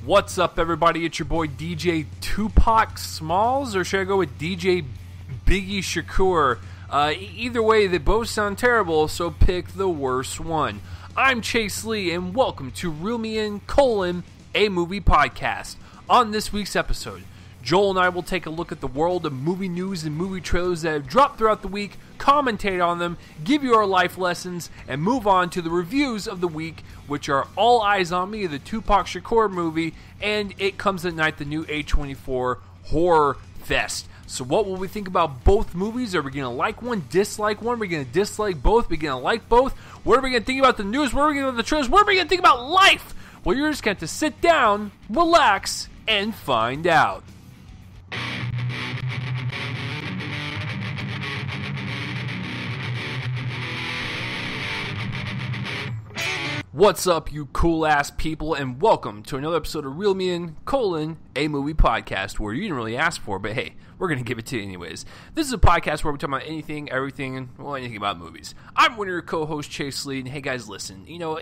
What's up, everybody? It's your boy DJ Tupac Smalls, or should I go with DJ Biggie Shakur? Either way, they both sound terrible, so pick the worst one. I'm Chase Lee, and welcome to Reel Me In, a movie podcast. On this week's episode, Joel and I will take a look at the world of movie news and movie trailers that have dropped throughout the week, commentate on them, give you our life lessons, and move on to the reviews of the week, which are All Eyez on Me, the Tupac Shakur movie, and It Comes at Night, the new A24 horror fest. So what will we think about both movies? Are we going to like one, dislike one? Are we going to dislike both? Are we going to like both? What are we going to think about the news? What are we going to think about the trailers? What are we going to think about life? Well, you're just going to have to sit down, relax, and find out. What's up, you cool-ass people, and welcome to another episode of Reel Me In, a movie podcast, where you didn't really ask for, but hey, we're going to give it to you anyways. This is a podcast where we talk about anything, everything, and, well, anything about movies. I'm one of your co-hosts, Chase Lee, and hey guys, listen, you know,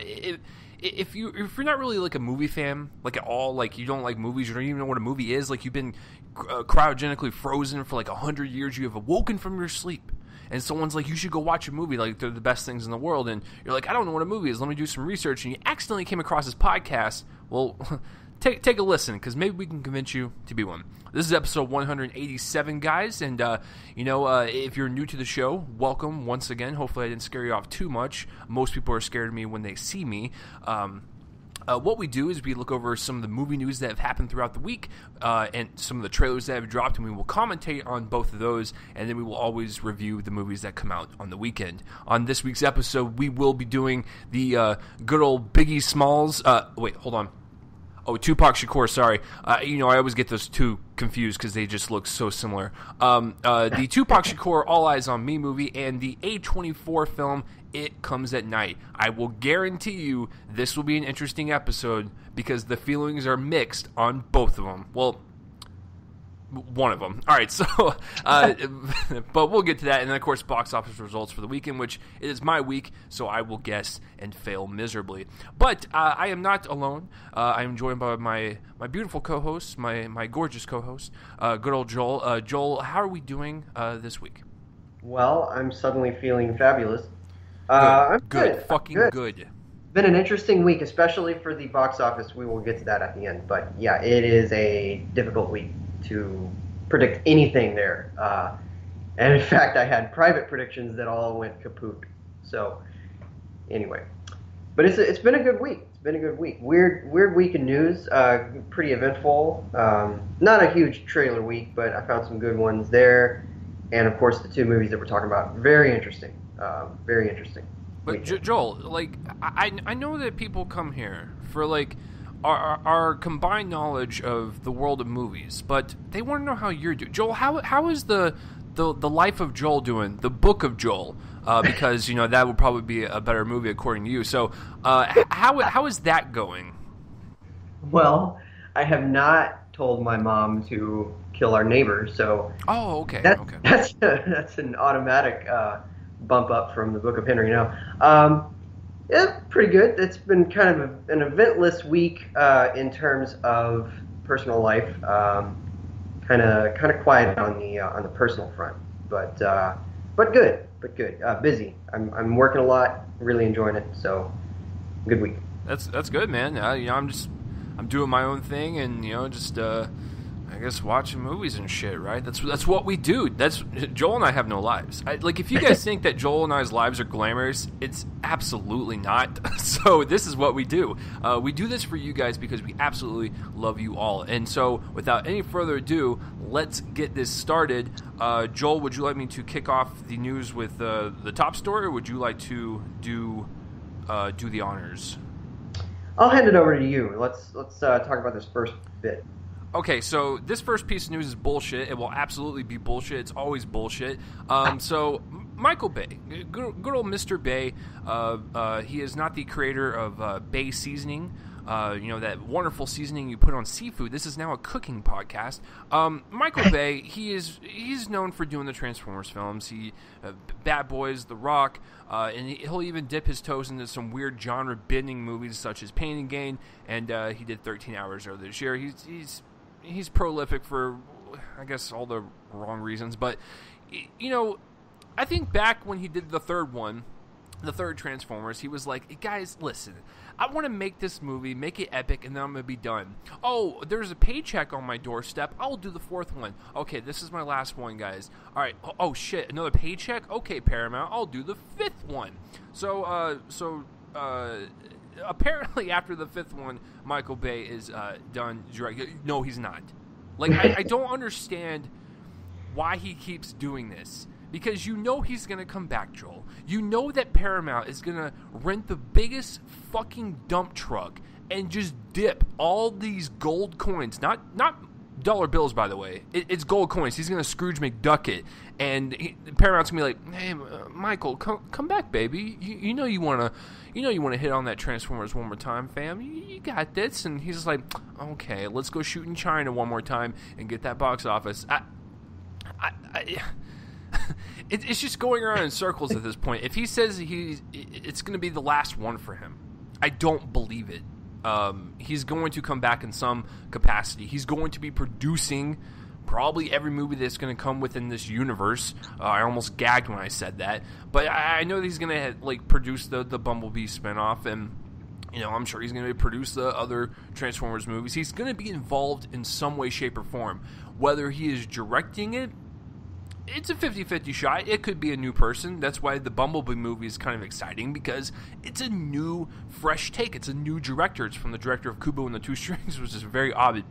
if you're not really like a movie fan, like at all, like you don't like movies, you don't even know what a movie is, like you've been cryogenically frozen for like 100 years, you have awoken from your sleep, and someone's like, you should go watch a movie, like they're the best things in the world, and you're like, I don't know what a movie is, let me do some research, and you accidentally came across this podcast, well, take a listen, because maybe we can convince you to be one. This is episode 187, guys, and, if you're new to the show, welcome once again. Hopefully I didn't scare you off too much. Most people are scared of me when they see me. What we do is we look over some of the movie news that have happened throughout the week, and some of the trailers that have dropped, and we will commentate on both of those, and then we will always review the movies that come out on the weekend. On this week's episode, we will be doing the good old Biggie Smalls. Wait, hold on. Oh, Tupac Shakur, sorry. I always get those two confused because they just look so similar. The Tupac Shakur All Eyez on Me movie and the A24 film It Comes at Night. I will guarantee you this will be an interesting episode because the feelings are mixed on both of them. Well, one of them. All right, so, but we'll get to that. And then, of course, box office results for the weekend, which is my week, so I will guess and fail miserably. But I am not alone. I am joined by my beautiful co-host, my gorgeous co-host, good old Joel. Joel, how are we doing this week? Well, I'm suddenly feeling fabulous. I'm good. Fucking good. Been an interesting week, especially for the box office. We will get to that at the end. But, yeah, it is a difficult week to predict anything there. And in fact, I had private predictions that all went kaput. So, anyway. But it's been a good week. It's been a good week. Weird week in news. Pretty eventful. Not a huge trailer week, but I found some good ones there. And, of course, the two movies that we're talking about. Very interesting. Very interesting. But, Joel, like, I know that people come here for, like, our combined knowledge of the world of movies, but they want to know how you're doing. Joel, how is the life of Joel doing? The book of Joel, because that would probably be a better movie according to you. So, how is that going? Well, I have not told my mom to kill our neighbor, so. Oh, okay. That's an automatic bump up from the Book of Henry now. Yeah, pretty good. It's been kind of an eventless week in terms of personal life. Kind of quiet on the personal front, but good. Busy. I'm working a lot. Really enjoying it. So, good week. That's good, man. I'm doing my own thing, and just I guess watching movies and shit, right? That's what we do. Joel and I have no lives. If you guys think that Joel and I's lives are glamorous, it's absolutely not. So this is what we do. We do this for you guys because we absolutely love you all. And so without any further ado, let's get this started. Joel, would you like me to kick off the news with the top story, or would you like to do the honors? I'll hand it over to you. Let's talk about this first bit. Okay, so this first piece of news is bullshit. It will absolutely be bullshit. It's always bullshit. So Michael Bay, good old Mr. Bay. He is not the creator of Bay Seasoning. That wonderful seasoning you put on seafood. This is now a cooking podcast. Michael Bay, he's known for doing the Transformers films. Bad Boys, The Rock, and he'll even dip his toes into some weird genre-bending movies such as Pain and Gain, and he did 13 Hours earlier this year. He's prolific for, I guess, all the wrong reasons, but I think back when he did the third Transformers, he was like, hey, guys, listen, I want to make this movie, make it epic, and then I'm going to be done. Oh, there's a paycheck on my doorstep. I'll do the fourth one. Okay, this is my last one, guys. All right. Oh shit, another paycheck? Okay, Paramount, I'll do the fifth one. So apparently after the fifth one, Michael Bay is done directing. No, he's not. Like, I don't understand why he keeps doing this. Because he's going to come back, Joel. You know that Paramount is going to rent the biggest fucking dump truck and just dip all these gold coins. Not dollar bills, by the way. It's gold coins. He's going to Scrooge McDuck it. And Paramount's going to be like, hey, Michael, come back, baby. You know you want to hit on that Transformers one more time, fam. You got this. And he's just like, okay, let's go shoot in China one more time and get that box office. It's just going around in circles at this point. If he says it's going to be the last one for him, I don't believe it. He's going to come back in some capacity. He's going to be producing probably every movie that's going to come within this universe. I almost gagged when I said that. But I know that he's going to produce the Bumblebee spinoff, and I'm sure he's going to produce the other Transformers movies. He's going to be involved in some way, shape, or form. Whether he is directing it, it's a 50-50 shot. It could be a new person. That's why the Bumblebee movie is kind of exciting, because it's a new, fresh take. It's a new director. It's from the director of Kubo and the Two Strings, which is a very odd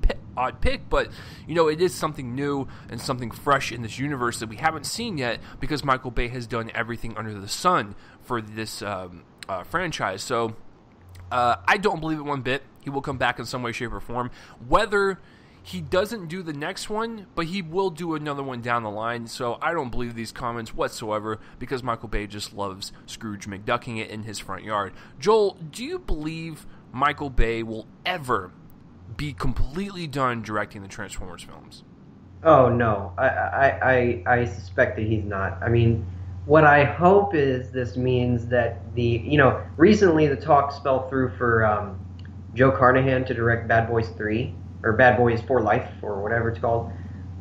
pick, but, it is something new and something fresh in this universe that we haven't seen yet, because Michael Bay has done everything under the sun for this franchise. So, I don't believe it one bit. He will come back in some way, shape, or form. Whether he doesn't do the next one, but he will do another one down the line, so I don't believe these comments whatsoever, because Michael Bay just loves Scrooge McDucking it in his front yard. Joel, do you believe Michael Bay will ever be completely done directing the Transformers films? Oh, no. I suspect that he's not. I mean, what I hope is this means that recently the talks fell through for Joe Carnahan to direct Bad Boys 3, or Bad Boys for Life, or whatever it's called.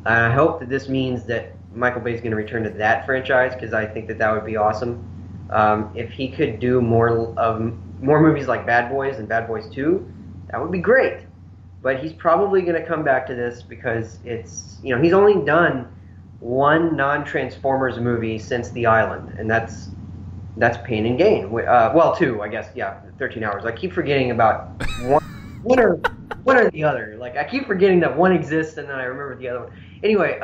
I hope that this means that Michael Bay's going to return to that franchise, because I think that would be awesome. If he could do more movies like Bad Boys and Bad Boys 2, that would be great. But he's probably going to come back to this because it's, he's only done one non-Transformers movie since The Island, and that's Pain and Gain. Well, two, I guess. Yeah, 13 Hours. I keep forgetting about one or the other. Like, I keep forgetting that one exists, and then I remember the other one. Anyway,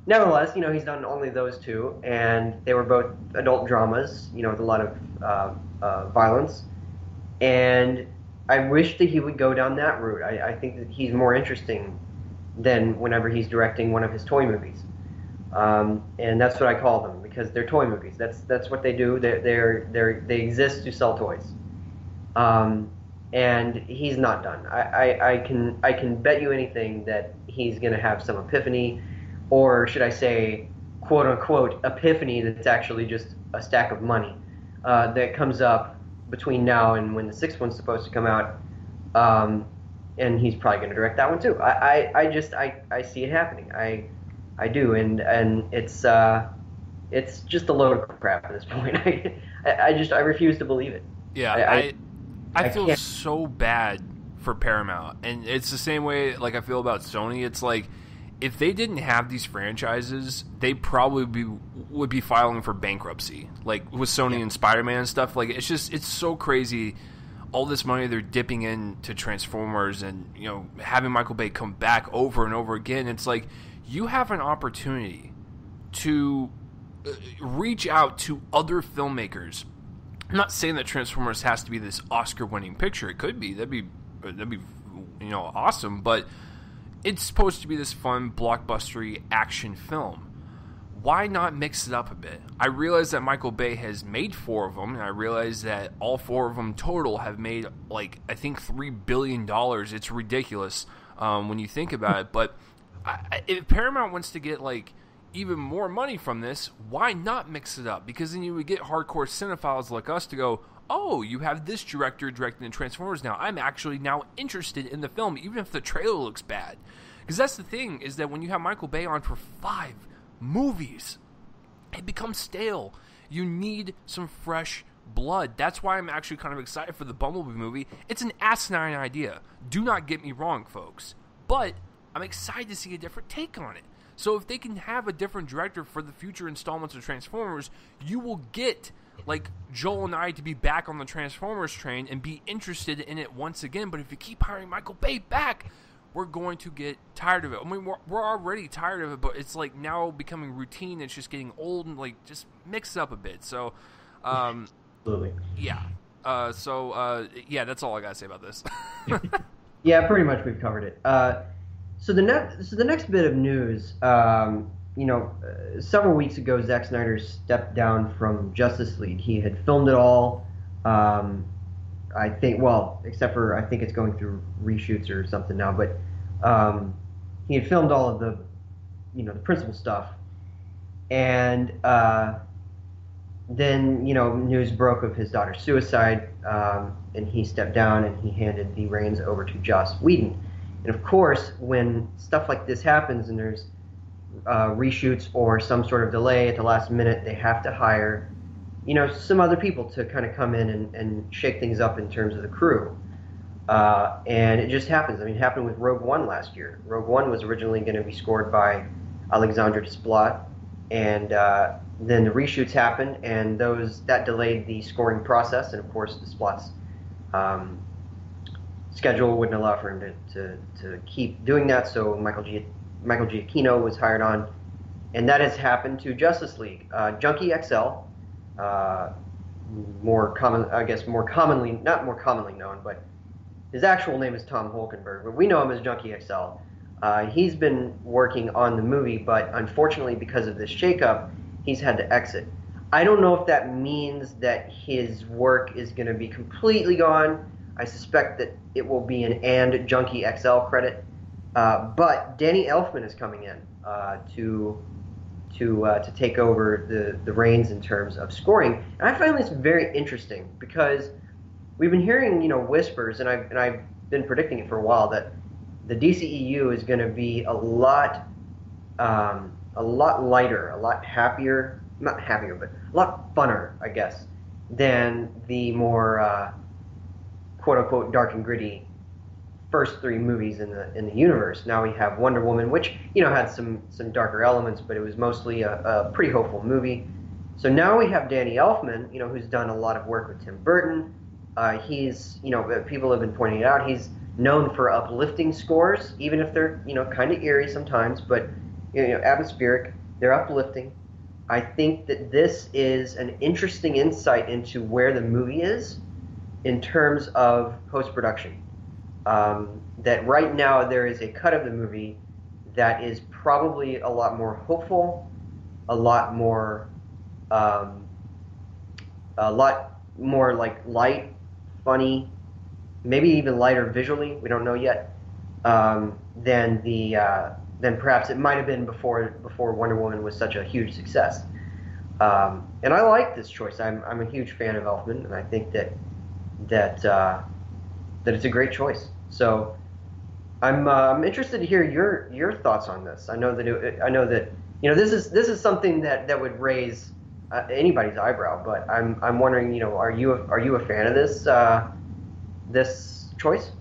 nevertheless, he's done only those two, and they were both adult dramas, with a lot of violence. And I wish that he would go down that route. I think that he's more interesting than whenever he's directing one of his toy movies. And that's what I call them, because they're toy movies. That's what they do. They exist to sell toys. And he's not done. I can bet you anything that he's going to have some epiphany, or should I say, quote unquote, epiphany that's actually just a stack of money that comes up between now and when the sixth one's supposed to come out. And he's probably going to direct that one too. I see it happening. I do, and it's just a load of crap at this point. I refuse to believe it. Yeah, I feel so bad for Paramount, and it's the same way like I feel about Sony. It's like, if they didn't have these franchises, they probably would be filing for bankruptcy, like with Sony and Spider-Man and stuff. Like, it's so crazy, all this money they're dipping into Transformers, and having Michael Bay come back over and over again. It's like, you have an opportunity to reach out to other filmmakers. I'm not saying that Transformers has to be this Oscar-winning picture. It could be. That'd be awesome. But it's supposed to be this fun, blockbustery action film. why not mix it up a bit? I realize that Michael Bay has made 4 of them, and I realize that all 4 of them total have made, like, I think $3 billion. It's ridiculous when you think about it. But if Paramount wants to get, like, even more money from this, why not mix it up? Because then you would get hardcore cinephiles like us to go, oh, you have this director directing the Transformers now. I'm actually now interested in the film, even if the trailer looks bad. Because that's the thing, is that when you have Michael Bay on for 5 movies, it becomes stale. You need some fresh blood. That's why I'm actually kind of excited for the Bumblebee movie. It's an asinine idea. Do not get me wrong, folks. But I'm excited to see a different take on it. So if they can have a different director for the future installments of Transformers, you will get, like, Joel and I to be back on the Transformers train and be interested in it once again. But if you keep hiring Michael Bay back, we're going to get tired of it. I mean, we're already tired of it, but it's, like, now becoming routine. It's just getting old and, like, just mix it up a bit. So, Absolutely. Yeah. Yeah, that's all I got to say about this. Yeah, pretty much we've covered it. So the next bit of news, several weeks ago, Zack Snyder stepped down from Justice League. He had filmed it all. I think, well, except for I think it's going through reshoots or something now, but he had filmed all of the, the principal stuff, and then news broke of his daughter's suicide, and he stepped down and he handed the reins over to Joss Whedon. And of course, when stuff like this happens and there's reshoots or some sort of delay at the last minute, they have to hire some other people to kind of come in and shake things up in terms of the crew. And it just happens. I mean, it happened with Rogue One last year. Rogue One was originally going to be scored by Alexandre Desplat, and then the reshoots happened, and that delayed the scoring process. And of course, Desplat's schedule wouldn't allow for him to keep doing that. So Michael Giacchino was hired on, and that has happened to Justice League. Junkie XL. More commonly, not more commonly known, but his actual name is Tom Holkenberg, but we know him as Junkie XL. He's been working on the movie, but unfortunately, because of this shakeup, he's had to exit. I don't know if that means that his work is going to be completely gone. I suspect that it will be an and Junkie XL credit. But Danny Elfman is coming in to take over the reins in terms of scoring, and I find this very interesting because we've been hearing whispers, and I've been predicting it for a while, that the DCEU is going to be a lot lighter, a lot happier, not happier, but a lot funner, I guess, than the more quote unquote dark and gritty first 3 movies in the universe. Now we have Wonder Woman, which had some darker elements, but it was mostly a pretty hopeful movie. So now we have Danny Elfman, who's done a lot of work with Tim Burton. He's people have been pointing it out. He's known for uplifting scores, even if they're kind of eerie sometimes, but atmospheric. They're uplifting. I think that this is an interesting insight into where the movie is in terms of post-production. That right now there is a cut of the movie that is probably a lot more hopeful, a lot more like light, funny, maybe even lighter visually. We don't know yet. Than perhaps it might have been before Wonder Woman was such a huge success. And I like this choice. I'm a huge fan of Elfman, and I think that it's a great choice. So I'm interested to hear your thoughts on this. I know that this is something that would raise anybody's eyebrow, but I'm wondering, are you a fan of this choice?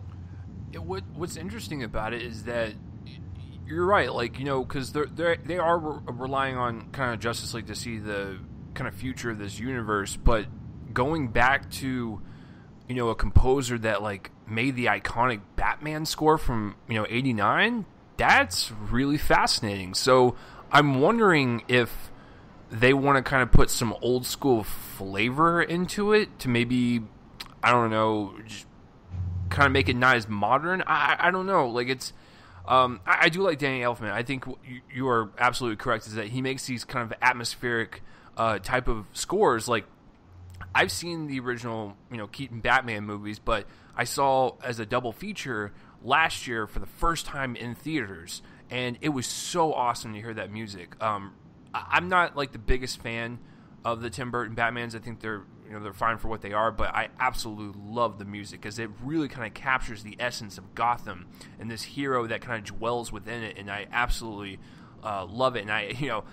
What's interesting about it is that you're right, like, because they are relying on kind of Justice League to see the kind of future of this universe, but going back to a composer that like made the iconic Batman score from '89, that's really fascinating. So I'm wondering if they want to kind of put some old school flavor into it to maybe, I don't know, just kind of make it not as modern. I don't know, like it's I do like Danny Elfman. I think you are absolutely correct, is that he makes these kind of atmospheric type of scores. Like, I've seen the original, Keaton Batman movies, but I saw as a double feature last year for the first time in theaters, and it was so awesome to hear that music. I'm not like the biggest fan of the Tim Burton Batmans. I think they're fine for what they are, but I absolutely love the music because it really kind of captures the essence of Gotham and this hero that kind of dwells within it, and I absolutely love it. And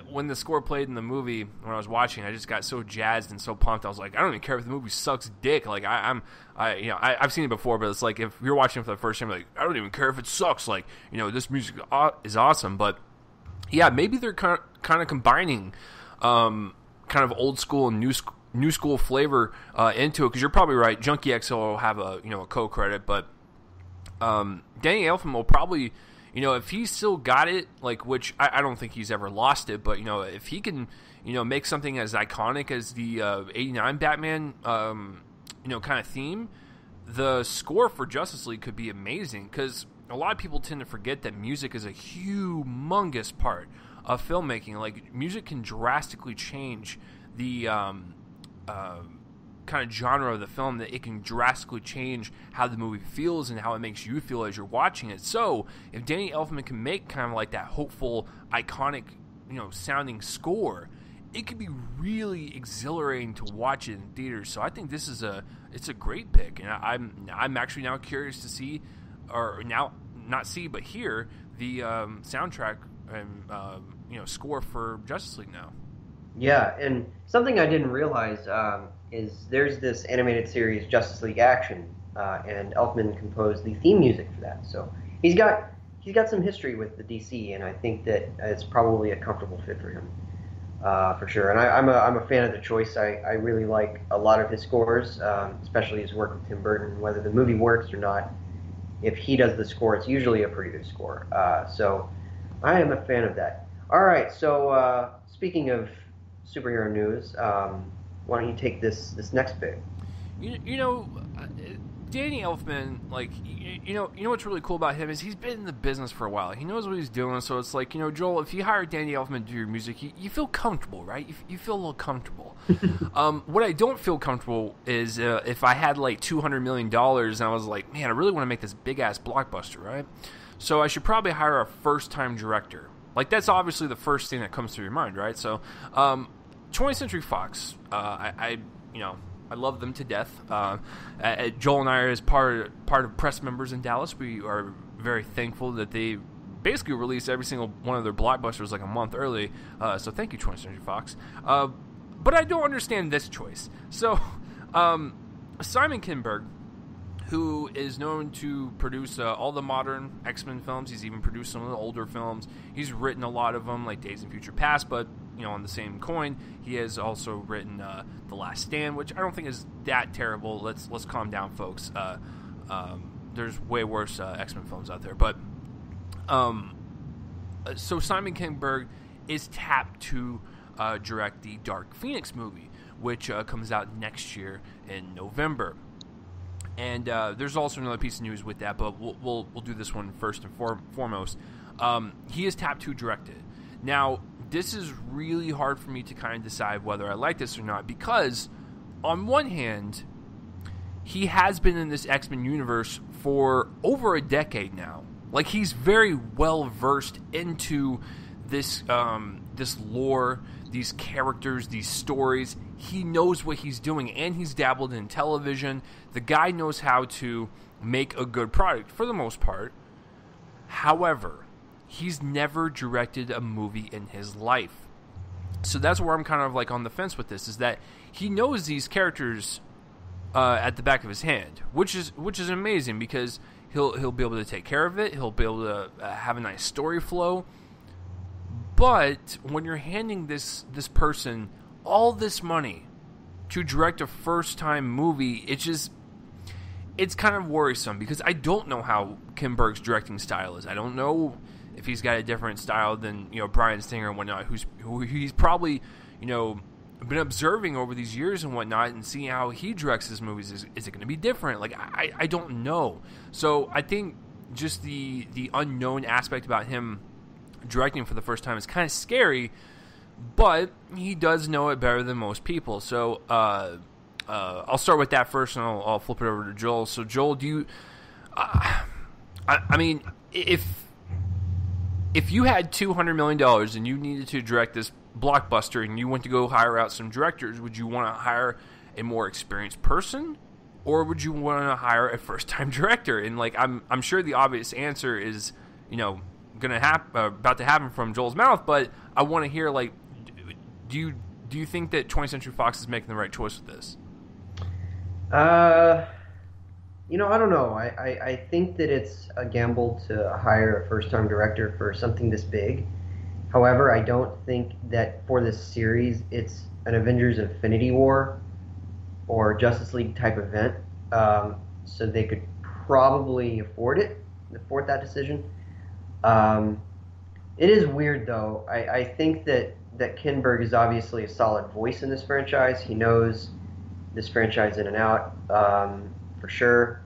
when the score played in the movie, when I was watching, I just got so jazzed and so pumped. I was like, I don't even care if the movie sucks dick. Like I've seen it before, but it's like if you're watching it for the first time, like I don't even care if it sucks. Like this music is awesome. But yeah, maybe they're kind of combining kind of old school and new school flavor into it. Because you're probably right. Junkie XL will have a co-credit, but Danny Elfman will probably. If he's still got it, like, which I don't think he's ever lost it, but, if he can, make something as iconic as the 89 Batman, kind of theme, the score for Justice League could be amazing, because a lot of people tend to forget that music is a humongous part of filmmaking. Like, music can drastically change the kind of genre of the film, that it can drastically change how the movie feels and how it makes you feel as you're watching it. So if Danny Elfman can make kind of like that hopeful, iconic, sounding score, it could be really exhilarating to watch it in theaters. So I think this is it's a great pick, and I'm actually now curious to see, or now not see but hear the soundtrack and score for Justice League now. Yeah, and something I didn't realize is there's this animated series, Justice League Action, and Elfman composed the theme music for that. So he's got some history with the DC, and I think that it's probably a comfortable fit for him, for sure. And I'm a fan of the choice. I really like a lot of his scores, especially his work with Tim Burton. Whether the movie works or not, if he does the score, it's usually a pretty good score. So I am a fan of that. All right, so speaking of superhero news, why don't you take this next pick? Danny Elfman, like, what's really cool about him is he's been in the business for a while. He knows what he's doing, so it's like, Joel, if you hire Danny Elfman to do your music, you feel comfortable, right? You feel a little comfortable. What I don't feel comfortable is if I had like $200 million and I was like, man, I really want to make this big-ass blockbuster, right? So I should probably hire a first-time director. Like, that's obviously the first thing that comes through your mind, right? So, 20th Century Fox, I love them to death. Joel and I, as part of press members in Dallas, we are very thankful that they basically released every single one of their blockbusters like a month early. So thank you, 20th Century Fox. But I don't understand this choice. So, Simon Kinberg, who is known to produce all the modern X-Men films. He's even produced some of the older films. He's written a lot of them, like Days of Future Past, but, on the same coin, he has also written The Last Stand, which I don't think is that terrible. Let's calm down, folks. There's way worse X-Men films out there. But, so Simon Kinberg is tapped to direct the Dark Phoenix movie, which comes out next year in November. And there's also another piece of news with that, but we'll do this one first and foremost. He is tapped to direct it. Now, this is really hard for me to kind of decide whether I like this or not, because on one hand, he has been in this X-Men universe for over a decade now. Like, he's very well versed into this this lore, these characters, these stories. He knows what he's doing, and he's dabbled in television. The guy knows how to make a good product for the most part. However, he's never directed a movie in his life. So that's where I'm kind of like on the fence with this, is that he knows these characters at the back of his hand, which is amazing, because he'll be able to take care of it. He'll be able to have a nice story flow. But when you're handing this person all this money to direct a first-time movie, it's kind of worrisome, because I don't know how Kinberg's directing style is. I don't know if he's got a different style than Bryan Singer and whatnot, who he's probably been observing over these years and whatnot, and seeing how he directs his movies. Is it going to be different? Like, I don't know. So I think just the unknown aspect about him directing for the first time is kind of scary, but he does know it better than most people. So I'll start with that first, and I'll flip it over to Joel. So Joel, do you? I mean, if you had $200 million and you needed to direct this blockbuster, and you went to go hire out some directors, would you want to hire a more experienced person, or would you want to hire a first-time director? And like, I'm sure the obvious answer is, about to happen from Joel's mouth, but I want to hear, like, do you think that 20th Century Fox is making the right choice with this? I don't know. I think that it's a gamble to hire a first-time director for something this big. However, I don't think that for this series it's an Avengers Infinity War or Justice League type event. So they could probably afford that decision. It is weird, though. I think that Kinberg is obviously a solid voice in this franchise. He knows this franchise in and out, for sure.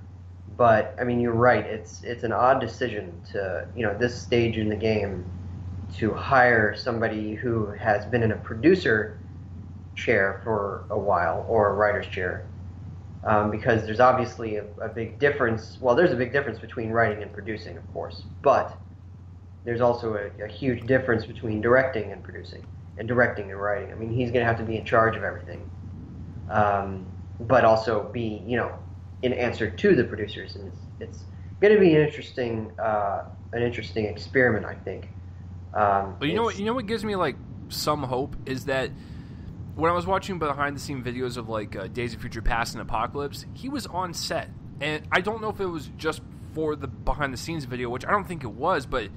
But, I mean, you're right. It's an odd decision to, this stage in the game, to hire somebody who has been in a producer chair for a while, or a writer's chair. Because there's obviously a big difference. Well, there's a big difference between writing and producing, of course. But there's also a huge difference between directing and producing, and directing and writing. I mean, he's going to have to be in charge of everything. But also be, in answer to the producers. And it's going to be an interesting experiment, I think. But you know what gives me like some hope is that when I was watching behind the scene videos of like Days of Future Past and Apocalypse, he was on set, and I don't know if it was just for the behind the scenes video, which I don't think it was, but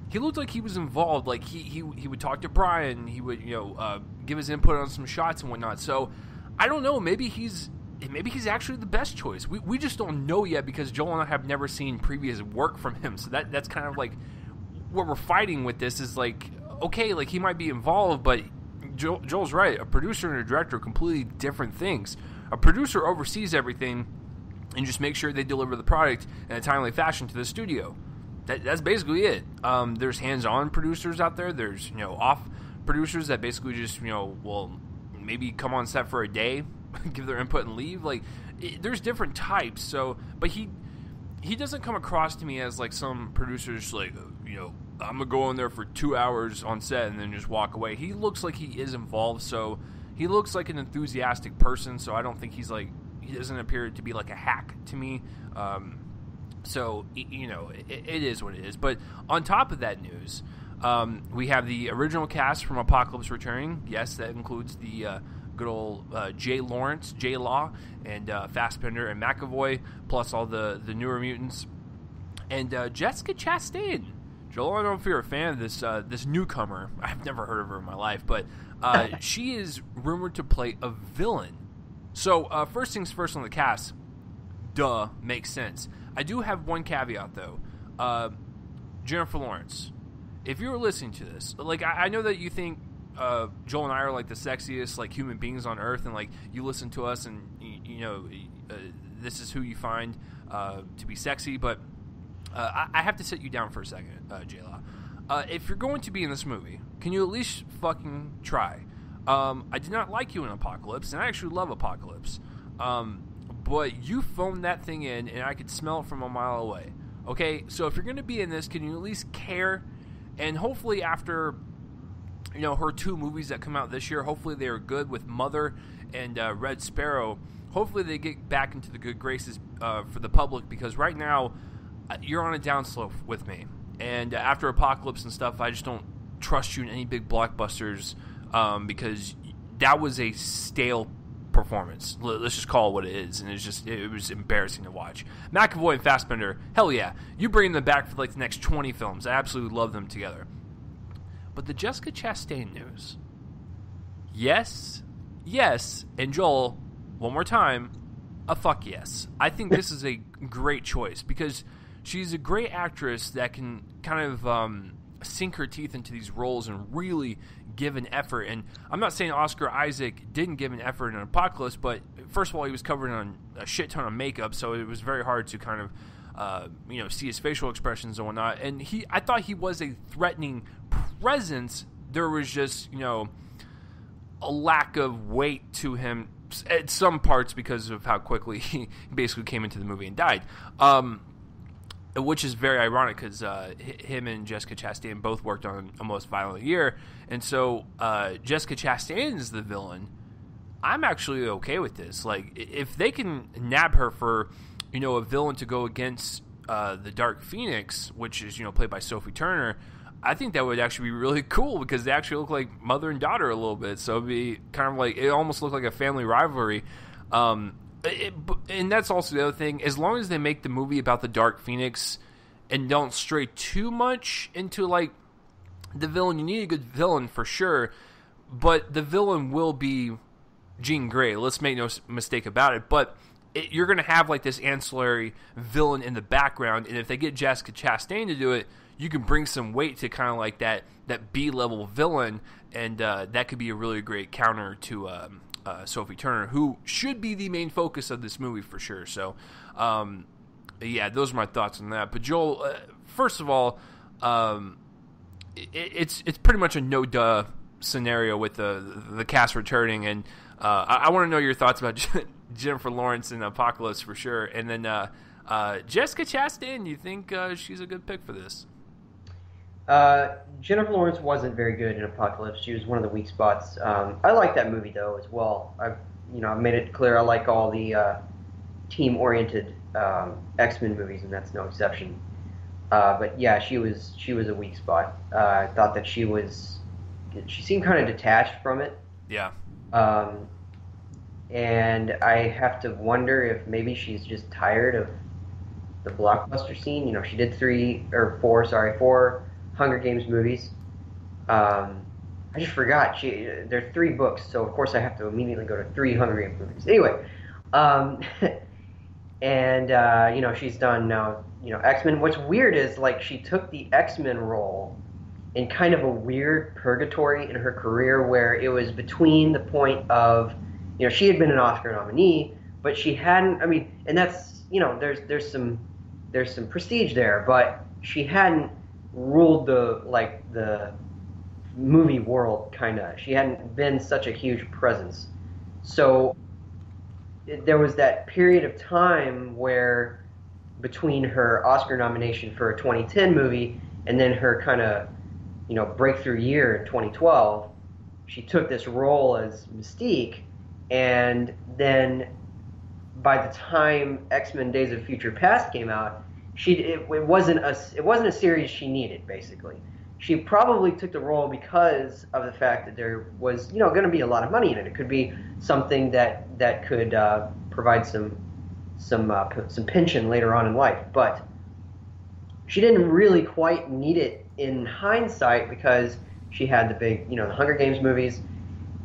he looked like he was involved. Like he would talk to Brian, he would give his input on some shots and whatnot. So I don't know, maybe he's actually the best choice. We just don't know yet because Joel and I have never seen previous work from him. So that's kind of like what we're fighting with. This is like, okay, like he might be involved, but Joel's right. A producer and a director are completely different things. A producer oversees everything and just makes sure they deliver the product in a timely fashion to the studio. That's basically it. There's hands-on producers out there. There's off producers that basically just maybe come on set for a day, give their input and leave. Like there's different types. So, but he doesn't come across to me as like some producers like I'm gonna go in there for 2 hours on set and then just walk away. He looks like he is involved, so he looks like an enthusiastic person. So I don't think he doesn't appear to be like a hack to me. So it is what it is. But on top of that news, we have the original cast from Apocalypse returning. Yes, that includes the good old Jay Lawrence, Jay Law, and Fassbender and McAvoy, plus all the newer mutants, and Jessica Chastain. Joel, I don't know if you're a fan of this newcomer. I've never heard of her in my life, but she is rumored to play a villain. So first things first on the cast, makes sense. I do have one caveat though. Jennifer Lawrence, if you're listening to this, like I know that you think Joel and I are like the sexiest like human beings on earth, and like you listen to us and this is who you find to be sexy, but I have to sit you down for a second, J-Law. If you're going to be in this movie, can you at least fucking try? I did not like you in Apocalypse, and I actually love Apocalypse. But you phoned that thing in, and I could smell it from a mile away. Okay, so if you're going to be in this, can you at least care? And hopefully after, her 2 movies that come out this year, hopefully they are good with Mother and Red Sparrow. Hopefully they get back into the good graces for the public, because right now you're on a downslope with me. And after Apocalypse and stuff, I just don't trust you in any big blockbusters because that was a stale performance. Let's just call it what it is, and it was embarrassing to watch. McAvoy and Fassbender, hell yeah, you bring them back for like the next 20 films. I absolutely love them together. But the Jessica Chastain news, yes, and Joel, one more time, a fuck yes. I think this is a great choice because she's a great actress that can kind of sink her teeth into these roles and really give an effort. And I'm not saying Oscar Isaac didn't give an effort in Apocalypse, but first of all, he was covered in a shit ton of makeup, so it was very hard to kind see his facial expressions and whatnot. And I thought he was a threatening presence. There was just, a lack of weight to him at some parts because of how quickly he basically came into the movie and died. Which is very ironic because him and Jessica Chastain both worked on A Most Violent Year. And so Jessica Chastain is the villain. I'm actually okay with this. Like, if they can nab her for, a villain to go against the Dark Phoenix, which is, played by Sophie Turner, I think that would actually be really cool because they actually look like mother and daughter a little bit. So it'd be kind of like, it almost looked like a family rivalry. And that's also the other thing. As long as they make the movie about the Dark Phoenix and don't stray too much into, like, the villain, you need a good villain for sure. But the villain will be Jean Grey. Let's make no mistake about it. But you're going to have, like, this ancillary villain in the background. And if they get Jessica Chastain to do it, you can bring some weight to kind of like that B-level villain. And that could be a really great counter to Sophie Turner, who should be the main focus of this movie for sure. So, those are my thoughts on that. But Joel, first of all, it's pretty much a no-duh scenario with the cast returning, and I want to know your thoughts about Jennifer Lawrence in Apocalypse for sure. And then Jessica Chastain, you think she's a good pick for this? Jennifer Lawrence wasn't very good in Apocalypse. She was one of the weak spots. I like that movie though as well. I've made it clear I like all the team-oriented X-Men movies, and that's no exception. But yeah, she was a weak spot. I thought that she seemed kind of detached from it. Yeah. And I have to wonder if maybe she's just tired of the blockbuster scene. She did four Hunger Games movies. I just forgot. There are 3 books, so of course I have to immediately go to 3 Hunger Games movies. Anyway, and she's done now. X-Men. What's weird is like she took the X-Men role in kind of a weird purgatory in her career, where it was between the point of, she had been an Oscar nominee, but she hadn't. I mean, and that's there's some prestige there, but she hadn't ruled the movie world, kind of. She hadn't been such a huge presence. So there was that period of time where between her Oscar nomination for a 2010 movie and then her kind of breakthrough year in 2012, she took this role as Mystique, and then by the time X-Men Days of Future Past came out, it wasn't a series she needed, basically. She probably took the role because of the fact that there was going to be a lot of money in it. It could be something that could provide some pension later on in life, but she didn't really quite need it in hindsight because she had the big the Hunger Games movies,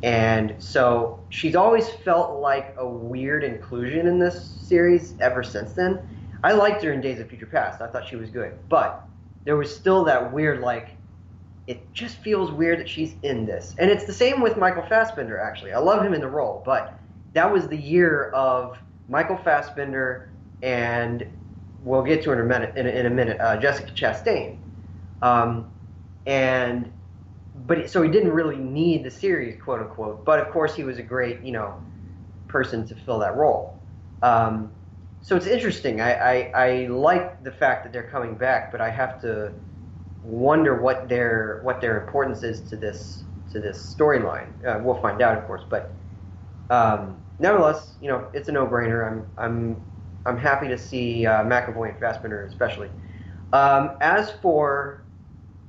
and so she's always felt like a weird inclusion in this series ever since then. I liked her in Days of Future Past. I thought she was good. But there was still that weird, it just feels weird that she's in this. And it's the same with Michael Fassbender, actually. I love him in the role, but that was the year of Michael Fassbender and, we'll get to her in a minute, Jessica Chastain. So he didn't really need the series, quote unquote. But of course he was a great, person to fill that role. So it's interesting. I like the fact that they're coming back, but I have to wonder what their importance is to this storyline. We'll find out, of course. But nevertheless, it's a no-brainer. I'm happy to see McAvoy and Fassbender especially. As for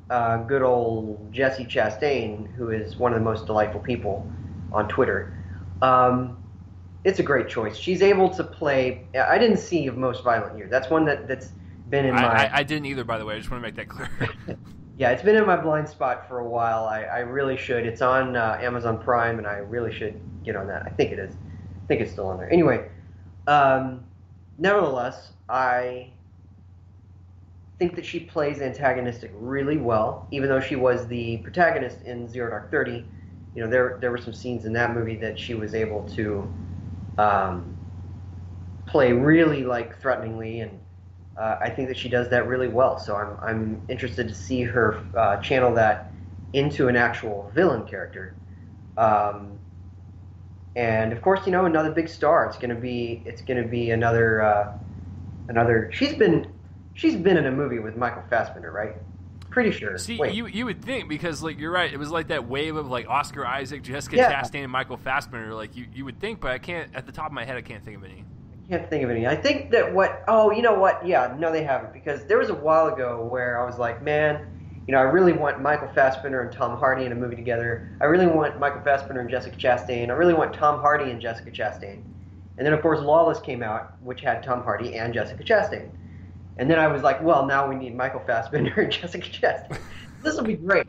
good old Jessie Chastain, who is one of the most delightful people on Twitter, it's a great choice. She's able to play. I didn't see A Most Violent Year. That's one that's been in my. I didn't either, by the way. I just want to make that clear. Yeah, it's been in my blind spot for a while. I really should. It's on Amazon Prime, and I really should get on that. I think it is. I think it's still on there. Anyway, nevertheless, I think that she plays antagonistic really well, even though she was the protagonist in Zero Dark 30. There were some scenes in that movie that she was able to play really threateningly, and I think that she does that really well. So I'm interested to see her channel that into an actual villain character. Um, and of course, another big star. It's gonna be another. She's been in a movie with Michael Fassbender, right? Pretty sure. See, Wait, you would think, because like you're right, it was like that wave of like Oscar Isaac, Jessica yeah, Chastain, and Michael Fassbender. Like you would think, but I can't at the top of my head. I can't think of any. I can't think of any. I think that what. Oh, you know what? Yeah, no, they haven't, because there was a while ago where I was like, man, I really want Michael Fassbender and Tom Hardy in a movie together. I really want Michael Fassbender and Jessica Chastain. I really want Tom Hardy and Jessica Chastain. And then of course Lawless came out, which had Tom Hardy and Jessica Chastain. And then I was like, well, now we need Michael Fassbender and Jessica Chastain. This will be great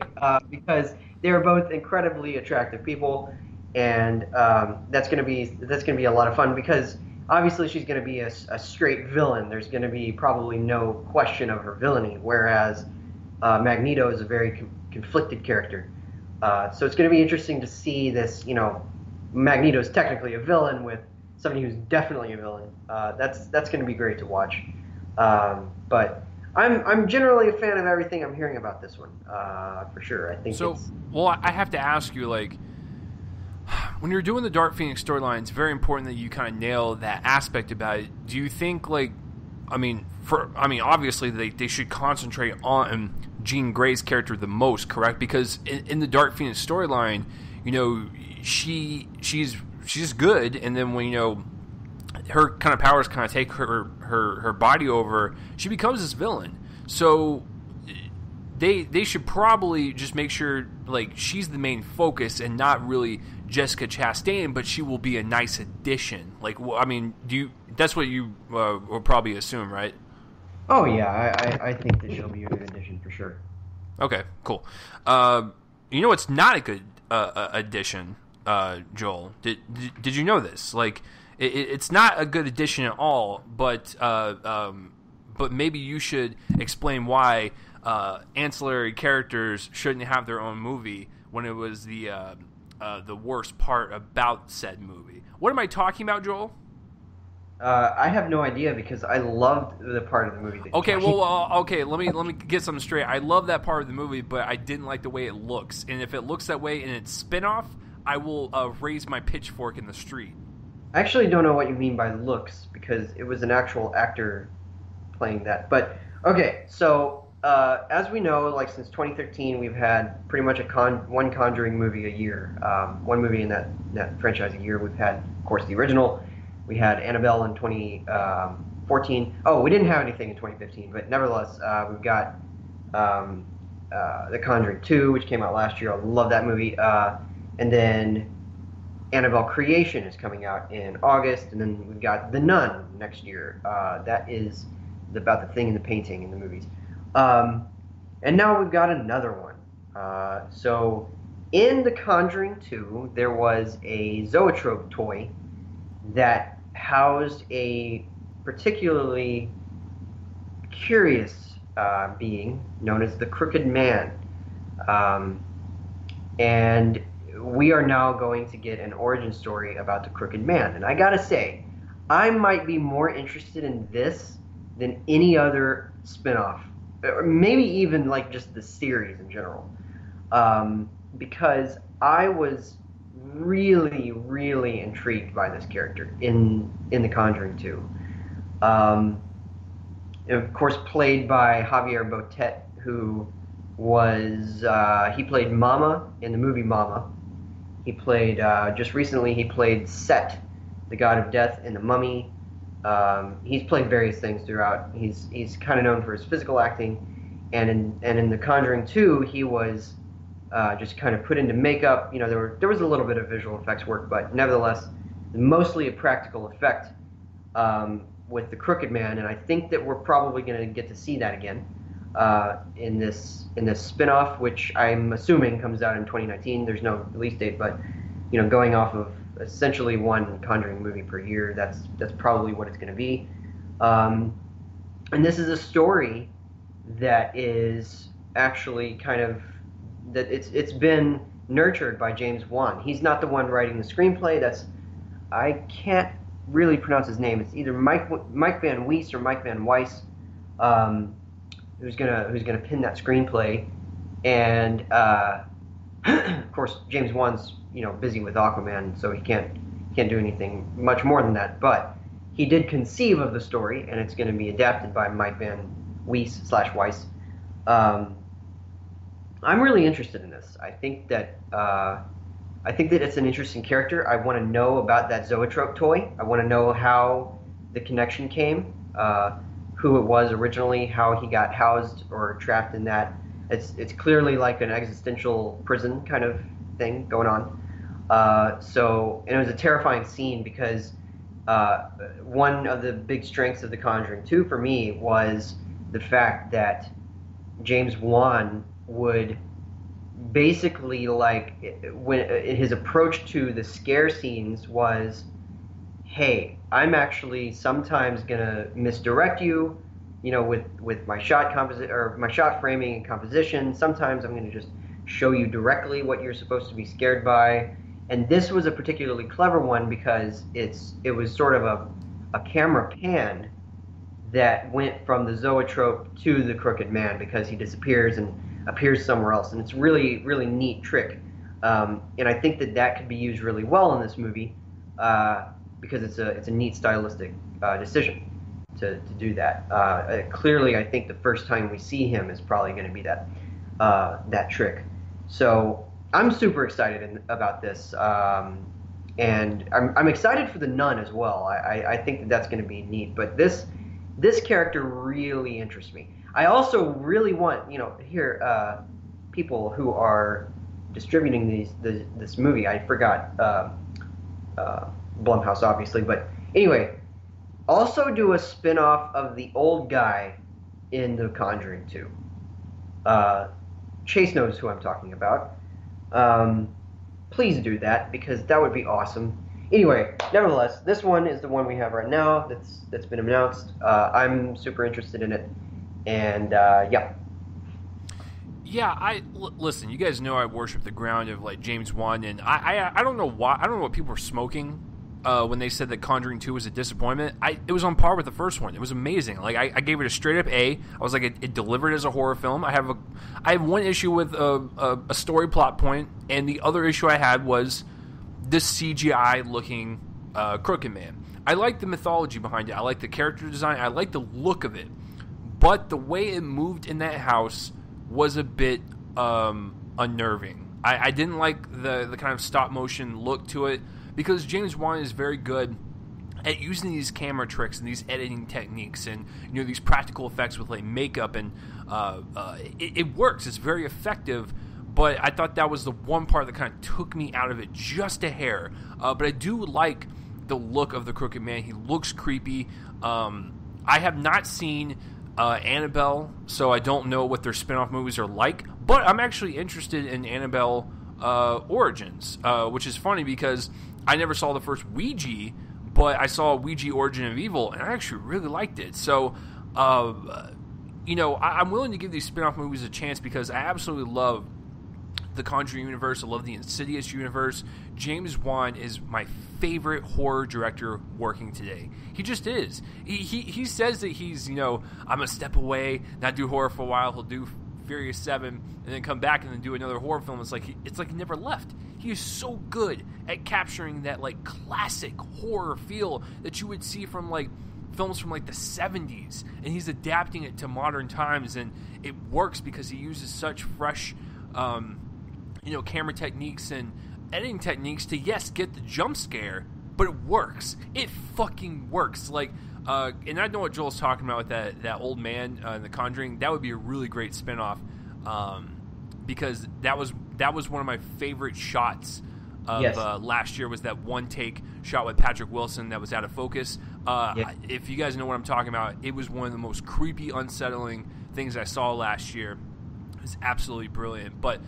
because they are both incredibly attractive people, and that's gonna be a lot of fun because obviously she's gonna be a straight villain. There's gonna be probably no question of her villainy, whereas Magneto is a very conflicted character. So it's gonna be interesting to see this. Magneto is technically a villain with somebody who's definitely a villain. That's gonna be great to watch. But I'm generally a fan of everything I'm hearing about this one, for sure. I think So, well, I have to ask you, like, when you're doing the Dark Phoenix storyline, it's very important that you kind of nail that aspect about it. Do you think, like, obviously they should concentrate on Jean Grey's character the most, correct? Because in the Dark Phoenix storyline, she's good, and then when her kind of powers kind of take her body over, she becomes this villain. So they should probably just make sure like she's the main focus and not really Jessica Chastain, but she will be a nice addition. Like, that's what you will probably assume, right? Oh yeah, I think that she'll be a good addition for sure. Okay, cool. It's not a good addition, Joel. Did you know this? Like, it's not a good addition at all. But maybe you should explain why ancillary characters shouldn't have their own movie when it was the worst part about said movie. What am I talking about, Joel? I have no idea because I loved the part of the movie. Okay, okay. Let me get something straight. I love that part of the movie, but I didn't like the way it looks. And if it looks that way in its spin-off, I will raise my pitchfork in the street. I actually don't know what you mean by looks because it was an actual actor playing that. But okay, so as we know, like since 2013, we've had pretty much one Conjuring movie a year, one movie in that franchise a year. We've had, of course, the original. We had Annabelle in 2014. Oh, we didn't have anything in 2015, but nevertheless, we've got The Conjuring 2, which came out last year. I love that movie. And then Annabelle Creation is coming out in August, and then we've got The Nun next year. That is about the thing in the painting in the movies. And now we've got another one. So in The Conjuring 2, there was a zoetrope toy that housed a particularly curious being known as the Crooked Man. And we are now going to get an origin story about the Crooked Man. And I gotta say, I might be more interested in this than any other spin-off, or maybe even like just the series in general, because I was really, really intrigued by this character in The Conjuring 2. And of course, played by Javier Botet, who was he played Mama in the movie Mama. He played just recently. He played Set, the god of death, in The Mummy. He's played various things throughout. He's kind of known for his physical acting, and in The Conjuring 2, he was just kind of put into makeup. There was a little bit of visual effects work, but nevertheless, mostly a practical effect with the Crooked Man. And I think that we're probably going to get to see that again in this spin-off, which I'm assuming comes out in 2019. There's no release date, but going off of essentially one Conjuring movie per year, that's probably what it's going to be. And this is a story that is actually kind of that it's been nurtured by James Wan. He's not the one writing the screenplay. I can't really pronounce his name. It's either Mike Van Weiss or Mike Van Weiss. who's gonna pin that screenplay, and of course James Wan's busy with Aquaman, so he can't do anything much more than that. But he did conceive of the story, and it's going to be adapted by Mike Van Weiss. I'm really interested in this. I think that it's an interesting character. I want to know about that Zoetrope toy. I want to know how the connection came, who it was originally, how he got housed or trapped in that. It's clearly like an existential prison kind of thing going on. And it was a terrifying scene because one of the big strengths of The Conjuring 2 for me was the fact that James Wan would basically, when his approach to the scare scenes was, hey, I'm actually sometimes gonna misdirect you, with my shot my shot framing and composition. Sometimes I'm gonna just show you directly what you're supposed to be scared by. And this was a particularly clever one because it was sort of a camera pan that went from the zoetrope to the crooked man because he disappears and appears somewhere else. And it's really, really neat trick. And I think that could be used really well in this movie because it's a neat stylistic decision to do that. Clearly, I think the first time we see him is probably going to be that trick. So I'm super excited about this, and I'm excited for the nun as well. I think that's going to be neat. But this character really interests me. I also really want people who are distributing this movie. I forgot Blumhouse, obviously, but anyway, also do a spin-off of the old guy in The Conjuring 2. Chase knows who I'm talking about. Please do that because that would be awesome. Anyway, nevertheless, this one is the one we have right now that's been announced. I'm super interested in it, and yeah. Yeah, listen. You guys know I worship the ground of James Wan, and I don't know why. I don't know what people were smoking when they said that Conjuring 2 was a disappointment. It was on par with the first one. It was amazing. I gave it a straight up A. I was like, it delivered as a horror film. I have one issue with a story plot point, and the other issue I had was this CGI looking Crooked Man. I like the mythology behind it. I like the character design. I like the look of it, but the way it moved in that house was a bit unnerving. I didn't like the kind of stop motion look to it. Because James Wan is very good at using these camera tricks and these editing techniques and these practical effects with makeup, and it works. It's very effective. But I thought that was the one part that kind of took me out of it just a hair. But I do like the look of the Crooked Man. He looks creepy. I have not seen Annabelle, so I don't know what their spin-off movies are like. But I'm actually interested in Annabelle Origins, which is funny because I never saw the first Ouija, but I saw Ouija Origin of Evil, and I actually really liked it. So, I'm willing to give these spin-off movies a chance because I absolutely love the Conjuring universe. I love the Insidious universe. James Wan is my favorite horror director working today. He just is. He says that he's, I'm a step away, not do horror for a while. He'll do Furious 7 and then come back and then do another horror film. It's like he never left. He is so good at capturing that classic horror feel that you would see from films from the 70s, and he's adapting it to modern times, and it works because he uses such fresh camera techniques and editing techniques to get the jump scare, but it works. It fucking works. And I know what Joel's talking about with that old man in The Conjuring. That would be a really great spinoff, because that was one of my favorite shots of last year. Was that one take shot with Patrick Wilson that was out of focus? If you guys know what I'm talking about, it was one of the most creepy, unsettling things I saw last year. It was absolutely brilliant. But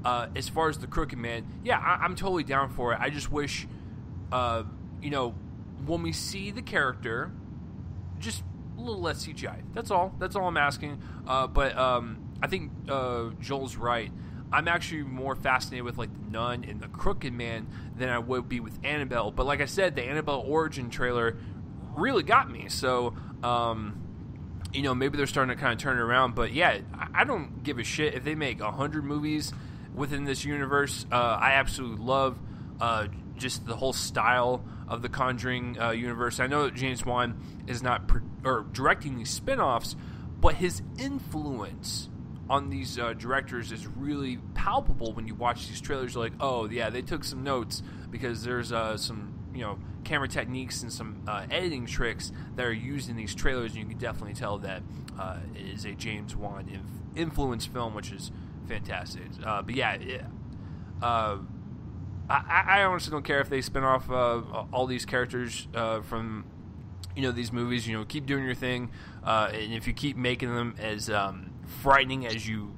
as far as the Crooked Man, I'm totally down for it. I just wish, when we see the character, just a little less CGI. That's all I'm asking. But I think Joel's right. I'm actually more fascinated with the Nun and the Crooked Man than I would be with Annabelle. But like I said, the Annabelle Origin trailer really got me. So, maybe they're starting to kind of turn it around. But yeah, I don't give a shit if they make 100 movies within this universe. I absolutely love just the whole style of the Conjuring universe. I know that James Wan is not directing these spin-offs, but his influence on these directors is really palpable when you watch these trailers. You're like, oh yeah, they took some notes because there's some camera techniques and some editing tricks that are used in these trailers, and you can definitely tell that it is a James Wan influenced film, which is fantastic. But yeah, I honestly don't care if they spin off all these characters from these movies. Keep doing your thing, and if you keep making them as frightening as you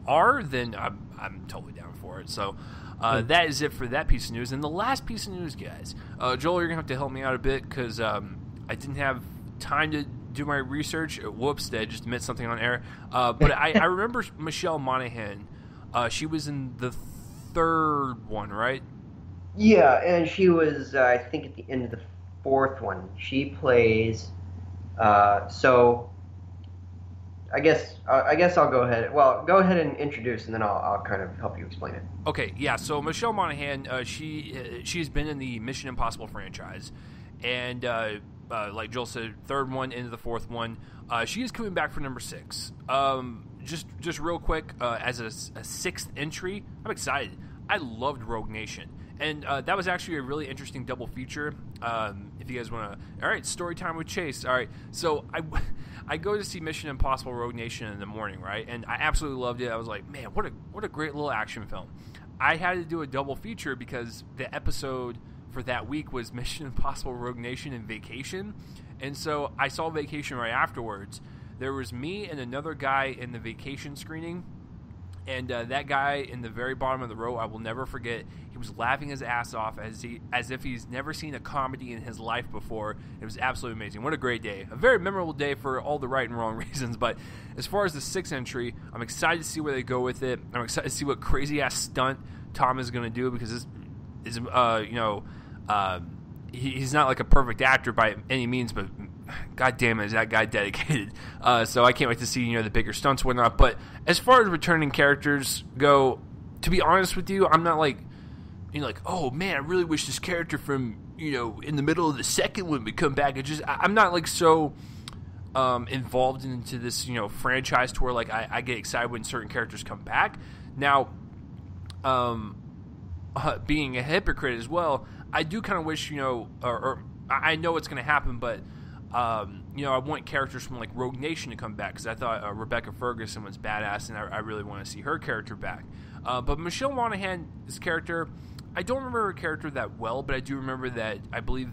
are, then I'm totally down for it. So that is it for that piece of news. And the last piece of news, guys, Joel, you're gonna have to help me out a bit because I didn't have time to do my research. Whoops, did I just admit something on air? But I remember Michelle Monaghan. She was in the third one, right? Yeah, and she was, I think, at the end of the fourth one. She plays. So, I guess I'll go ahead. Well, go ahead and introduce, and then I'll kind of help you explain it. Okay, yeah. So Michelle Monaghan, she's been in the Mission Impossible franchise, and like Joel said, third one into the fourth one. She is coming back for number 6. Just real quick, as a sixth entry, I'm excited. I loved Rogue Nation, and that was actually a really interesting double feature. If you guys want to, all right, story time with Chase. All right, so I go to see Mission Impossible Rogue Nation in the morning, right, and I absolutely loved it. I was like, man, what a great little action film. I had to do a double feature because the episode for that week was Mission Impossible Rogue Nation and Vacation, and so I saw Vacation right afterwards. There was me and another guy in the Vacation screening, and that guy in the very bottom of the row, I will never forget. He was laughing his ass off as if he's never seen a comedy in his life before. It was absolutely amazing. What a great day. A very memorable day for all the right and wrong reasons. But as far as the sixth entry, I'm excited to see where they go with it. I'm excited to see what crazy-ass stunt Tom is going to do, because this is, he's not like a perfect actor by any means, but God damn it, is that guy dedicated. So I can't wait to see, the bigger stunts and whatnot. But as far as returning characters go, to be honest with you, I'm not like, oh man, I really wish this character from, in the middle of the second one would come back. I'm not like so involved into this, franchise to where like I get excited when certain characters come back. Now, being a hypocrite as well, I do kind of wish, or I know it's going to happen, but I want characters from like Rogue Nation to come back, because I thought Rebecca Ferguson was badass, and I really want to see her character back. But Michelle Monaghan's character, I don't remember her character that well, but I do remember that I believe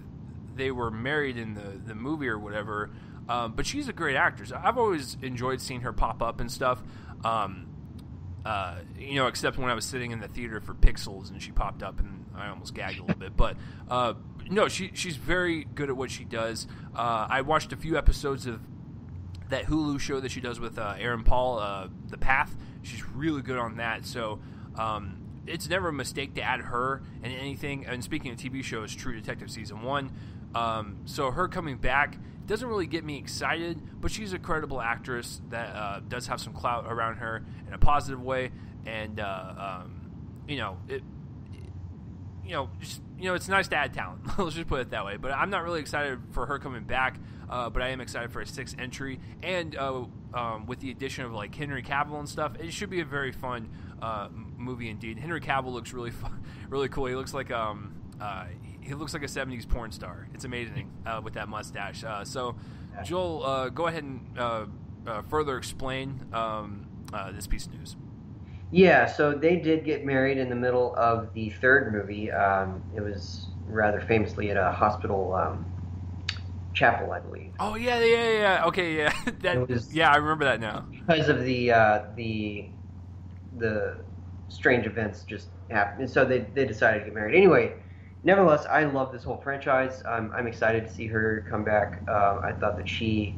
they were married in the movie or whatever. But she's a great actress. I've always enjoyed seeing her pop up and stuff. Except when I was sitting in the theater for Pixels and she popped up and I almost gagged a little bit. But no, she's very good at what she does. I watched a few episodes of that Hulu show that she does with Aaron Paul, The Path. She's really good on that. So it's never a mistake to add her in anything. And speaking of TV shows, True Detective Season 1. So her coming back doesn't really get me excited, but she's a credible actress that does have some clout around her in a positive way. And, it's nice to add talent. Let's just put it that way. But I'm not really excited for her coming back, but I am excited for a sixth entry. And with the addition of like Henry Cavill and stuff, it should be a very fun movie indeed. Henry Cavill looks really fun, really cool. He looks like a 70s porn star. It's amazing with that mustache. So, Joel, go ahead and further explain this piece of news. Yeah, so they did get married in the middle of the third movie. It was rather famously at a hospital chapel, I believe. Oh yeah. Okay, yeah. I remember that now. Because of the strange events just happened, and so they decided to get married. Anyway, nevertheless, I love this whole franchise. I'm excited to see her come back. I thought that she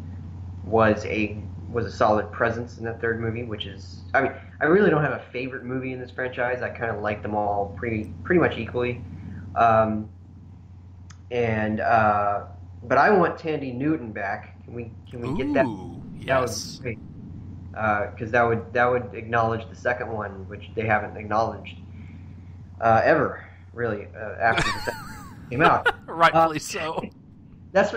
was a solid presence in that third movie, which is, I really don't have a favorite movie in this franchise. I kind of like them all pretty much equally. But I want Tandy Newton back Can we get that? Ooh, That would yes. be great. Because that would acknowledge the second one, which they haven't acknowledged ever, really, after the second one came out. Rightfully so. That's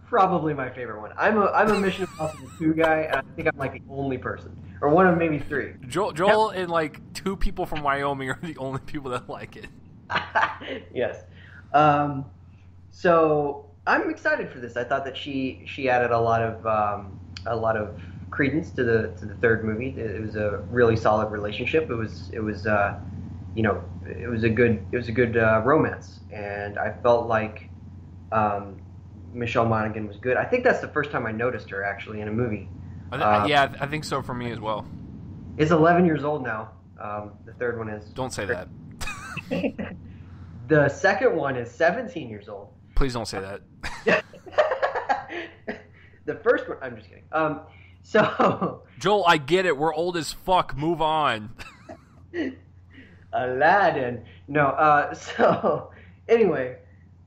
probably my favorite one. I'm a Mission Impossible 2 guy, and I think I'm like the only person, or one of maybe three. Joel and like 2 people from Wyoming are the only people that like it. Yes. So I'm excited for this. I thought that she added a lot of credence to the third movie. It was a really solid relationship. It was it was a good romance, and I felt like Michelle Monaghan was good. I think that's the first time I noticed her actually in a movie. I think so for me as well. It's 11 years old now. The third one is. Don't say that. The second one is 17 years old. Please don't say that. The first one, I'm just kidding. So Joel, I get it. We're old as fuck. Move on. Aladdin. No. So anyway,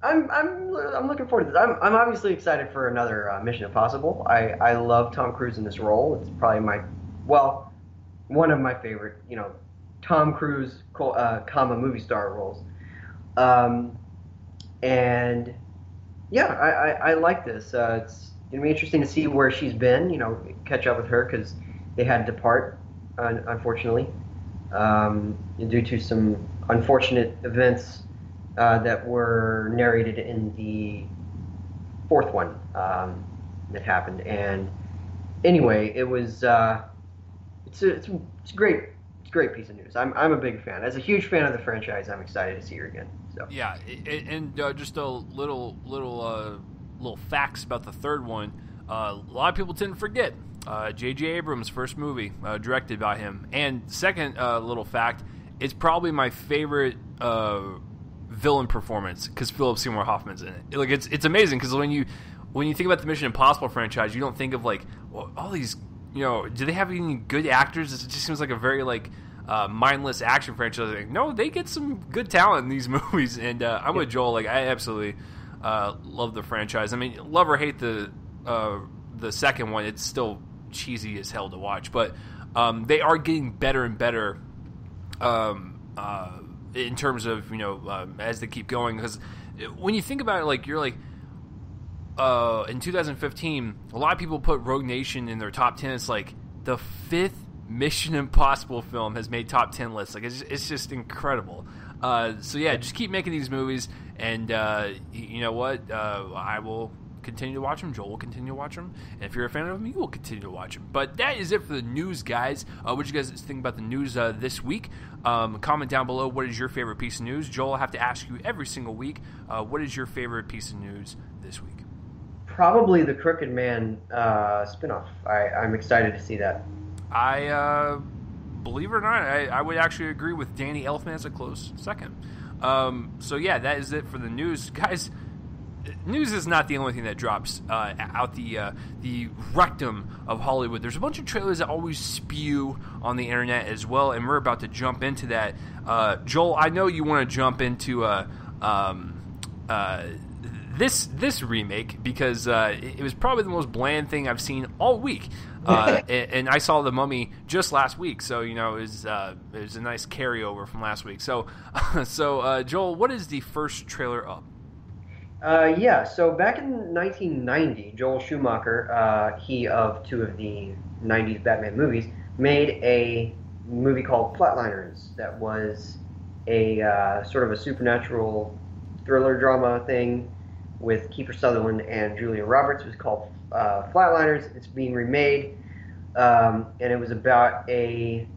I'm looking forward to this. I'm obviously excited for another Mission Impossible. I love Tom Cruise in this role. It's probably one of my favorite, Tom Cruise, movie star roles. And yeah, I like this. It's gonna be interesting to see where she's been. Catch up with her because they had to depart, unfortunately, due to some unfortunate events that were narrated in the fourth one that happened. And anyway, it was it's a great piece of news. I'm a big fan. As a huge fan of the franchise, I'm excited to see her again. So yeah, and just a little facts about the third one. A lot of people tend to forget. J.J. Abrams' first movie, directed by him. And second little fact, it's probably my favorite villain performance because Philip Seymour Hoffman's in it. Like it's amazing because when you think about the Mission Impossible franchise, you don't think of like all these. Do they have any good actors? It just seems like a very mindless action franchise. Like, no, they get some good talent in these movies, and I'm with Joel. Like I absolutely love the franchise. I mean, love or hate the second one, it's still cheesy as hell to watch, but they are getting better and better in terms of as they keep going. Because when you think about it, like you're like. In 2015, a lot of people put Rogue Nation in their top 10. It's like the 5th Mission Impossible film has made top 10 lists. Like it's just incredible. So yeah, just keep making these movies, and you know what? I will continue to watch them. Joel will continue to watch them, and if you're a fan of them, you will continue to watch them. But that is it for the news, guys. What did you guys think about the news this week? Comment down below. What is your favorite piece of news? Joel, I have to ask you every single week. What is your favorite piece of news this week? Probably the Crooked Man spinoff. I'm excited to see that. I believe it or not, I would actually agree with Danny Elfman as a close second. So yeah, that is it for the news, guys. News is not the only thing that drops out the rectum of Hollywood. There's a bunch of trailers that always spew on the internet as well, and we're about to jump into that. Joel, I know you want to jump into this remake because it was probably the most bland thing I've seen all week, and I saw The Mummy just last week, so it was a nice carryover from last week. So Joel, what is the first trailer up? Yeah, so back in 1990, Joel Schumacher, he of 2 of the 90s Batman movies, made a movie called Flatliners that was a sort of a supernatural thriller drama thing with Kiefer Sutherland and Julia Roberts. It was called Flatliners. It's being remade, and it was about a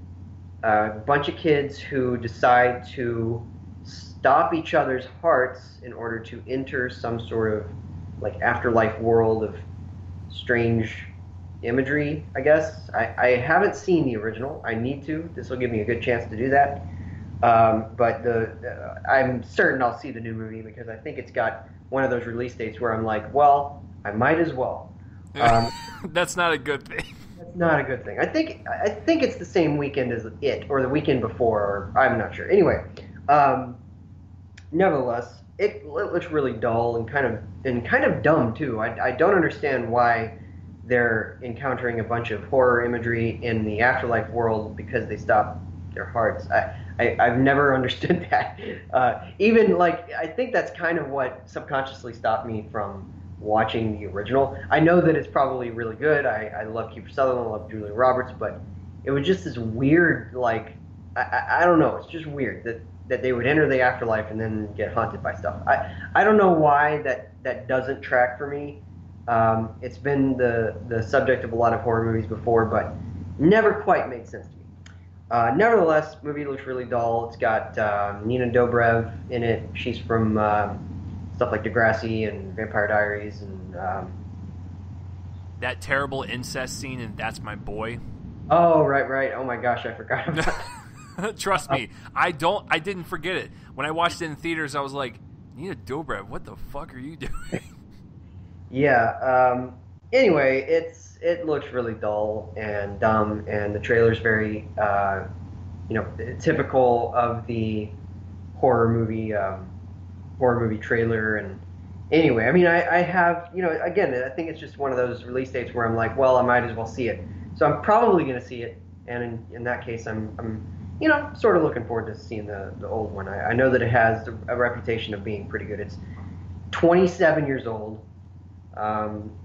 bunch of kids who decide to stop each other's hearts in order to enter some sort of afterlife world of strange imagery, I guess. I haven't seen the original. I need to. This will give me a good chance to do that. But I'm certain I'll see the new movie because I think it's got one of those release dates where I'm like, well, I might as well. That's not a good thing. That's not a good thing. I think it's the same weekend as it, or the weekend before, or I'm not sure. Anyway, nevertheless, it looks really dull and kind of dumb too. I don't understand why they're encountering a bunch of horror imagery in the afterlife world because they stop their hearts. I've never understood that. Even like I think that's kind of what subconsciously stopped me from watching the original. I know that it's probably really good. I love Kiefer Sutherland, I love Julia Roberts, but it was just this weird like I don't know. It's just weird that they would enter the afterlife and then get haunted by stuff. I don't know why that doesn't track for me. It's been the subject of a lot of horror movies before, but never quite made sense to me. Nevertheless, movie looks really dull. It's got Nina Dobrev in it. She's from stuff like Degrassi and Vampire Diaries and that terrible incest scene in That's My Boy. Oh, right. Oh my gosh, I forgot about that. Trust me, I didn't forget it. When I watched it in theaters, I was like, Nina Dobrev, what the fuck are you doing? Yeah. Anyway, it looks really dull and dumb, and the trailer's very, typical of the horror movie trailer. And anyway, I mean, I have, again, I think it's just one of those release dates where I'm like, well, I might as well see it. So I'm probably going to see it, and in that case, I'm sort of looking forward to seeing the old one. I know that it has a reputation of being pretty good. It's 27 years old.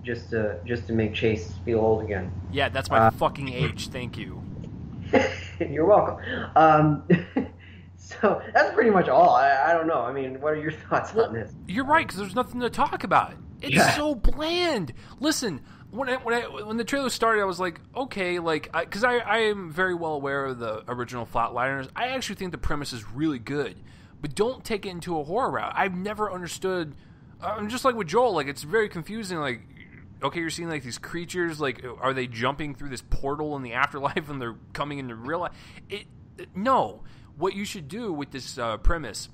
Just to make Chase feel old again. Yeah, that's my fucking age. Thank you. You're welcome. So that's pretty much all. I don't know. I mean, what are your thoughts on this? You're right, because there's nothing to talk about. It's so bland. Listen, when the trailer started, I was like, okay, like, because I am very well aware of the original Flatliners. I actually think the premise is really good, but don't take it into a horror route. I've never understood. I'm just like with Joel, like, it's very confusing, like, okay, you're seeing, like, these creatures, like, are they jumping through this portal in the afterlife and they're coming into real life? No. What you should do with this premise,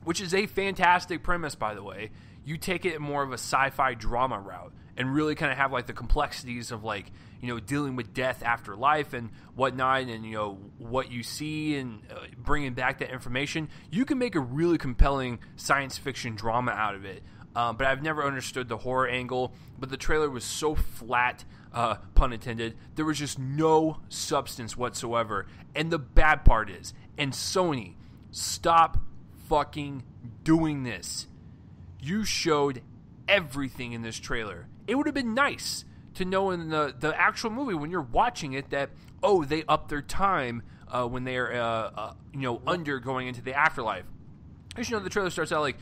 which is a fantastic premise, by the way, you take it more of a sci-fi drama route and really kind of have, like, the complexities of, like, dealing with death after life and whatnot, and, what you see and bringing back that information. You can make a really compelling science fiction drama out of it. But I've never understood the horror angle. But the trailer was so flat, pun intended. There was just no substance whatsoever. And the bad part is, and Sony, stop fucking doing this. You showed everything in this trailer. It would have been nice to know in the actual movie when you're watching it that, oh, they up their time when they're going into the afterlife. Because, the trailer starts out like,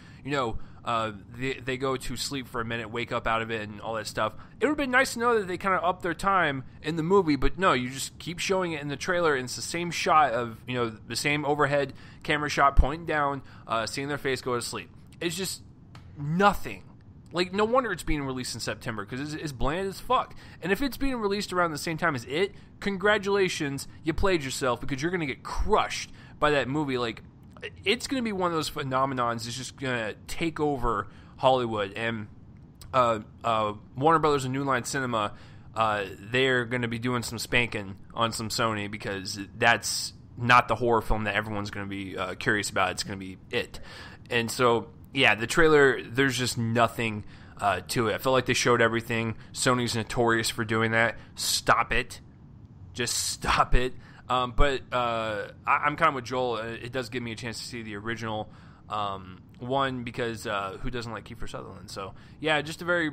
they go to sleep for a minute, wake up out of it, and all that stuff. It would have been nice to know that they kind of up their time in the movie, but no, you just keep showing it in the trailer, and it's the same shot of, the same overhead camera shot pointing down, seeing their face go to sleep. It's just nothing. Like, no wonder it's being released in September, because it's bland as fuck. And if it's being released around the same time as it, congratulations, you played yourself, because you're going to get crushed by that movie. Like, it's going to be one of those phenomenons that's just going to take over Hollywood. And Warner Brothers and New Line Cinema, they're going to be doing some spanking on some Sony, because that's not the horror film that everyone's going to be curious about. It's going to be it. And so, yeah, the trailer, there's just nothing to it. I feel like they showed everything. Sony's notorious for doing that. Stop it. Just stop it. But I'm kind of with Joel. It does give me a chance to see the original one, because who doesn't like Kiefer Sutherland? So, yeah, just a very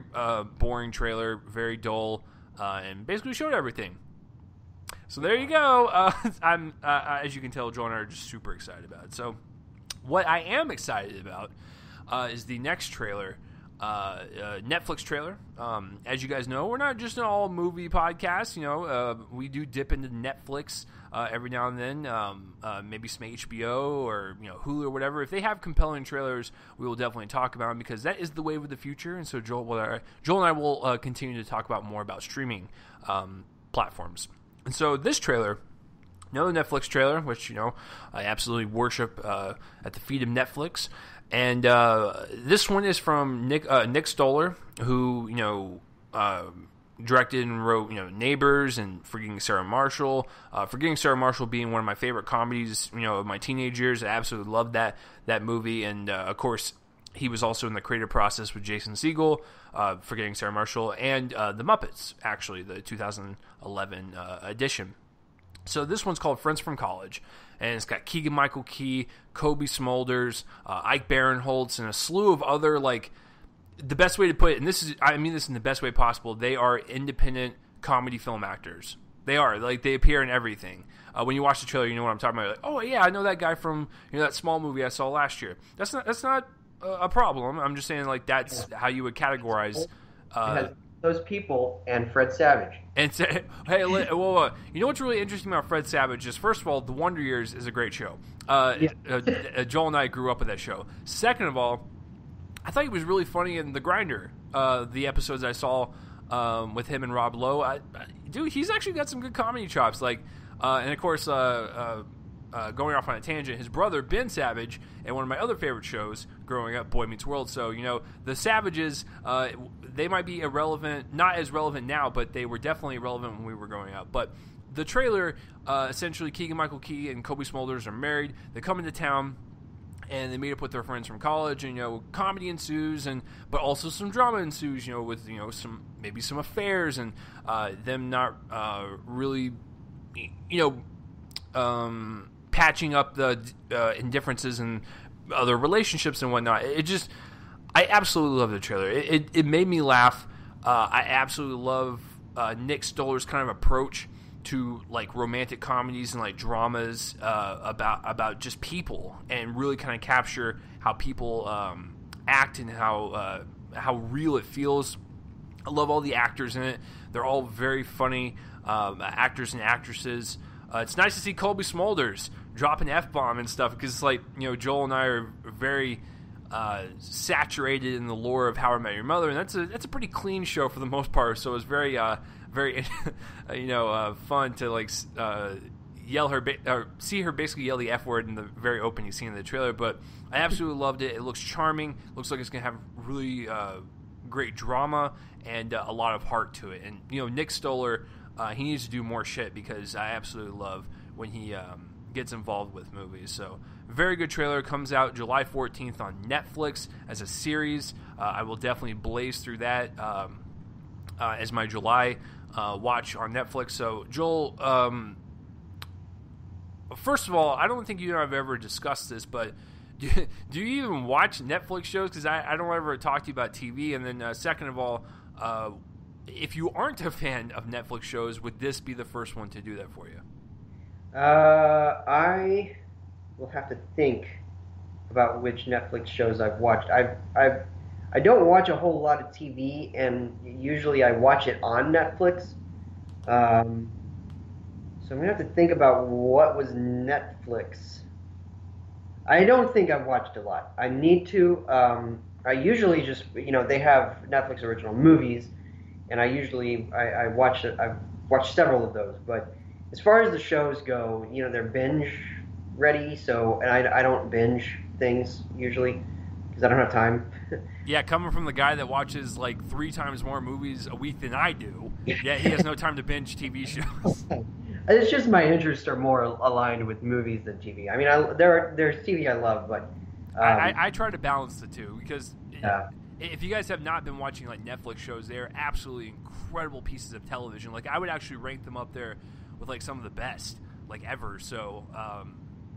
boring trailer, very dull, and basically showed everything. So there you go. I'm as you can tell, Joel and I are just super excited about it. So what I am excited about is the next trailer, Netflix trailer. As you guys know, we're not just an all movie podcast. We do dip into Netflix every now and then. Maybe some HBO or Hulu or whatever. If they have compelling trailers, we will definitely talk about them, because that is the wave of the future. And so Joel and I will continue to talk about more about streaming platforms. And so this trailer, another Netflix trailer, which I absolutely worship at the feet of Netflix. And this one is from Nick Stoller, who directed and wrote Neighbors and Forgetting Sarah Marshall. Forgetting Sarah Marshall being one of my favorite comedies of my teenage years. I absolutely loved that movie. And of course, He was also in the creative process with Jason Segel, Forgetting Sarah Marshall, and The Muppets, actually, the 2011 edition. So this one's called Friends from College, and it's got Keegan-Michael Key, Kobe Smulders, Ike Barinholtz, and a slew of other, like, the best way to put it, and I mean this in the best way possible, they are independent comedy film actors. They are. Like, they appear in everything. When you watch the trailer, you know what I'm talking about. You're like, oh, yeah, I know that guy from that small movie I saw last year. That's not a problem. I'm just saying, like, that's how you would categorize those people and Fred Savage. And say, hey, whoa. You know what's really interesting about Fred Savage is, first of all, The Wonder Years is a great show. Joel and I grew up with that show. Second of all, I thought he was really funny in The Grinder. The episodes I saw with him and Rob Lowe, dude, he's actually got some good comedy chops. Like, and of course, going off on a tangent, his brother Ben Savage, and one of my other favorite shows growing up, Boy Meets World. So the Savages, they might be irrelevant, not as relevant now, but they were definitely relevant when we were growing up. But the trailer, essentially, Keegan-Michael Key and Kobe Smulders are married. They come into town, and they meet up with their friends from college, and comedy ensues, but also some drama ensues, with some affairs, and them not really, patching up the indifferences and other relationships and whatnot. I absolutely love the trailer. It made me laugh. I absolutely love Nick Stoller's kind of approach to, like, romantic comedies and, like, dramas about just people, and really kind of capture how people act and how real it feels. I love all the actors in it. They're all very funny actors and actresses. It's nice to see Kobe Smulders drop an F-bomb and stuff, because it's like, Joel and I are very saturated in the lore of How I Met Your Mother, and that's a pretty clean show for the most part. So it's very fun to, like, yell her see her basically yell the F word in the very opening scene of the trailer. But I absolutely loved it. It looks charming. Looks like it's gonna have really great drama and a lot of heart to it. And Nick Stoller, he needs to do more shit, because I absolutely love when he gets involved with movies. So very good trailer. Comes out July 14th on Netflix as a series. I will definitely blaze through that as my July watch on Netflix. So Joel, first of all, I don't think you and I have ever discussed this, but do you even watch Netflix shows? Because I don't ever talk to you about TV. And then second of all, if you aren't a fan of Netflix shows, would this be the first one to do that for you? I will have to think about which Netflix shows I've watched. I don't watch a whole lot of TV, and usually I watch it on Netflix. So I'm gonna have to think about what was Netflix. I don't think I've watched a lot. I need to. I usually just, they have Netflix original movies, and I watch it. I've watched several of those, but as far as the shows go, they're binge ready. So, and I don't binge things usually because I don't have time. Yeah, coming from the guy that watches like 3 times more movies a week than I do, yeah, he has no time to binge TV shows. It's just my interests are more aligned with movies than TV. I mean, there's TV I love, but I try to balance the two, because if you guys have not been watching like Netflix shows, they are absolutely incredible pieces of television. Like, I would actually rank them up there with like some of the best like ever. So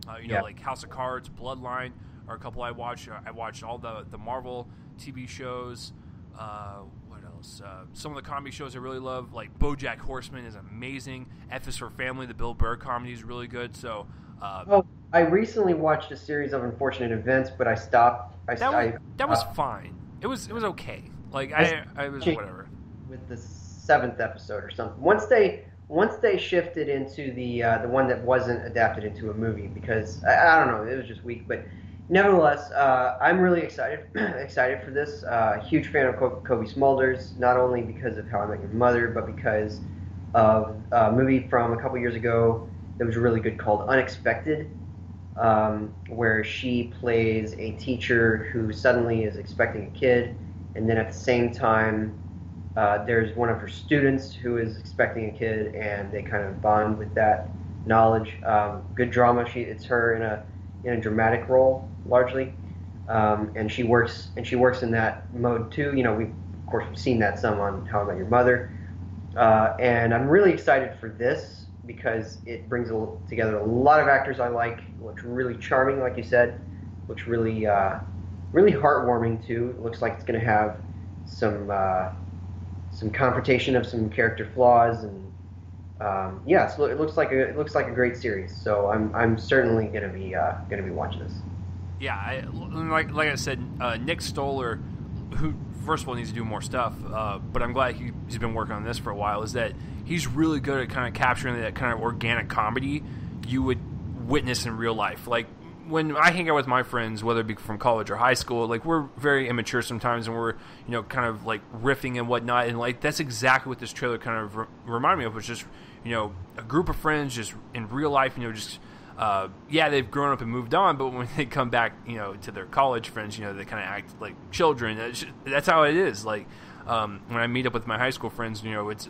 like House of Cards, Bloodline are a couple I watched. I watched all the Marvel TV shows. What else? Some of the comedy shows I really love, like BoJack Horseman is amazing. F is for Family, the Bill Burr comedy is really good. So I recently watched a series of Unfortunate Events, but I stopped. That was fine. It was okay. Like I was whatever. With the 7th episode or something. Once they shifted into the one that wasn't adapted into a movie, because I don't know, it was just weak. But nevertheless, I'm really excited for this. Huge fan of Kobe Smulders, not only because of How I Met Your Mother, but because of a movie from a couple years ago that was really good called Unexpected, where she plays a teacher who suddenly is expecting a kid, and then at the same time there's one of her students who is expecting a kid, and they kind of bond with that knowledge. Good drama. It's her in a dramatic role largely. and she works in that mode too. You know, we've seen that some on How I Met Your Mother, and I'm really excited for this because it brings together a lot of actors I like. Looks really charming, like you said. Looks really heartwarming too. It looks like it's going to have some confrontation of some character flaws, and yeah, so it looks like a great series. So I'm certainly going to be watching this. Yeah, like I said, Nick Stoller, who first of all needs to do more stuff, but I'm glad he's been working on this for a while. Is that he's really good at kind of capturing that kind of organic comedy you would witness in real life. Like when I hang out with my friends, whether it be from college or high school, like we're very immature sometimes, and we're kind of like riffing and whatnot, and like that's exactly what this trailer kind of reminded me of. Was just a group of friends just in real life, just. Yeah, they've grown up and moved on, but when they come back, to their college friends, they kind of act like children. That's how it is. Like when I meet up with my high school friends, it's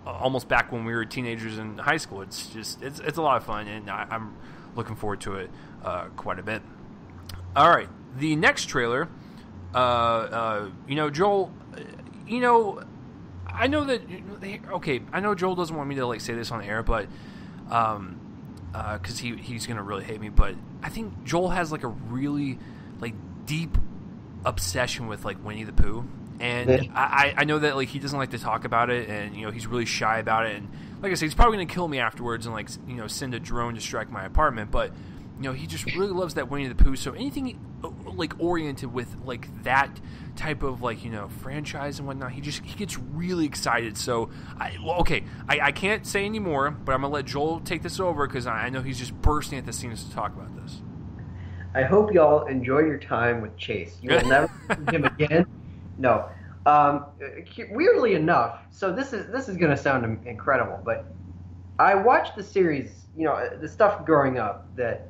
almost back when we were teenagers in high school. It's a lot of fun, and I'm looking forward to it quite a bit. All right, the next trailer, Joel, I know that. Okay, I know Joel doesn't want me to like say this on the air, but. Because he's gonna really hate me, but I think Joel has like a really like deep obsession with like Winnie the Pooh, and I know that like he doesn't like to talk about it, and he's really shy about it, and like I said, he's probably gonna kill me afterwards and like send a drone to strike my apartment, but he just really loves that Winnie the Pooh. So anything like oriented with like that type of like franchise and whatnot, he gets really excited. So I can't say anymore, but I'm gonna let Joel take this over because I know he's just bursting at the seams to talk about this. I hope y'all enjoy your time with Chase. You will never see him again. No, weirdly enough, so this is gonna sound incredible, but I watched the series, the stuff growing up that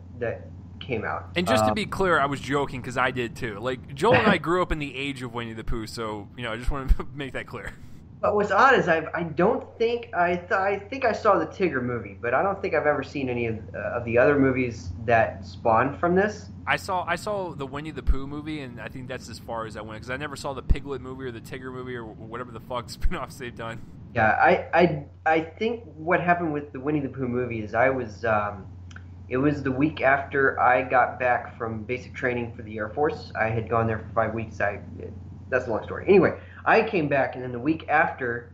came out. And just to be clear, I was joking because I did too. Like Joel and I grew up in the age of Winnie the Pooh, so I just wanted to make that clear. But what's odd is I don't think I think I saw the Tigger movie, but I don't think I've ever seen any of the other movies that spawned from this. I saw the Winnie the Pooh movie, and I think that's as far as I went because I never saw the Piglet movie or the Tigger movie or whatever the fuck spinoffs they've done. Yeah, I think what happened with the Winnie the Pooh movie is it was the week after I got back from basic training for the Air Force. I had gone there for 5 weeks. That's a long story. Anyway, I came back, and then the week after,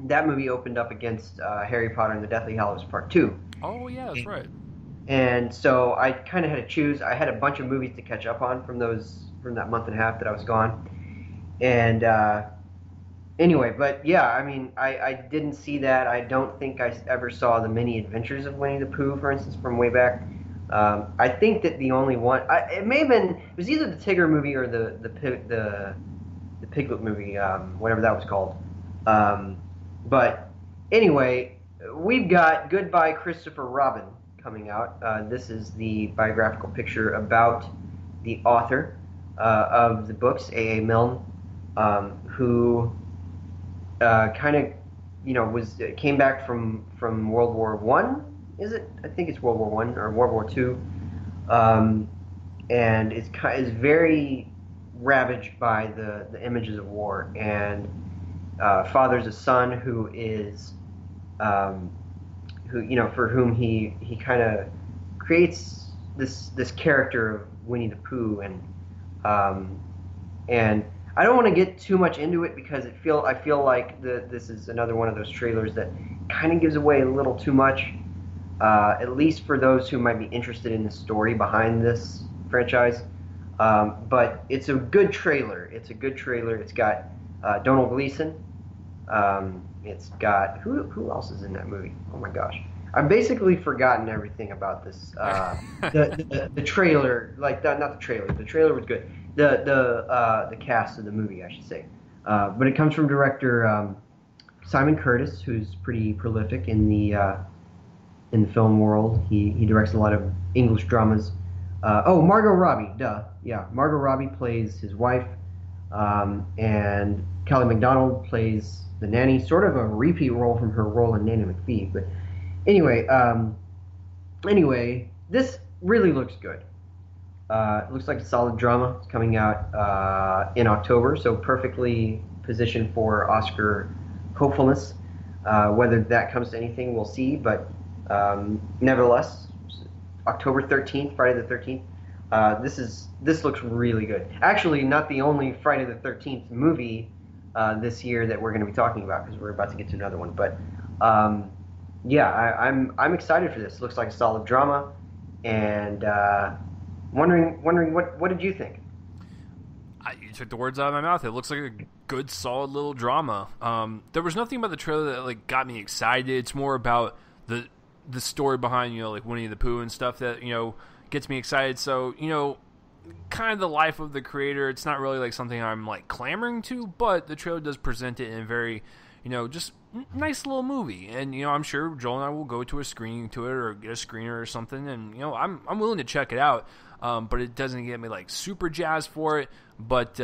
that movie opened up against Harry Potter and the Deathly Hallows Part 2. Oh, yeah, that's right. And so I kind of had to choose. I had a bunch of movies to catch up on from that month and a half that I was gone. And anyway, but yeah, I mean, I didn't see that. I don't think I ever saw the Many Adventures of Winnie the Pooh, for instance, from way back. I think that the only one it may have been it was either the Tigger movie or the Piglet movie, whatever that was called. But anyway, we've got Goodbye Christopher Robin coming out. This is the biographical picture about the author of the books, A.A. Milne, who kind of came back from World War One. Is it? I think it's World War One or World War Two, and is very ravaged by the images of war, and fathers a son who is for whom he kind of creates this character of Winnie the Pooh, and I don't want to get too much into it because I feel like this is another one of those trailers that kind of gives away a little too much, at least for those who might be interested in the story behind this franchise. But it's a good trailer. It's got Donald Gleason. It's got who else is in that movie? Oh my gosh, I've basically forgotten everything about this. The trailer, like not the trailer. The trailer was good. The cast of the movie, I should say. But it comes from director Simon Curtis, who's pretty prolific in the film world. He directs a lot of English dramas. Margot Robbie, duh. Yeah, Margot Robbie plays his wife, and Kelly MacDonald plays the nanny, sort of a repeat role from her role in Nanny McPhee. But anyway, this really looks good. It looks like a solid drama. It's coming out in October, so perfectly positioned for Oscar hopefulness. Whether that comes to anything, we'll see. But nevertheless, October 13th, Friday the 13th. This looks really good. Actually, not the only Friday the 13th movie this year that we're going to be talking about, because we're about to get to another one. But yeah, I'm excited for this. Looks like a solid drama, and wondering what did you think? You took the words out of my mouth. It looks like a good, solid little drama. There was nothing about the trailer that like got me excited. It's more about the story behind, like Winnie the Pooh and stuff that gets me excited. So kind of the life of the creator. It's not really like something I'm like clamoring to, but the trailer does present it in a very just nice little movie. And I'm sure Joel and I will go to a screening to it or get a screener or something. And I'm willing to check it out. But it doesn't get me like super jazzed for it. But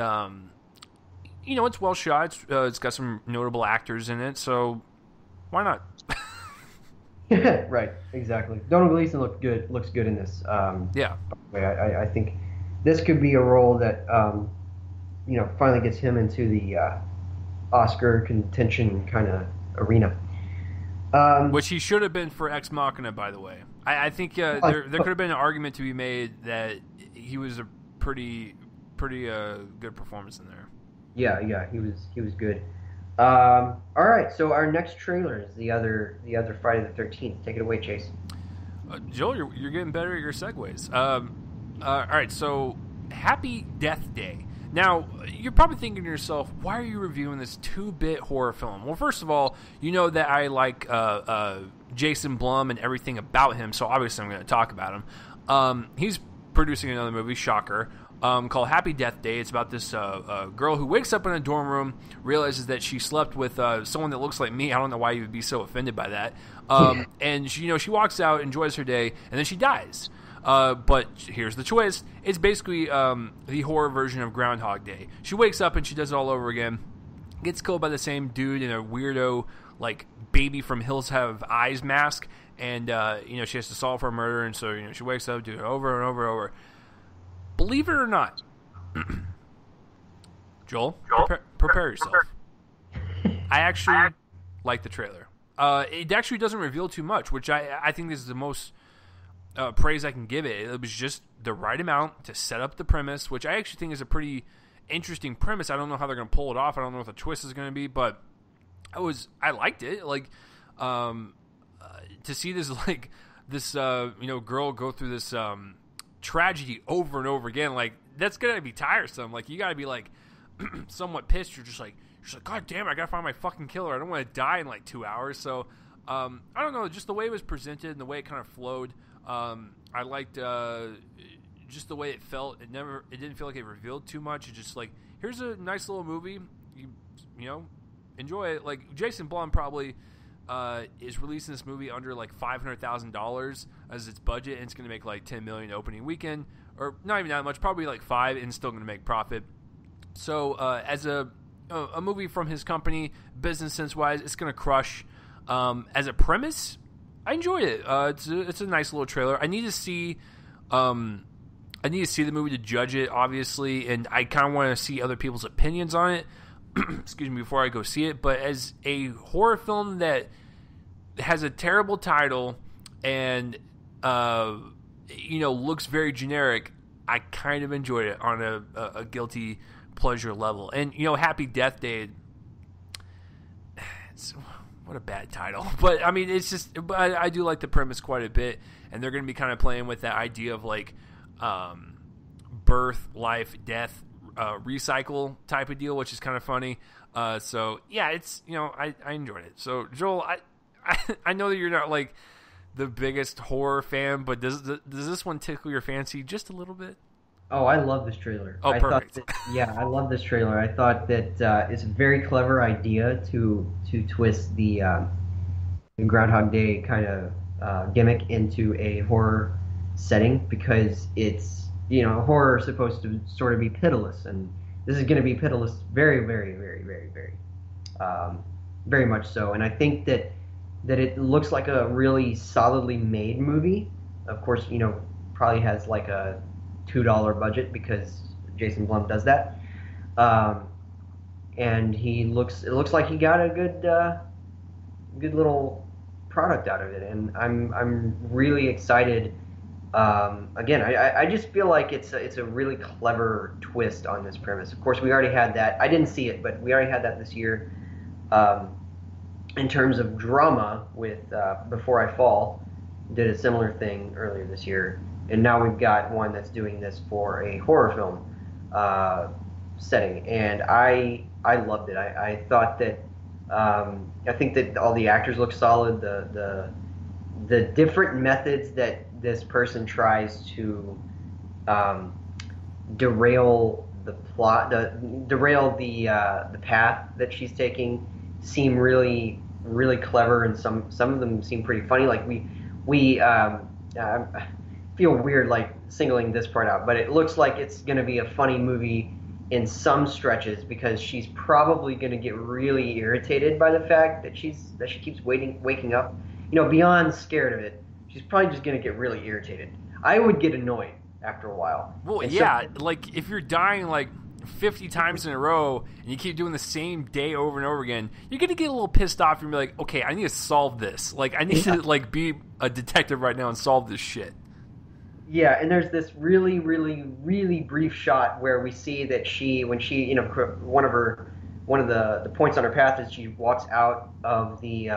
it's well shot. It's got some notable actors in it, so why not? Right, exactly. Donald Gleason looks good in this. Yeah. I think this could be a role that finally gets him into the Oscar contention kind of arena. Which he should have been for Ex Machina, by the way. I think there could have been an argument to be made that he was a pretty good performance in there. Yeah, he was good. All right, so our next trailer is the other Friday the 13th. Take it away, Chase. Joel, you're getting better at your segues. All right, so Happy Death Day. Now, you're probably thinking to yourself, why are you reviewing this 2-bit horror film? Well, first of all, you know that I like Jason Blum and everything about him, so obviously I'm going to talk about him. He's producing another movie, shocker, called Happy Death Day. It's about this girl who wakes up in a dorm room, realizes that she slept with someone that looks like me. I don't know why you would be so offended by that. And she walks out, enjoys her day, and then she dies. But here's the twist. It's basically the horror version of Groundhog Day. She wakes up and she does it all over again. Gets killed by the same dude in a weirdo, like, Baby from Hills Have Eyes mask. And, she has to solve her murder. And so, she wakes up, do it over and over and over. Believe it or not, Joel, prepare yourself. I actually like the trailer. It actually doesn't reveal too much, which I think is the most praise I can give it. It was just the right amount to set up the premise, which I actually think is a pretty interesting premise. I don't know how they're going to pull it off. I don't know what the twist is going to be, but I liked it. Like, to see this girl go through this tragedy over and over again, like, that's gonna be tiresome. Like, you gotta be like somewhat pissed. You're just like, God damn it, I gotta find my fucking killer. I don't want to die in like 2 hours. So I don't know, just the way it was presented and the way it kind of flowed. I liked just the way it felt. It didn't feel like it revealed too much. It's just like, here's a nice little movie. You enjoy it. Like, Jason Blum probably is releasing this movie under like $500,000 as its budget, and it's going to make like $10 million opening weekend, or not even that much, probably like $5 million, and still going to make profit. So as a movie from his company, business sense wise, it's going to crush. As a premise, I enjoyed it. It's a nice little trailer. I need to see the movie to judge it, obviously, and I kind of want to see other people's opinions on it. Excuse me, before I go see it. But as a horror film that has a terrible title and looks very generic, I kind of enjoyed it on a guilty pleasure level. And Happy Death Day, what a bad title. But I mean, it's just, I do like the premise quite a bit, and they're going to be kind of playing with that idea of like birth, life, death, recycle type of deal, which is kind of funny. So yeah, it's I enjoyed it. So Joel, I know that you're not like the biggest horror fan, but does this one tickle your fancy just a little bit? Oh, I love this trailer. Oh, perfect. I love this trailer. I thought that it's a very clever idea to twist the Groundhog Day kind of gimmick into a horror setting, because it's horror is supposed to sort of be pitiless, and this is going to be pitiless, very, very, very, very, very, very much so. And I think that it looks like a really solidly made movie. Of course, probably has like a $2 budget because Jason Blum does that. Um, and it looks like he got a good little product out of it, and I'm really excited. Again, I just feel like it's a really clever twist on this premise. Of course, we already had that. I didn't see it, but we already had that this year. In terms of drama with Before I Fall, did a similar thing earlier this year, and now we've got one that's doing this for a horror film setting, and I loved it. I thought that I think that all the actors look solid. The different methods that this person tries to derail the plot, derail the path that she's taking, seem really clever, and some of them seem pretty funny. Like we I feel weird like singling this part out, but it looks like it's going to be a funny movie in some stretches because she's probably going to get really irritated by the fact that she keeps waking up. Beyond scared of it, she's probably just going to get really irritated. I would get annoyed after a while. Well, yeah, like if you're dying like 50 times in a row and you keep doing the same day over and over again, you're going to get a little pissed off and be like, okay, I need to solve this. Like I need to like be a detective right now and solve this shit. Yeah, and there's this really brief shot where we see that when she, one of the points on her path is she walks out of the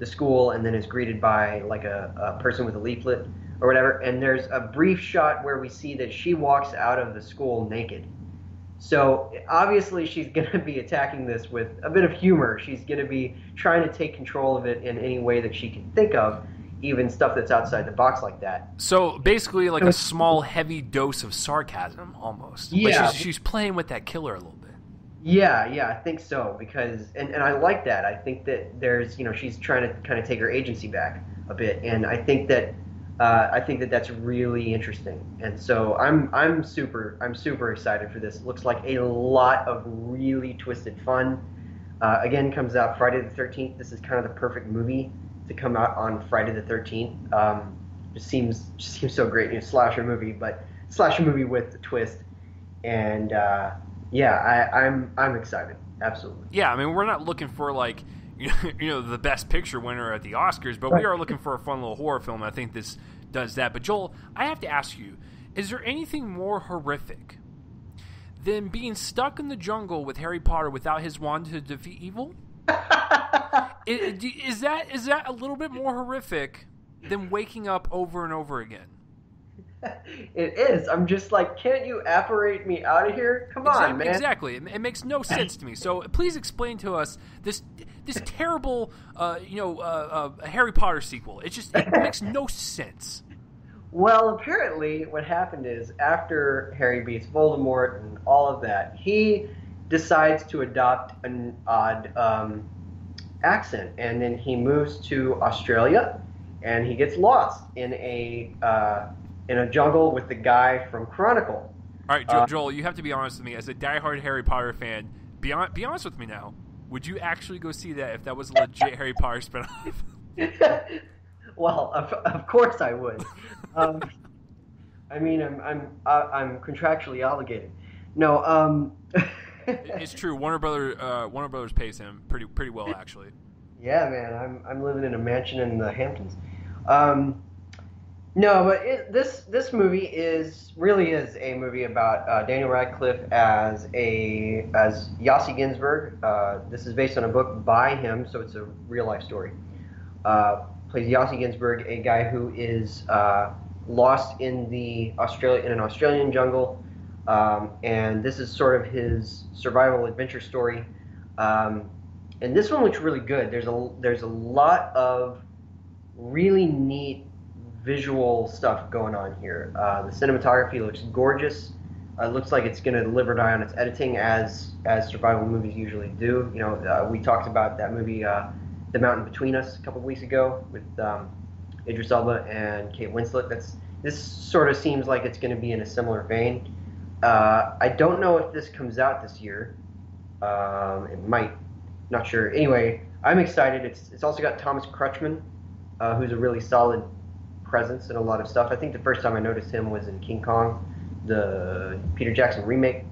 school and then is greeted by like a person with a leaflet or whatever. And there's a brief shot where we see that she walks out of the school naked. So obviously she's going to be attacking this with a bit of humor. She's going to be trying to take control of it in any way that she can think of, even stuff that's outside the box like that. So basically like a small, heavy dose of sarcasm almost. Yeah. Like she's playing with that killer a little bit. Yeah, I think so, because and I like that. I think that there's she's trying to kind of take her agency back a bit, and I think that that's really interesting. And so I'm super excited for this. It looks like a lot of really twisted fun. Again, comes out Friday the 13th. This is kind of the perfect movie to come out on Friday the 13th. Just seems so great. Slasher movie, but slasher movie with the twist. And I'm excited. Absolutely. Yeah, I mean, we're not looking for like the best picture winner at the Oscars, but we are looking for a fun little horror film. I think this does that. But Joel, I have to ask you, is there anything more horrific than being stuck in the jungle with Harry Potter without his wand to defeat evil? Is that a little bit more horrific than waking up over and over again? It is. I'm just like, can't you apparate me out of here? Come on, man. Exactly. It makes no sense to me. So please explain to us this terrible, Harry Potter sequel. It makes no sense. Well, apparently what happened is after Harry beats Voldemort and all of that, he decides to adopt an odd accent, and then he moves to Australia, and he gets lost in a jungle with the guy from Chronicle. All right, Joel, you have to be honest with me. As a diehard Harry Potter fan, be honest with me now. Would you actually go see that if that was a legit Harry Potter spinoff? Well, of course I would. I mean, I'm contractually obligated. No. It's true. Warner Brothers pays him pretty well, actually. Yeah, man. I'm living in a mansion in the Hamptons. No, but this movie really is a movie about Daniel Radcliffe as Yossi Ginsburg. This is based on a book by him, so it's a real life story. Plays Yossi Ginsburg, a guy who is lost in an Australian jungle, and this is sort of his survival adventure story. And this one looks really good. There's a lot of really neat visual stuff going on here. The cinematography looks gorgeous. It looks like it's going to live or die on its editing, as survival movies usually do. We talked about that movie, The Mountain Between Us, a couple of weeks ago with Idris Elba and Kate Winslet. This sort of seems like it's going to be in a similar vein. I don't know if this comes out this year. It might. Not sure. Anyway, I'm excited. It's also got Thomas Crutchman, who's a really solid presence in a lot of stuff. I think the first time I noticed him was in King Kong. the Peter Jackson remake,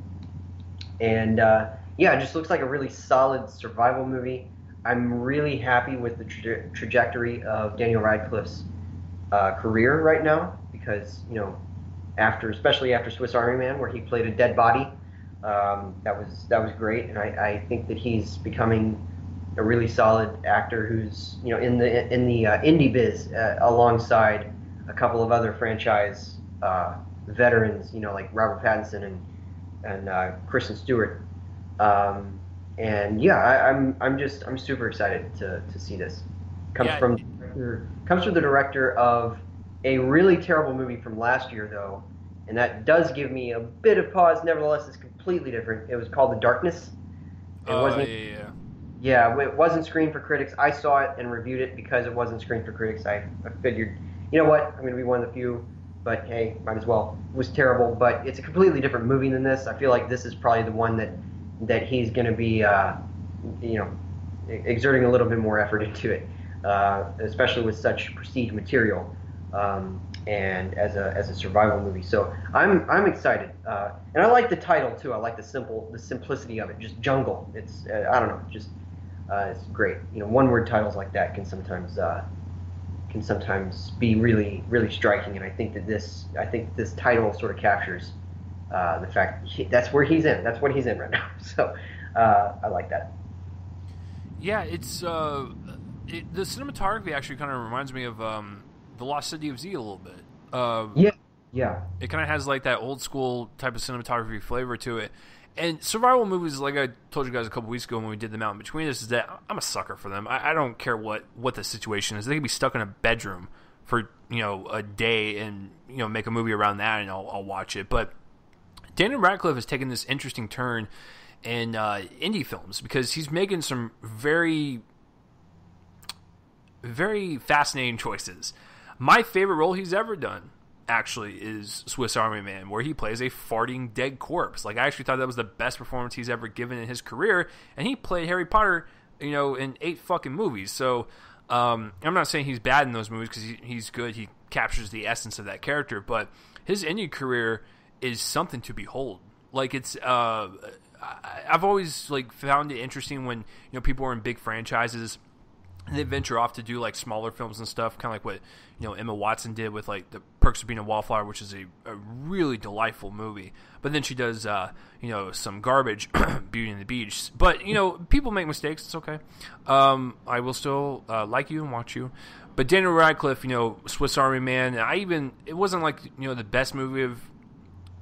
and yeah, it just looks like a really solid survival movie. I'm really happy with the trajectory of Daniel Radcliffe's career right now because especially after Swiss Army Man, where he played a dead body, that was great, and I think that he's becoming a really solid actor who's in the indie biz alongside a couple of other franchise veterans, like Robert Pattinson and Kristen Stewart. And yeah, I'm super excited to see this. Comes from the director of a really terrible movie from last year, though, and that does give me a bit of pause. Nevertheless, it's completely different. It was called The Darkness. It wasn't. Yeah, it wasn't screened for critics. I saw it and reviewed it because it wasn't screened for critics. I figured, you know what, I'm going to be one of the few, but hey, might as well. It was terrible, but it's a completely different movie than this. I feel like this is probably the one that he's going to be, exerting a little bit more effort into it, especially with such prestige material, and as a survival movie. So I'm excited, and I like the title too. I like the simplicity of it. Just jungle. It's I don't know, just it's great. One-word titles like that can sometimes be really, really striking, and I think this title sort of captures the fact that's where he's in. That's what he's in right now. So I like that. Yeah, it's the cinematography actually kind of reminds me of The Lost City of Z a little bit. Yeah. It kind of has like that old school type of cinematography flavor to it. And survival movies, like I told you guys a couple weeks ago when we did them out in between us, is that I'm a sucker for them. I don't care what the situation is. They can be stuck in a bedroom for a day and make a movie around that, and I'll watch it. But Daniel Radcliffe has taken this interesting turn in indie films because he's making some very, very fascinating choices. My favorite role he's ever done actually is Swiss Army Man, where he plays a farting dead corpse. Like, I actually thought that was the best performance he's ever given in his career, and he played Harry Potter, in 8 fucking movies. So I'm not saying he's bad in those movies because he's good. He captures the essence of that character, but his indie career is something to behold. Like, it's I've always found it interesting when people are in big franchises and they venture off to do like smaller films and stuff, kind of like what Emma Watson did with like The Perks of Being a Wallflower, which is a really delightful movie. But then she does some garbage, Beauty and the Beast. But people make mistakes. It's okay. I will still like you and watch you. But Daniel Radcliffe, Swiss Army Man. It wasn't like the best movie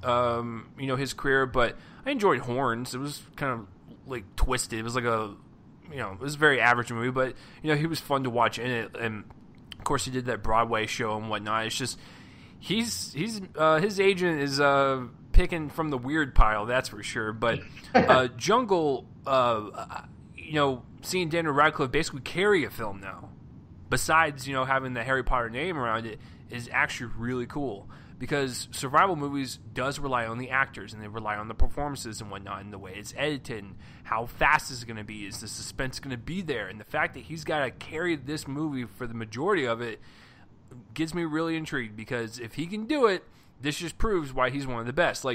of his career, but I enjoyed Horns. It was kind of like twisted. It was like it was a very average movie, but he was fun to watch in it. And of course, he did that Broadway show and whatnot. It's just his agent is picking from the weird pile, that's for sure. But Jungle, seeing Daniel Radcliffe basically carry a film now, besides having the Harry Potter name around it, is actually really cool. Because survival movies does rely on the actors, and they rely on the performances and whatnot, and the way it's edited, and how fast is it going to be, is the suspense going to be there, and the fact that he's got to carry this movie for the majority of it gets me really intrigued, because if he can do it, this just proves why he's one of the best.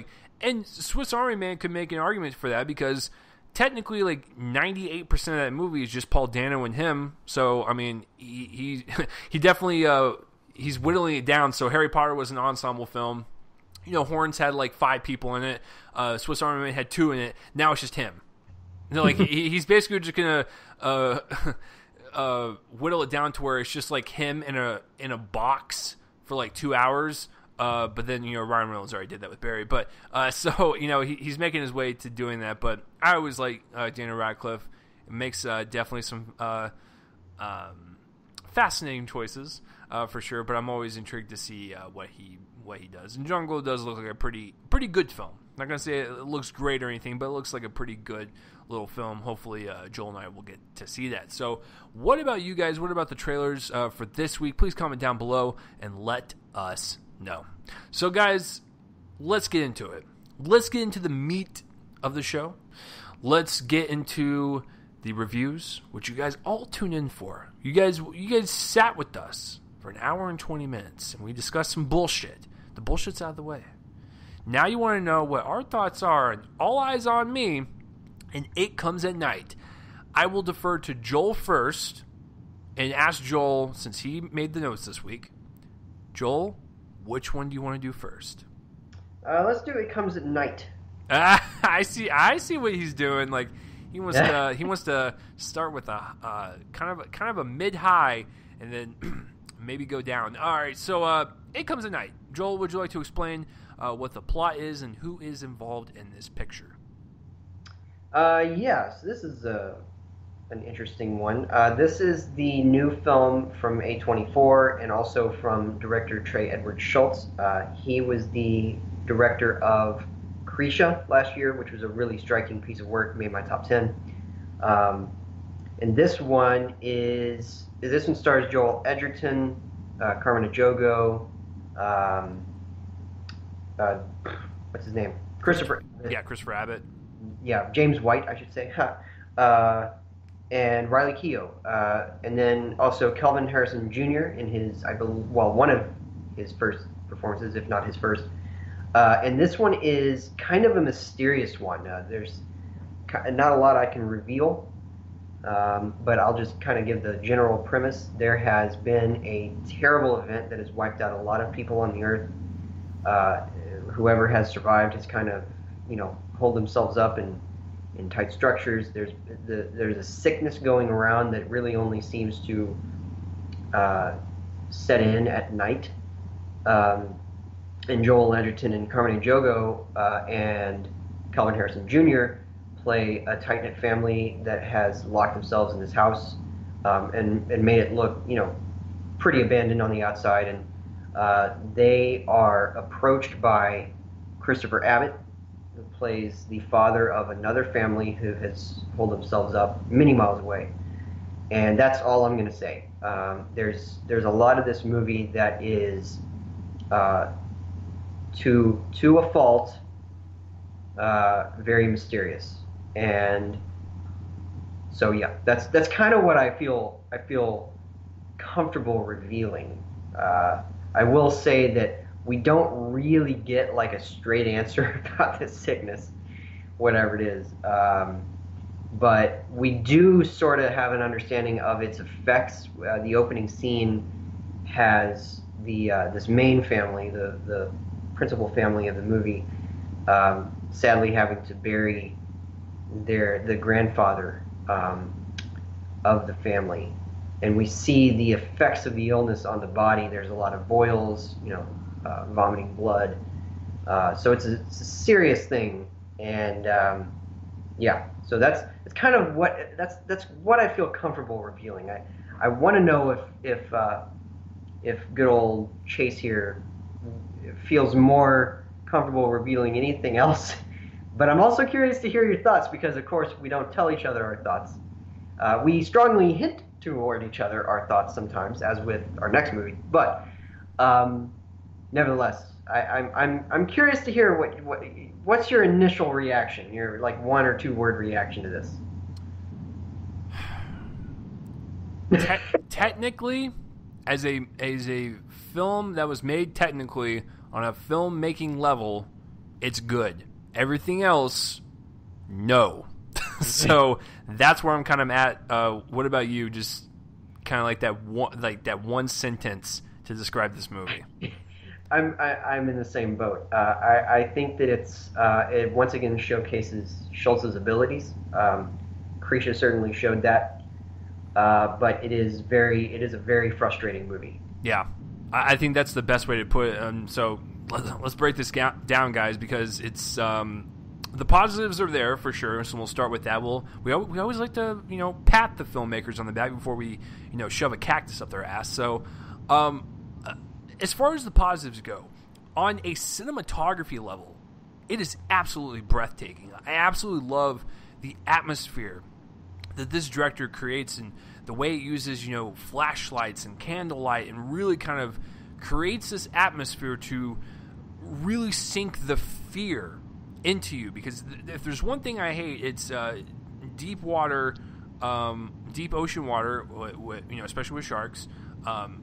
And Swiss Army Man could make an argument for that, because technically 98% of that movie is just Paul Dano and him, so I mean he definitely he's whittling it down. So Harry Potter was an ensemble film. Horns had 5 people in it. Swiss Army Man had 2 in it. Now it's just him. He's basically just gonna whittle it down to where it's just him in a box for 2 hours. But then Ryan Reynolds already did that with Barry. But so he's making his way to doing that. But I always like Daniel Radcliffe. It makes definitely some fascinating choices. For sure, but I'm always intrigued to see what he does. And Jungle does look like a pretty good film. I'm not gonna say it looks great or anything, but it looks like a pretty good little film. Hopefully, Joel and I will get to see that. So, what about you guys? What about the trailers for this week? Please comment down below and let us know. So, guys, let's get into it. Let's get into the meat of the show. Let's get into the reviews, which you guys all tune in for. You guys sat with us for an hour and 20 minutes, and we discussed some bullshit. The bullshit's out of the way. Now you want to know what our thoughts are. And All Eyes on Me, and It Comes at Night. I will defer to Joel first and ask Joel, since he made the notes this week. Joel, which one do you want to do first? Let's do It Comes at Night. I see what he's doing. Like he wants to start with a kind of a mid high and then maybe go down. All right, so It Comes at Night. Joel, would you like to explain what the plot is and who is involved in this picture? Yes, this is an interesting one. This is the new film from A24 and also from director Trey Edward Schultz. He was the director of Krisha last year, which was a really striking piece of work, made my top 10. And this one stars Joel Edgerton, Carmen Ejogo, what's his name? Christopher Abbott. Yeah, James White, I should say. And Riley Keough. And then also Kelvin Harrison Jr. in his, one of his first performances, if not his first. And this one is kind of a mysterious one. There's not a lot I can reveal, but I'll just kind of give the general premise. There has been a terrible event that has wiped out a lot of people on the earth. Whoever has survived has kind of, hold themselves up in tight structures. There's a sickness going around that really only seems to set in at night. And Joel Edgerton and Carmen Ejogo and Calvin Harrison Jr. play a tight-knit family that has locked themselves in this house and made it look, pretty abandoned on the outside. And they are approached by Christopher Abbott, who plays the father of another family who has holed themselves up many miles away. And that's all I'm going to say. There's a lot of this movie that is to a fault, very mysterious, and so yeah, that's kind of what I feel comfortable revealing. I will say that we don't really get like a straight answer about this sickness, whatever it is, but we do sort of have an understanding of its effects. The opening scene has this main family, the principal family of the movie, sadly having to bury the grandfather of the family, and we see the effects of the illness on the body. There's a lot of boils, vomiting blood, so it's a serious thing, and so that's kind of that's what I feel comfortable revealing. I want to know if good old Chase here feels more comfortable revealing anything else, but I'm also curious to hear your thoughts, because of course we don't tell each other our thoughts. We strongly hint toward each other our thoughts sometimes, as with our next movie, but nevertheless, I'm curious to hear what's your initial reaction, your like 1 or 2 word reaction to this. Technically, as a film that was made technically on a filmmaking level, it's good. Everything else, no. So that's where I'm kind of at. What about you? Just kind of like that one sentence to describe this movie. I'm in the same boat. I think that it once again showcases Schultz's abilities. Krisha certainly showed that, but it is a very frustrating movie. Yeah, I think that's the best way to put it. So let's break this down, guys, because it's the positives are there for sure. So we'll start with that. We always like to pat the filmmakers on the back before we shove a cactus up their ass. So as far as the positives go, on a cinematography level, it is absolutely breathtaking. I absolutely love the atmosphere that this director creates and the way it uses, flashlights and candlelight and really kind of creates this atmosphere to really sink the fear into you. Because if there's one thing I hate, it's deep ocean water, especially with sharks.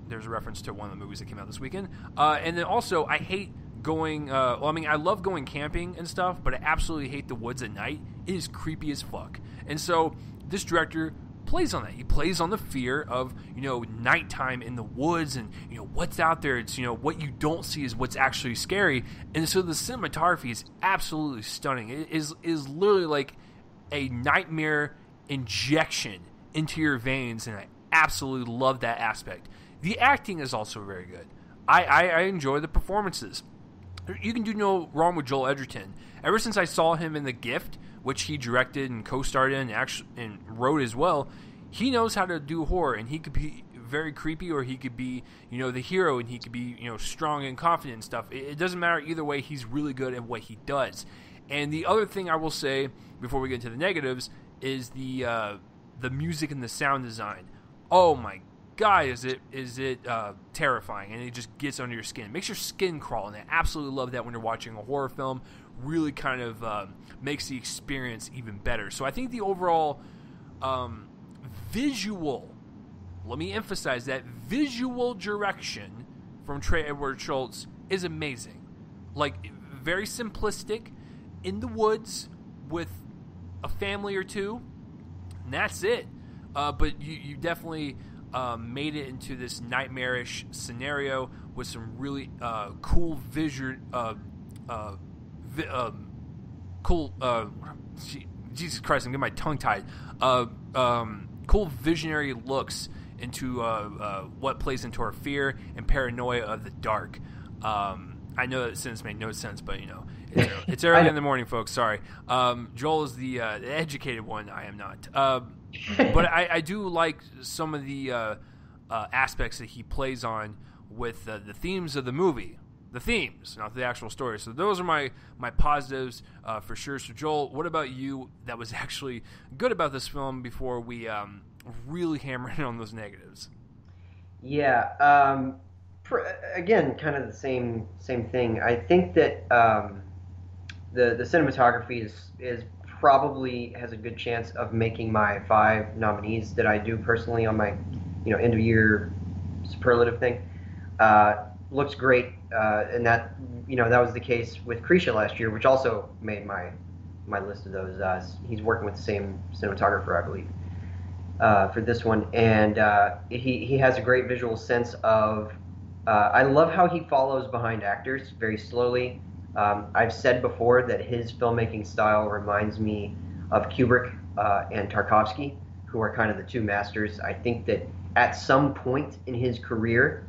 There's a reference to one of the movies that came out this weekend. And then also, I hate going. Well, I mean, I love going camping and stuff, but I absolutely hate the woods at night. It is creepy as fuck. And so this director plays on that. He plays on the fear of, nighttime in the woods, and what's out there. It's what you don't see is what's actually scary. And so the cinematography is absolutely stunning. It is literally like a nightmare injection into your veins, and I absolutely love that aspect. The acting is also very good. I enjoy the performances. You can do no wrong with Joel Edgerton. Ever since I saw him in The Gift, which he directed and co-starred in and wrote as well, he knows how to do horror, and he could be very creepy, or he could be, the hero, and he could be, strong and confident and stuff. It doesn't matter either way. He's really good at what he does. And the other thing I will say before we get into the negatives is the music and the sound design. Oh my God, is it terrifying, and it just gets under your skin. It makes your skin crawl, and I absolutely love that when you're watching a horror film. Really kind of makes the experience even better. So I think the overall visual, let me emphasize that, visual direction from Trey Edward Schultz is amazing. Like, very simplistic, in the woods with a family or two, and that's it. But you definitely made it into this nightmarish scenario with some really cool cool. Jesus Christ, I'm getting my tongue tied. Cool visionary looks into what plays into our fear and paranoia of the dark. I know that sentence made no sense, but it's early in the morning, folks. Sorry. Joel is the educated one. I am not. But I do like some of the aspects that he plays on with the themes of the movie. The themes, not the actual story. So those are my positives for sure. So Joel, what about you that was actually good about this film before we really hammer in on those negatives? Yeah. Again, kind of the same thing. I think that the cinematography is probably has a good chance of making my 5 nominees that I do personally on my end of year superlative thing. Looks great, and that that was the case with Krisha last year, which also made my list of those. He's working with the same cinematographer, I believe, for this one, and he has a great visual sense of. I love how he follows behind actors very slowly. I've said before that his filmmaking style reminds me of Kubrick and Tarkovsky, who are kind of the two masters. I think that at some point in his career,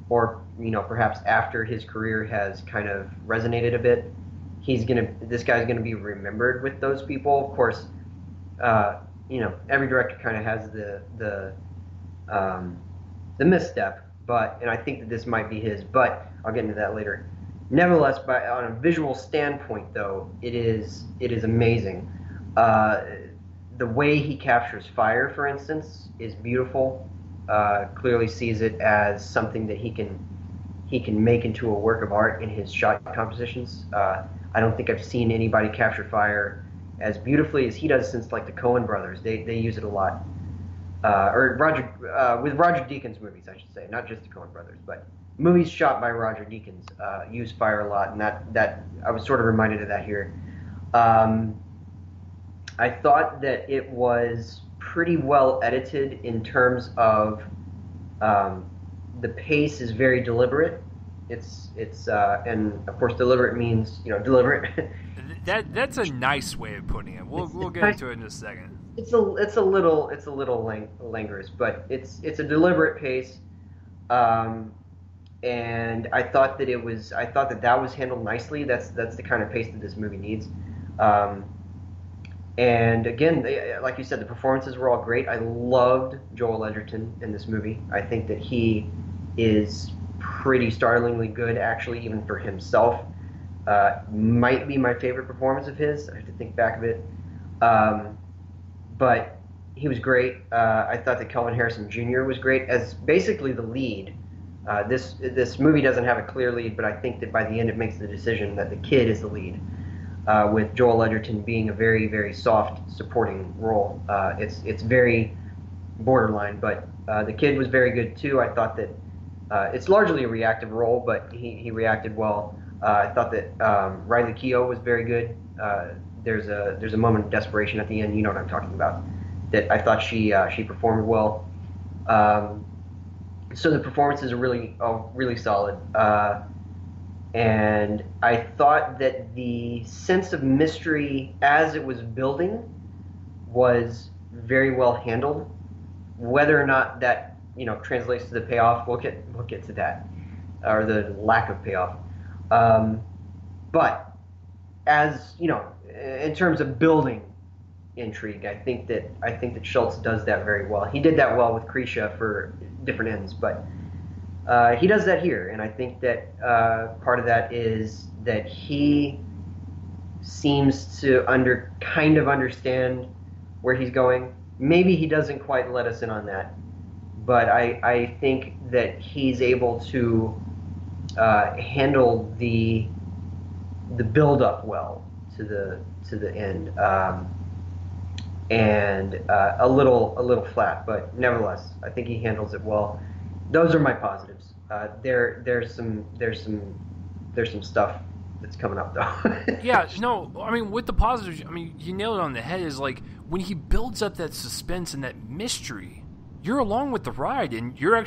or perhaps after his career has kind of resonated a bit, this guy's gonna be remembered with those people. Of course, every director kind of has the misstep, and I think that this might be his, but I'll get into that later. Nevertheless, on a visual standpoint, though, it is amazing. The way he captures fire, for instance, is beautiful. Clearly sees it as something that he can make into a work of art in his shot compositions. I don't think I've seen anybody capture fire as beautifully as he does since like the Coen brothers. They use it a lot. Or with Roger Deakins movies, I should say, not just the Coen brothers, but movies shot by Roger Deakins use fire a lot, and that I was sort of reminded of that here. I thought that it was pretty well edited in terms of the pace is very deliberate. It's and of course deliberate means deliberate. That's a nice way of putting it. We'll get into it in a second. It's a little languorous, but it's a deliberate pace. And I thought that was handled nicely. That's the kind of pace that this movie needs. And again, like you said, the performances were all great. I loved Joel Edgerton in this movie. I think that he is pretty startlingly good, actually, even for himself. Might be my favorite performance of his. I have to think back of it. But he was great. I thought that Kelvin Harrison Jr. was great as basically the lead. This movie doesn't have a clear lead, but I think that by the end it makes the decision that the kid is the lead. With Joel Edgerton being a very, very soft supporting role. It's very borderline, but the kid was very good too. I thought that it's largely a reactive role, but he reacted well. I thought that Riley Keough was very good. There's a moment of desperation at the end. You know what I'm talking about. That I thought she performed well. So the performances are really solid. And I thought that the sense of mystery as it was building was very well handled. Whether or not that translates to the payoff, we'll get to that, or the lack of payoff. But as in terms of building intrigue, I think that Schultz does that very well. He did that well with Krisha for different ends, but he does that here, and I think that part of that is that he seems to kind of understand where he's going. Maybe he doesn't quite let us in on that, but I think that he's able to handle the build up well to the end, and a little flat, but nevertheless, I think he handles it well. Those are my positives. There's some stuff that's coming up though. Yeah, no, I mean, with the positives, I mean, you nailed it on the head. Is like when he builds up that suspense and that mystery, you're along with the ride, and you're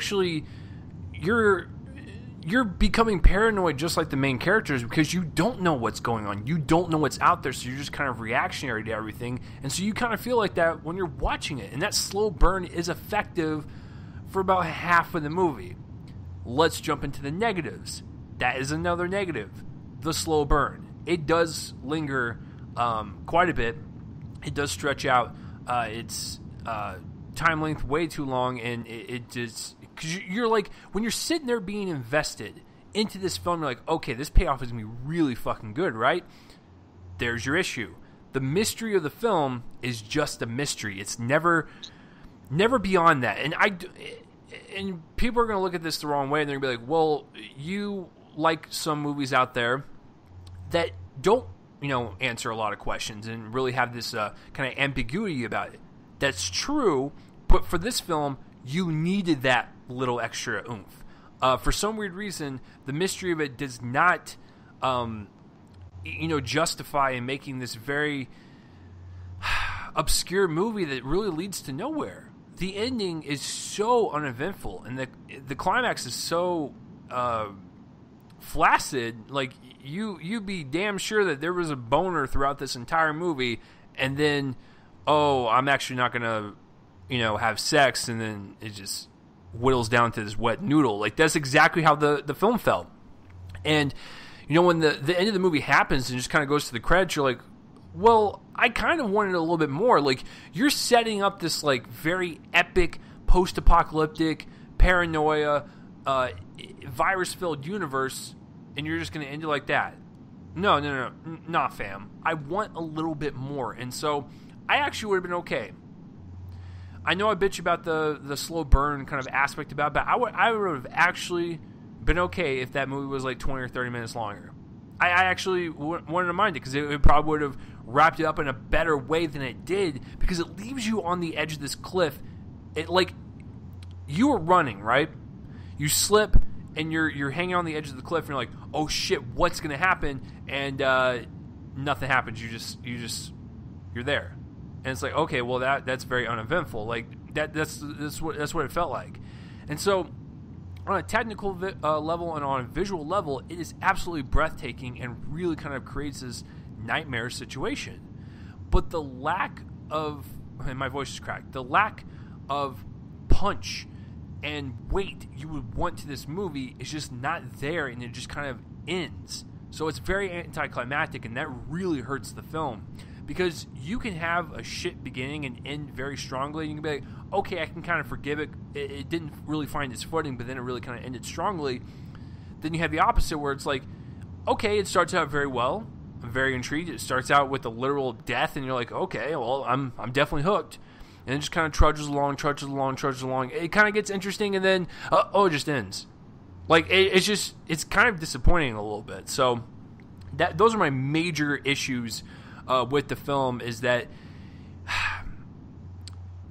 becoming paranoid just like the main characters, because you don't know what's going on. You don't know what's out there, so you're just kind of reactionary to everything. And so you kind of feel like that when you're watching it. And that slow burn is effective for about half of the movie. Let's jump into the negatives. That is another negative. The slow burn. It does linger quite a bit. It does stretch out its time length way too long, and it just... Because you're like, when you're sitting there being invested into this film, you're like, okay, this payoff is going to be really fucking good, right? There's your issue. The mystery of the film is just a mystery. It's never beyond that. And people are going to look at this the wrong way, and they're going to be like, well, you like some movies out there that don't, answer a lot of questions and really have this kind of ambiguity about it. That's true, but for this film, you needed that little extra oomph. For some weird reason, the mystery of it does not, justify in making this very obscure movie that really leads to nowhere. The ending is so uneventful, and the climax is so flaccid. Like you'd be damn sure that there was a boner throughout this entire movie, and then, oh, I'm actually not gonna, have sex, and then it just whittles down to this wet noodle. Like, that's exactly how the film felt. And, when the end of the movie happens and just kind of goes to the credits, you're like, well, I kind of wanted a little bit more. Like, you're setting up this, like, very epic, post-apocalyptic, paranoia, virus-filled universe, and you're just going to end it like that. No, not fam. I want a little bit more. And so, I actually would have been okay. I know I bitch about the slow burn kind of aspect about it, but I would have actually been okay if that movie was like 20 or 30 minutes longer. I actually wouldn't have minded, because it probably would have wrapped it up in a better way than it did, because it leaves you on the edge of this cliff. It, like, you were running, right? You slip, and you're hanging on the edge of the cliff, and you're like, oh shit, what's going to happen? And nothing happens. You're there. And it's like, okay, well, that's very uneventful. Like, that's what it felt like. And so, on a technical level and on a visual level, it is absolutely breathtaking and really kind of creates this nightmare situation. But the lack of, and my voice is cracked, the lack of punch and weight you would want to this movie is just not there, and it just kind of ends. So it's very anticlimactic, and that really hurts the film. Because you can have a shit beginning and end very strongly. You can be like, okay, I can kind of forgive it. It didn't really find its footing, but then it really kind of ended strongly. Then you have the opposite, where it's like, okay, it starts out very well. I'm very intrigued. It starts out with a literal death, and you're like, okay, well, I'm definitely hooked. And it just kind of trudges along. It kind of gets interesting, and then, it just ends. Like, it's kind of disappointing a little bit. So, those are my major issues with the film, is that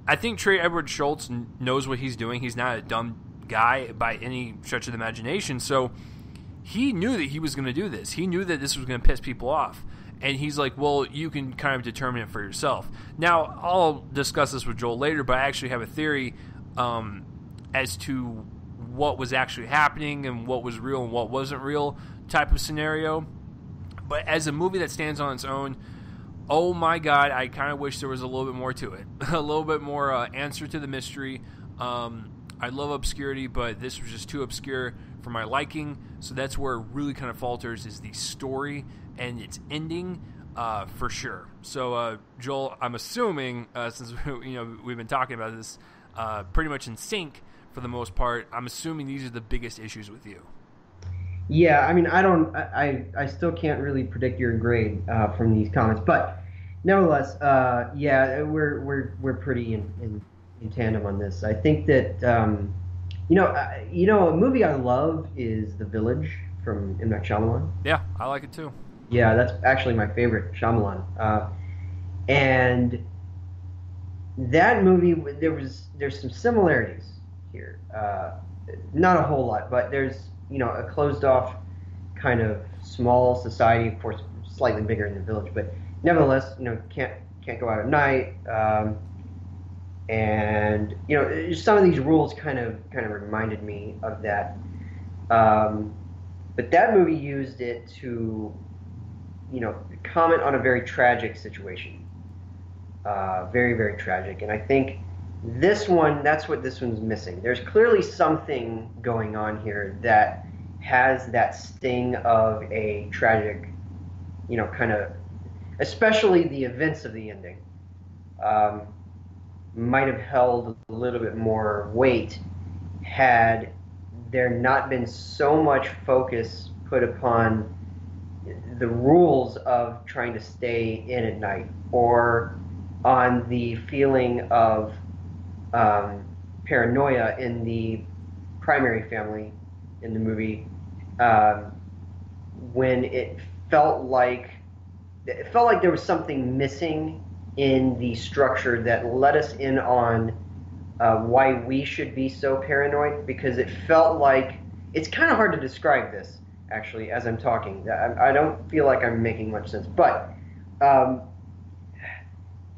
I think Trey Edward Schultz knows what he's doing. He's not a dumb guy by any stretch of the imagination. So he knew that he was going to do this. He knew that this was going to piss people off. And he's like, well, you can kind of determine it for yourself. Now, I'll discuss this with Joel later, but I actually have a theory as to what was actually happening and what was real and what wasn't real type of scenario. But as a movie that stands on its own, oh my God, I kind of wish there was a little bit more to it. A little bit more answer to the mystery. I love obscurity, but this was just too obscure for my liking. So that's where it really kind of falters, is the story and its ending, for sure. So, Joel, I'm assuming, since we've been talking about this pretty much in sync for the most part, I'm assuming these are the biggest issues with you. Yeah, I mean, I still can't really predict your grade from these comments, but nevertheless, yeah, we're pretty in tandem on this. I think that a movie I love is The Village from M. Night Shyamalan. Yeah, I like it too. Yeah, that's actually my favorite Shyamalan. And that movie, there's some similarities here. Not a whole lot, but there's a closed off kind of small society, of course, slightly bigger in The Village, but nevertheless, can't go out at night. And some of these rules kind of reminded me of that. But that movie used it to comment on a very tragic situation. Very, very tragic. And I think that's what this one's missing. There's clearly something going on here that has that sting of a tragic, kind of, especially the events of the ending, might have held a little bit more weight had there not been so much focus put upon the rules of trying to stay in at night, or on the feeling of paranoia in the primary family in the movie, when it felt like there was something missing in the structure that let us in on why we should be so paranoid, because it felt like, it's kind of hard to describe this actually as I'm talking. I don't feel like I'm making much sense, but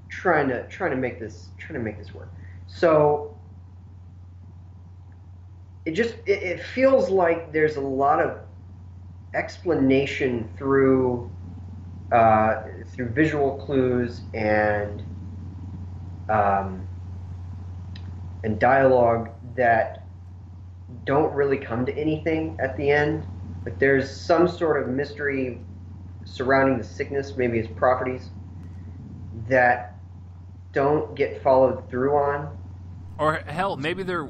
trying to make this work. So it feels like there's a lot of explanation through visual clues and dialogue that don't really come to anything at the end. Like there's some sort of mystery surrounding the sickness, maybe its properties, that don't get followed through on. Or hell, maybe there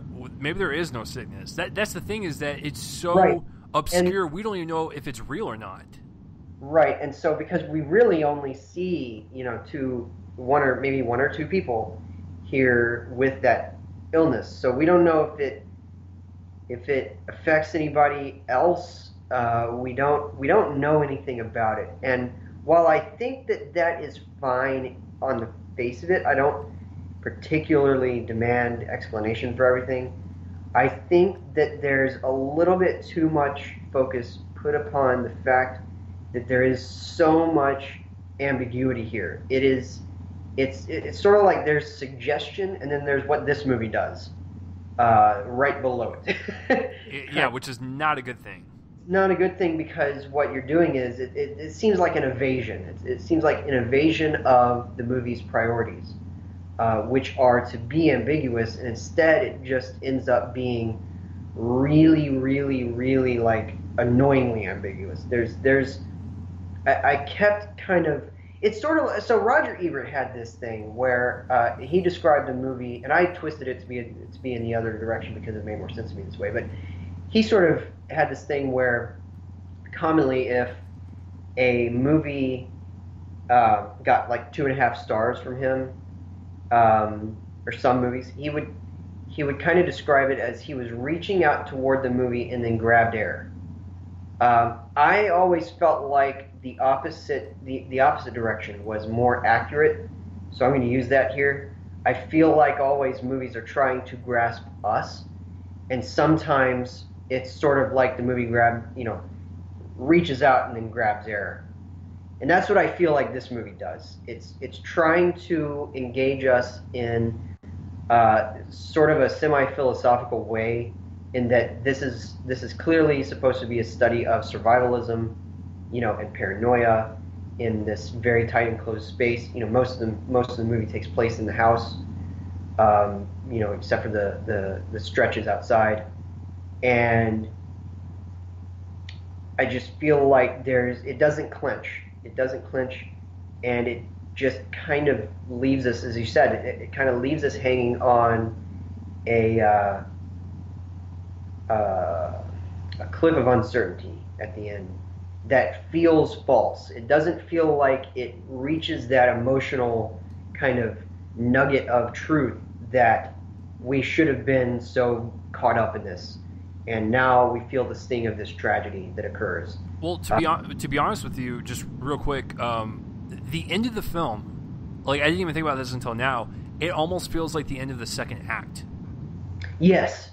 is no sickness. That's the thing, is that it's so right. obscure, and we don't even know if it's real or not. Right, and so because we really only see, one or two people here with that illness, so we don't know if it affects anybody else. We don't know anything about it. And while I think that is fine on the face of it, I don't particularly demand explanation for everything. I think that there's a little bit too much focus put upon the fact that there is so much ambiguity here. It's sort of like there's suggestion, and then there's what this movie does right below it. Yeah, which is not a good thing. Not a good thing, because what you're doing is it seems like an evasion. It seems like an evasion of the movie's priorities, which are to be ambiguous, and instead it just ends up being really, really, really like annoyingly ambiguous. I kept kind of, it's sort of, so Roger Ebert had this thing where he described a movie, and I twisted it to be in the other direction because it made more sense to me this way, but he sort of had this thing where commonly if a movie got like 2.5 stars from him, or some movies, he would kind of describe it as he was reaching out toward the movie and then grabbed air. I always felt like the opposite direction was more accurate, so I'm going to use that here. I feel like always movies are trying to grasp us, and sometimes it's sort of like the movie reaches out and then grabs air. And that's what I feel like this movie does. It's trying to engage us in sort of a semi-philosophical way, in that this is clearly supposed to be a study of survivalism, and paranoia in this very tight enclosed space. Most of the movie takes place in the house, except for the stretches outside, and I just feel like it doesn't clinch. It doesn't clinch, and it just kind of leaves us, as you said, it kind of leaves us hanging on a cliff of uncertainty at the end that feels false. It doesn't feel like it reaches that emotional kind of nugget of truth that we should have been so caught up in this. And now we feel the sting of this tragedy that occurs. Well, to be honest with you, just real quick, the end of the film, like I didn't even think about this until now. It almost feels like the end of the second act. Yes.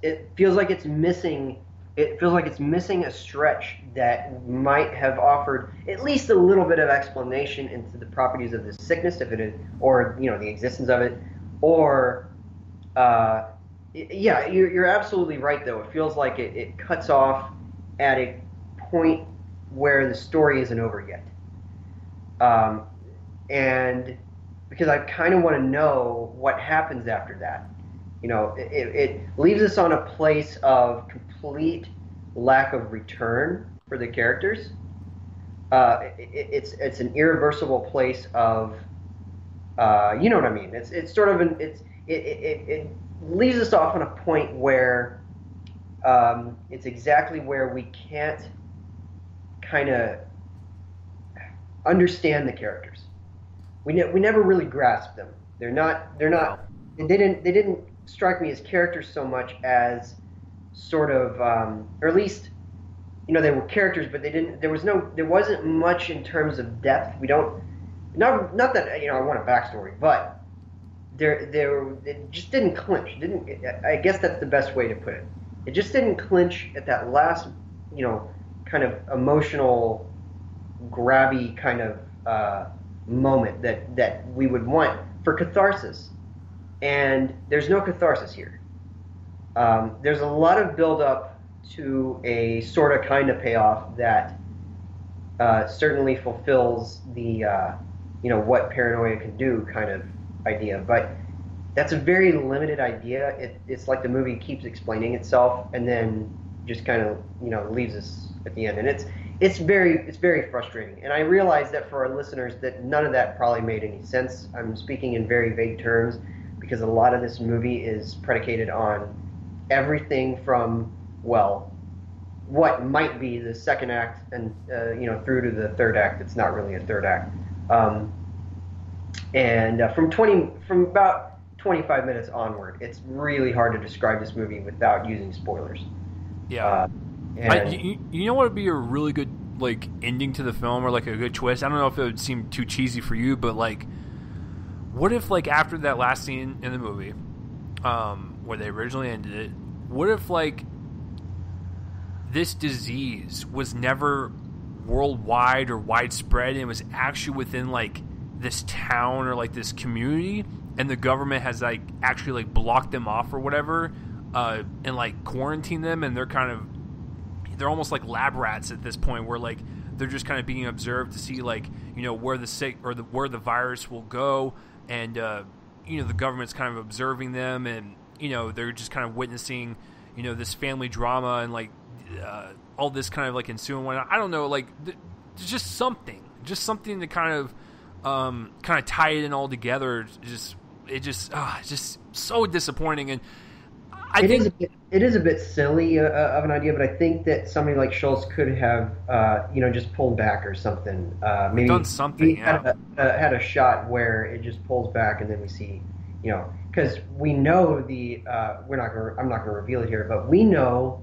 It feels like it's missing. It feels like it's missing a stretch that might have offered at least a little bit of explanation into the properties of this sickness, if it is, or the existence of it, or. Yeah, you're absolutely right, though. It feels like it cuts off at a point where the story isn't over yet. And because I kind of want to know what happens after that. It leaves us on a place of complete lack of return for the characters. It's an irreversible place of, you know what I mean? It's sort of it leaves us off on a point where it's exactly where we can't kind of understand the characters. We never really grasp them. They didn't strike me as characters so much as sort of, or at least, they were characters, but there wasn't much in terms of depth. Not that I want a backstory, but it just didn't clinch. I guess that's the best way to put it. It just didn't clinch at that last, kind of emotional, grabby kind of moment that we would want for catharsis. And there's no catharsis here. There's a lot of build-up to a sort of kind of payoff that certainly fulfills the, what paranoia can do kind of idea, but that's a very limited idea. It's like the movie keeps explaining itself and then just kind of leaves us at the end, and it's very frustrating. And I realize that for our listeners that none of that probably made any sense. I'm speaking in very vague terms because a lot of this movie is predicated on everything from what might be the second act and through to the third act. It's not really a third act. And from about 25 minutes onward, it's really hard to describe this movie without using spoilers. Yeah. You know what would be a really good ending to the film, or a good twist? I don't know if it would seem too cheesy for you, but what if after that last scene in the movie, where they originally ended it, what if this disease was never worldwide or widespread, and it was actually within this town or this community, and the government has actually blocked them off or whatever, and quarantine them, and they're almost like lab rats at this point, where they're just kind of being observed to see where the sick or where the virus will go, and the government's kind of observing them, and they're just kind of witnessing this family drama and all this kind of ensuing whatnot. I don't know, just something to kind of tie it in all together. It's just so disappointing, and it is a bit silly of an idea, but I think that somebody like Schultz could have just pulled back or something. Maybe done something. Had a shot where it just pulls back, and then we see, because we know I'm not going to reveal it here, but we know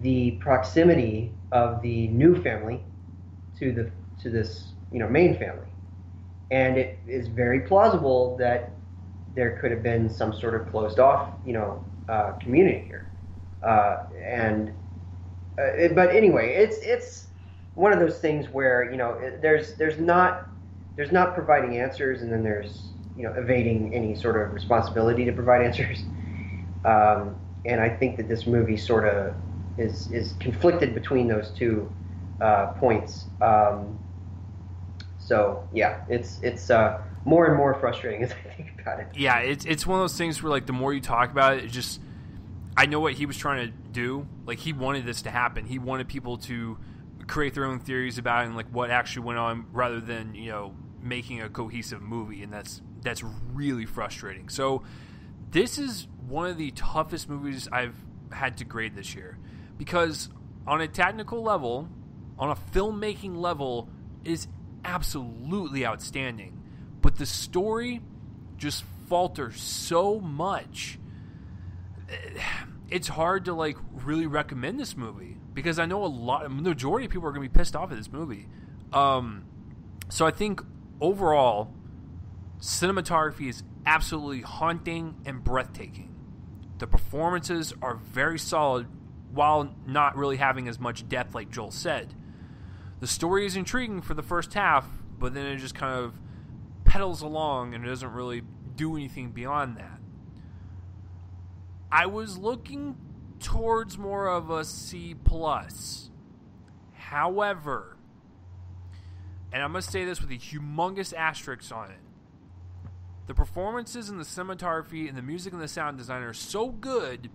the proximity of the new family to this main family. And it is very plausible that there could have been some sort of closed off, community here. And But anyway, it's one of those things where there's not providing answers, and then there's evading any sort of responsibility to provide answers. And I think that this movie sort of is conflicted between those two points. So yeah, it's more and more frustrating as I think about it. Yeah, it's one of those things where like the more you talk about it, it just I know what he was trying to do. Like he wanted this to happen. He wanted people to create their own theories about it and like what actually went on, rather than making a cohesive movie, and that's really frustrating. So this is one of the toughest movies I've had to grade this year, because on a technical level, on a filmmaking level, it is absolutely outstanding, but the story just falters so much. It's hard to like really recommend this movie, because I know the majority of people are going to be pissed off at this movie. So I think overall, cinematography is absolutely haunting and breathtaking. The performances are very solid, while not really having as much depth, like Joel said. The story is intriguing for the first half, but then it just kind of pedals along and it doesn't really do anything beyond that. I was looking towards more of a C+. However, and I'm going to say this with a humongous asterisk on it, the performances and the cinematography and the music and the sound design are so good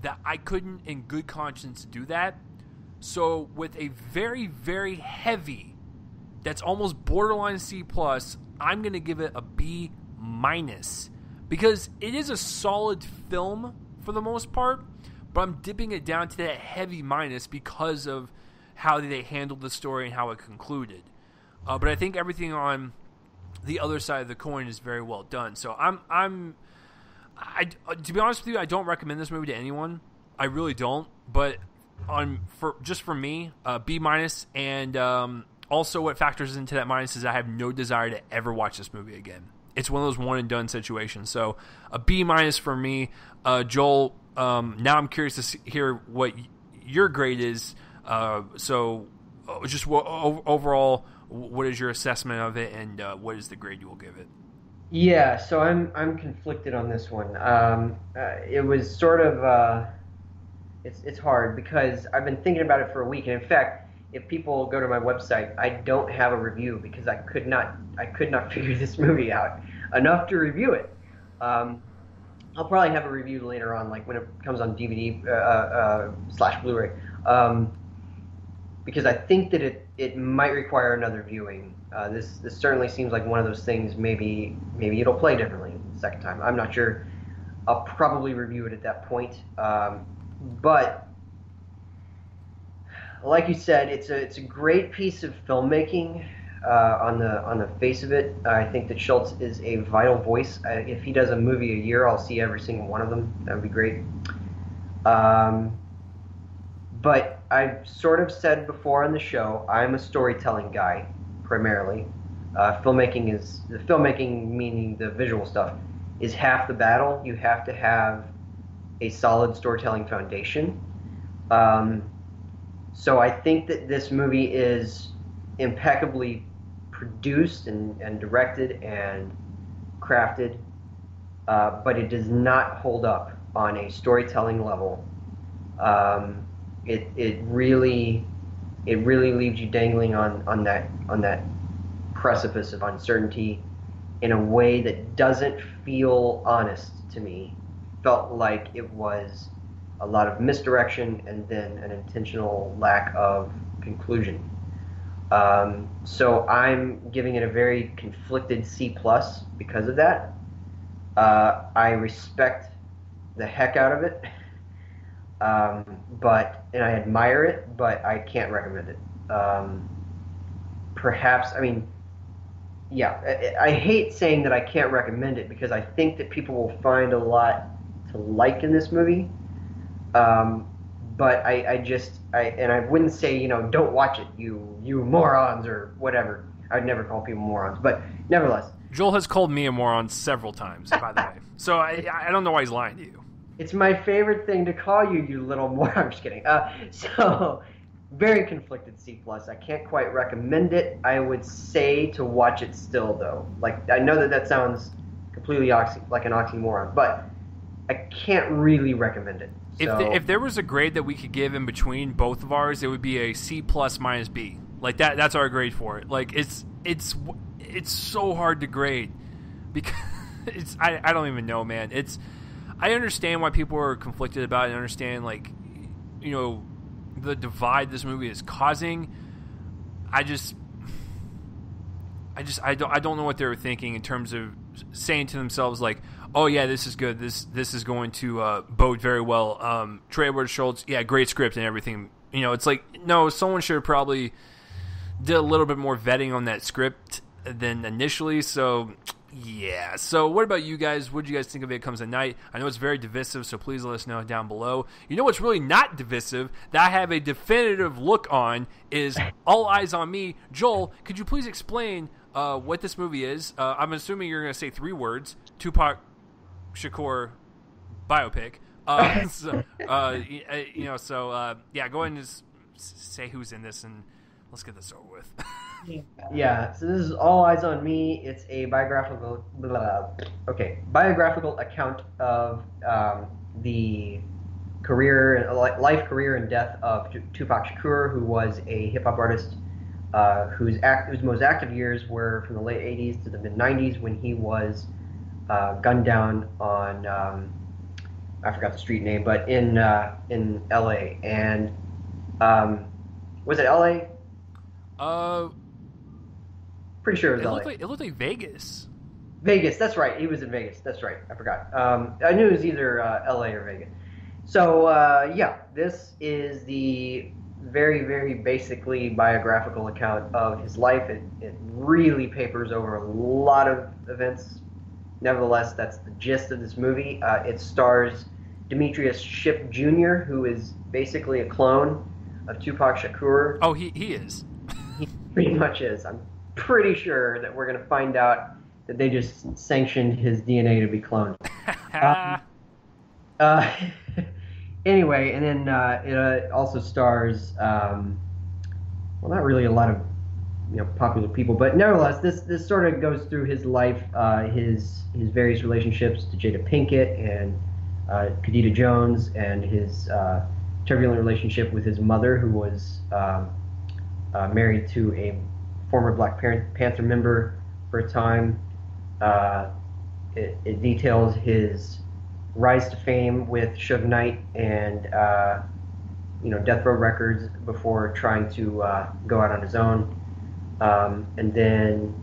that I couldn't in good conscience do that. So with a very, very heavy, that's almost borderline C+, I'm going to give it a B-, because it is a solid film for the most part, but I'm dipping it down to that heavy minus because of how they handled the story and how it concluded. But I think everything on the other side of the coin is very well done. So to be honest with you, I don't recommend this movie to anyone. I really don't. But for me, B-, and also what factors into that minus is I have no desire to ever watch this movie again. It's one of those one and done situations. So a B- for me. Joel, now I'm curious to hear what your grade is. Just overall, what is your assessment of it, and what is the grade you will give it? Yeah, so I'm conflicted on this one. It was sort of it's hard because I've been thinking about it for a week, and in fact, if people go to my website, I don't have a review because I could not figure this movie out enough to review it. I'll probably have a review later on, like when it comes on DVD / Blu-ray, because I think that it might require another viewing. This certainly seems like one of those things. Maybe it'll play differently the second time. I'm not sure. I'll probably review it at that point. But like you said, it's a great piece of filmmaking. On the face of it, I think that Schultz is a vital voice. If he does a movie a year, I'll see every single one of them. That would be great. But I've sort of said before on the show, I'm a storytelling guy primarily. Filmmaking, meaning the visual stuff, is half the battle. You have to have a solid storytelling foundation. So I think that this movie is impeccably produced and directed and crafted, but it does not hold up on a storytelling level. It really leaves you dangling on that precipice of uncertainty in a way that doesn't feel honest to me. Felt like it was a lot of misdirection and then an intentional lack of conclusion. So I'm giving it a very conflicted C+ because of that. I respect the heck out of it, and I admire it, but I can't recommend it. I hate saying that I can't recommend it because I think that people will find a lot to like in this movie. But I wouldn't say, don't watch it, you morons or whatever. I'd never call people morons, but nevertheless. Joel has called me a moron several times, by the way. So I don't know why he's lying to you. It's my favorite thing to call you, you little more. I'm just kidding. So, very conflicted C plus. I can't quite recommend it. I would say to watch it still, though. Like, I know that sounds completely like an oxymoron, but I can't really recommend it. So, If there was a grade that we could give in between both of ours, it would be a C plus minus B. Like that's our grade for it. Like it's so hard to grade because I don't even know, man. I understand why people are conflicted about it. I understand, like, you know, the divide this movie is causing. I don't know what they were thinking in terms of saying to themselves, like, oh yeah, this is good. This is going to bode very well. Trey Edward Schultz, yeah, great script and everything. You know, it's like, no, someone should have probably did a little bit more vetting on that script than initially. So yeah. So what about you guys? What did you guys think of It Comes at Night? I know it's very divisive, so please let us know down below. You know what's really not divisive, that I have a definitive look on, is All Eyez on Me. Joel, could you please explain what this movie is? I'm assuming you're going to say 3 words. Tupac Shakur biopic. Yeah, go ahead and just say who's in this, and let's get this over with. Yeah, so this is All Eyez on Me. It's a biographical account of the life, career, and death of Tupac Shakur, who was a hip hop artist whose most active years were from the late '80s to the mid '90s, when he was gunned down on I forgot the street name, but in L.A. and was it L.A.? Pretty sure it was LA. It looked like Vegas. Vegas, that's right. He was in Vegas. That's right. I forgot. I knew it was either LA or Vegas. So, yeah, this is the very, very basically biographical account of his life. It really papers over a lot of events. Nevertheless, that's the gist of this movie. It stars Demetrius Shipp Jr., who is basically a clone of Tupac Shakur. Oh, he is. He pretty much is. I'm pretty sure that we're going to find out that they just sanctioned his DNA to be cloned. Anyway, and then it also stars, well, not really a lot of popular people, but nevertheless, this sort of goes through his life, his various relationships to Jada Pinkett and Khadijah Jones, and his turbulent relationship with his mother, who was married to a former Black Panther member for a time. It details his rise to fame with Suge Knight and Death Row Records before trying to go out on his own, and then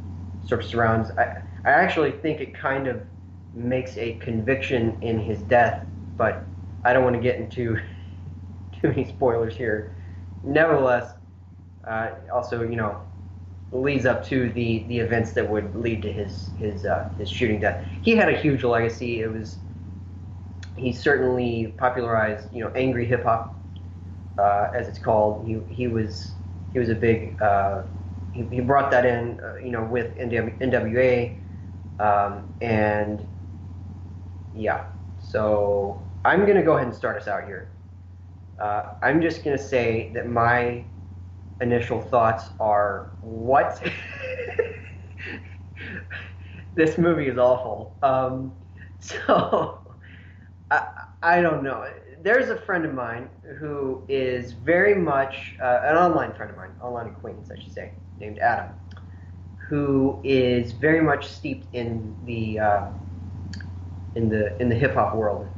sort of surrounds. I actually think it kind of makes a conviction in his death, but I don't want to get into too many spoilers here. Nevertheless, also leads up to the events that would lead to his shooting death. He had a huge legacy. He certainly popularized angry hip hop, as it's called. He was a big he brought that in with NWA, and yeah. So I'm gonna go ahead and start us out here. I'm just gonna say that my initial thoughts are, what? This movie is awful. So I don't know. There's a friend of mine who is very much an online friend of mine, online acquaintance, I should say, named Adam, who is very much steeped in the hip hop world,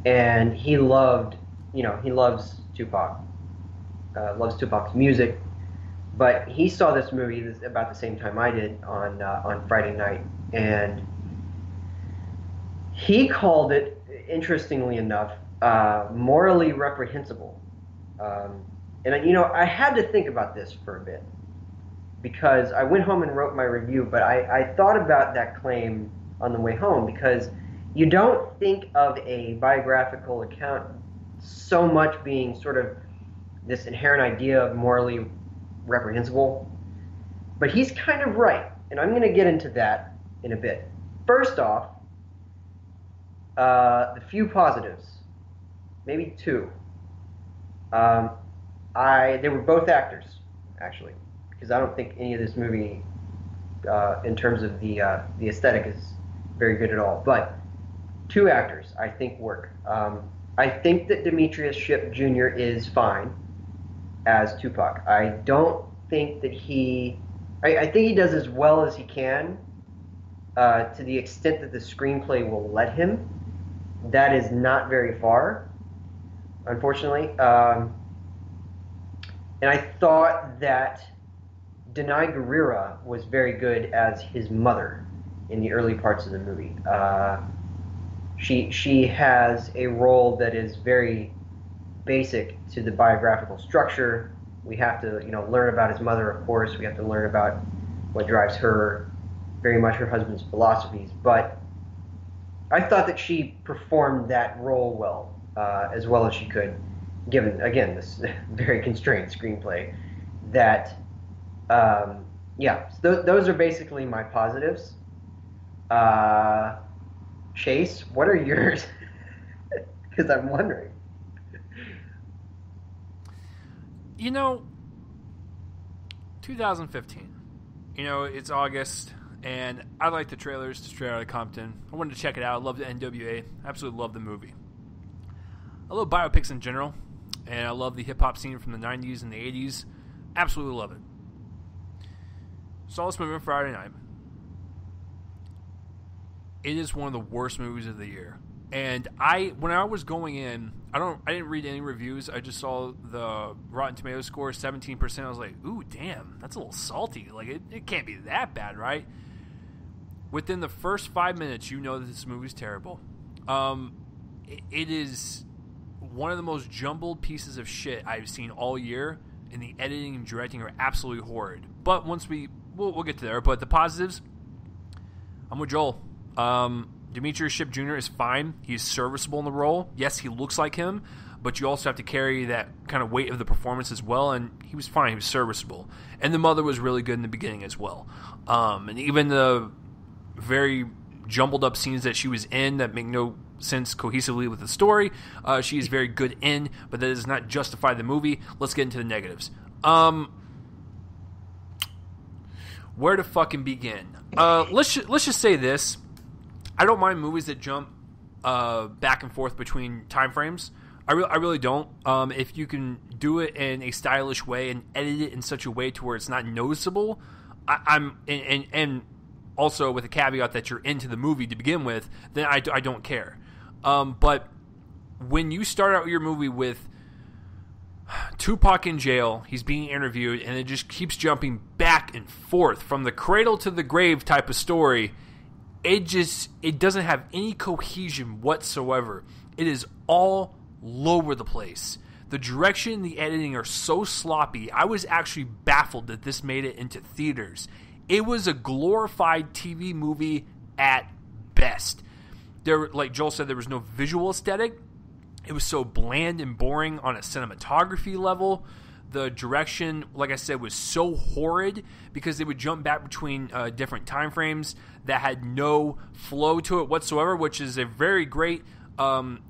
and he loves Tupac. Loves Tupac's music, but he saw this movie about the same time I did on Friday night, and he called it, interestingly enough, morally reprehensible. And I had to think about this for a bit, because I went home and wrote my review, but I thought about that claim on the way home, because you don't think of a biographical account so much being sort of this inherent idea of morally reprehensible, but he's kind of right, and I'm going to get into that in a bit. First off, The few positives, maybe two. They were both actors, actually, because I don't think any of this movie, in terms of the aesthetic, is very good at all. But two actors, I think, work. I think that Demetrius Shipp Jr. is fine as Tupac. I don't think that I think he does as well as he can, to the extent that the screenplay will let him. That is not very far, unfortunately. And I thought that Denai Guerrera was very good as his mother in the early parts of the movie. She has a role that is very basic to the biographical structure. We have to, learn about his mother, of course. We have to learn about what drives her, very much her husband's philosophies. But I thought that she performed that role as well as she could, given, again, this very constrained screenplay. So those are basically my positives. Chase, what are yours? Because I'm wondering. 2015. It's August, and I like the trailers to Straight Outta Compton. I wanted to check it out. I love the NWA. Absolutely love the movie. I love biopics in general, and I love the hip-hop scene from the 90s and the 80s. Absolutely love it. Saw this movie on Friday night. It is one of the worst movies of the year. And when I was going in, I didn't read any reviews. I just saw the Rotten Tomatoes score, 17%. I was like, ooh, damn, that's a little salty. Like, it can't be that bad, right? Within the first 5 minutes, you know that this movie's terrible. It is one of the most jumbled pieces of shit I've seen all year, and the editing and directing are absolutely horrid. But once we'll get to there. But the positives, I'm with Joel. Demetrius Shipp Jr. is fine. He's serviceable in the role. Yes, he looks like him, but you also have to carry that kind of weight of the performance as well, and he was fine. He was serviceable. And the mother was really good in the beginning as well. And even the very jumbled up scenes that she was in that make no sense cohesively with the story, she is very good in, but that does not justify the movie. Let's get into the negatives. Where to fucking begin? Let's just say this. I don't mind movies that jump back and forth between time frames. I really don't. If you can do it in a stylish way and edit it in such a way to where it's not noticeable, and also with a caveat that you're into the movie to begin with, then I don't care. But when you start out your movie with Tupac in jail, he's being interviewed, and it just keeps jumping back and forth from the cradle to the grave type of story, it doesn't have any cohesion whatsoever. It is all over the place. The direction and the editing are so sloppy. I was actually baffled that this made it into theaters. It was a glorified TV movie at best. Like Joel said, there was no visual aesthetic. It was so bland and boring on a cinematography level. The direction, like I said, was so horrid because they would jump back between different time frames that had no flow to it whatsoever, which is a very great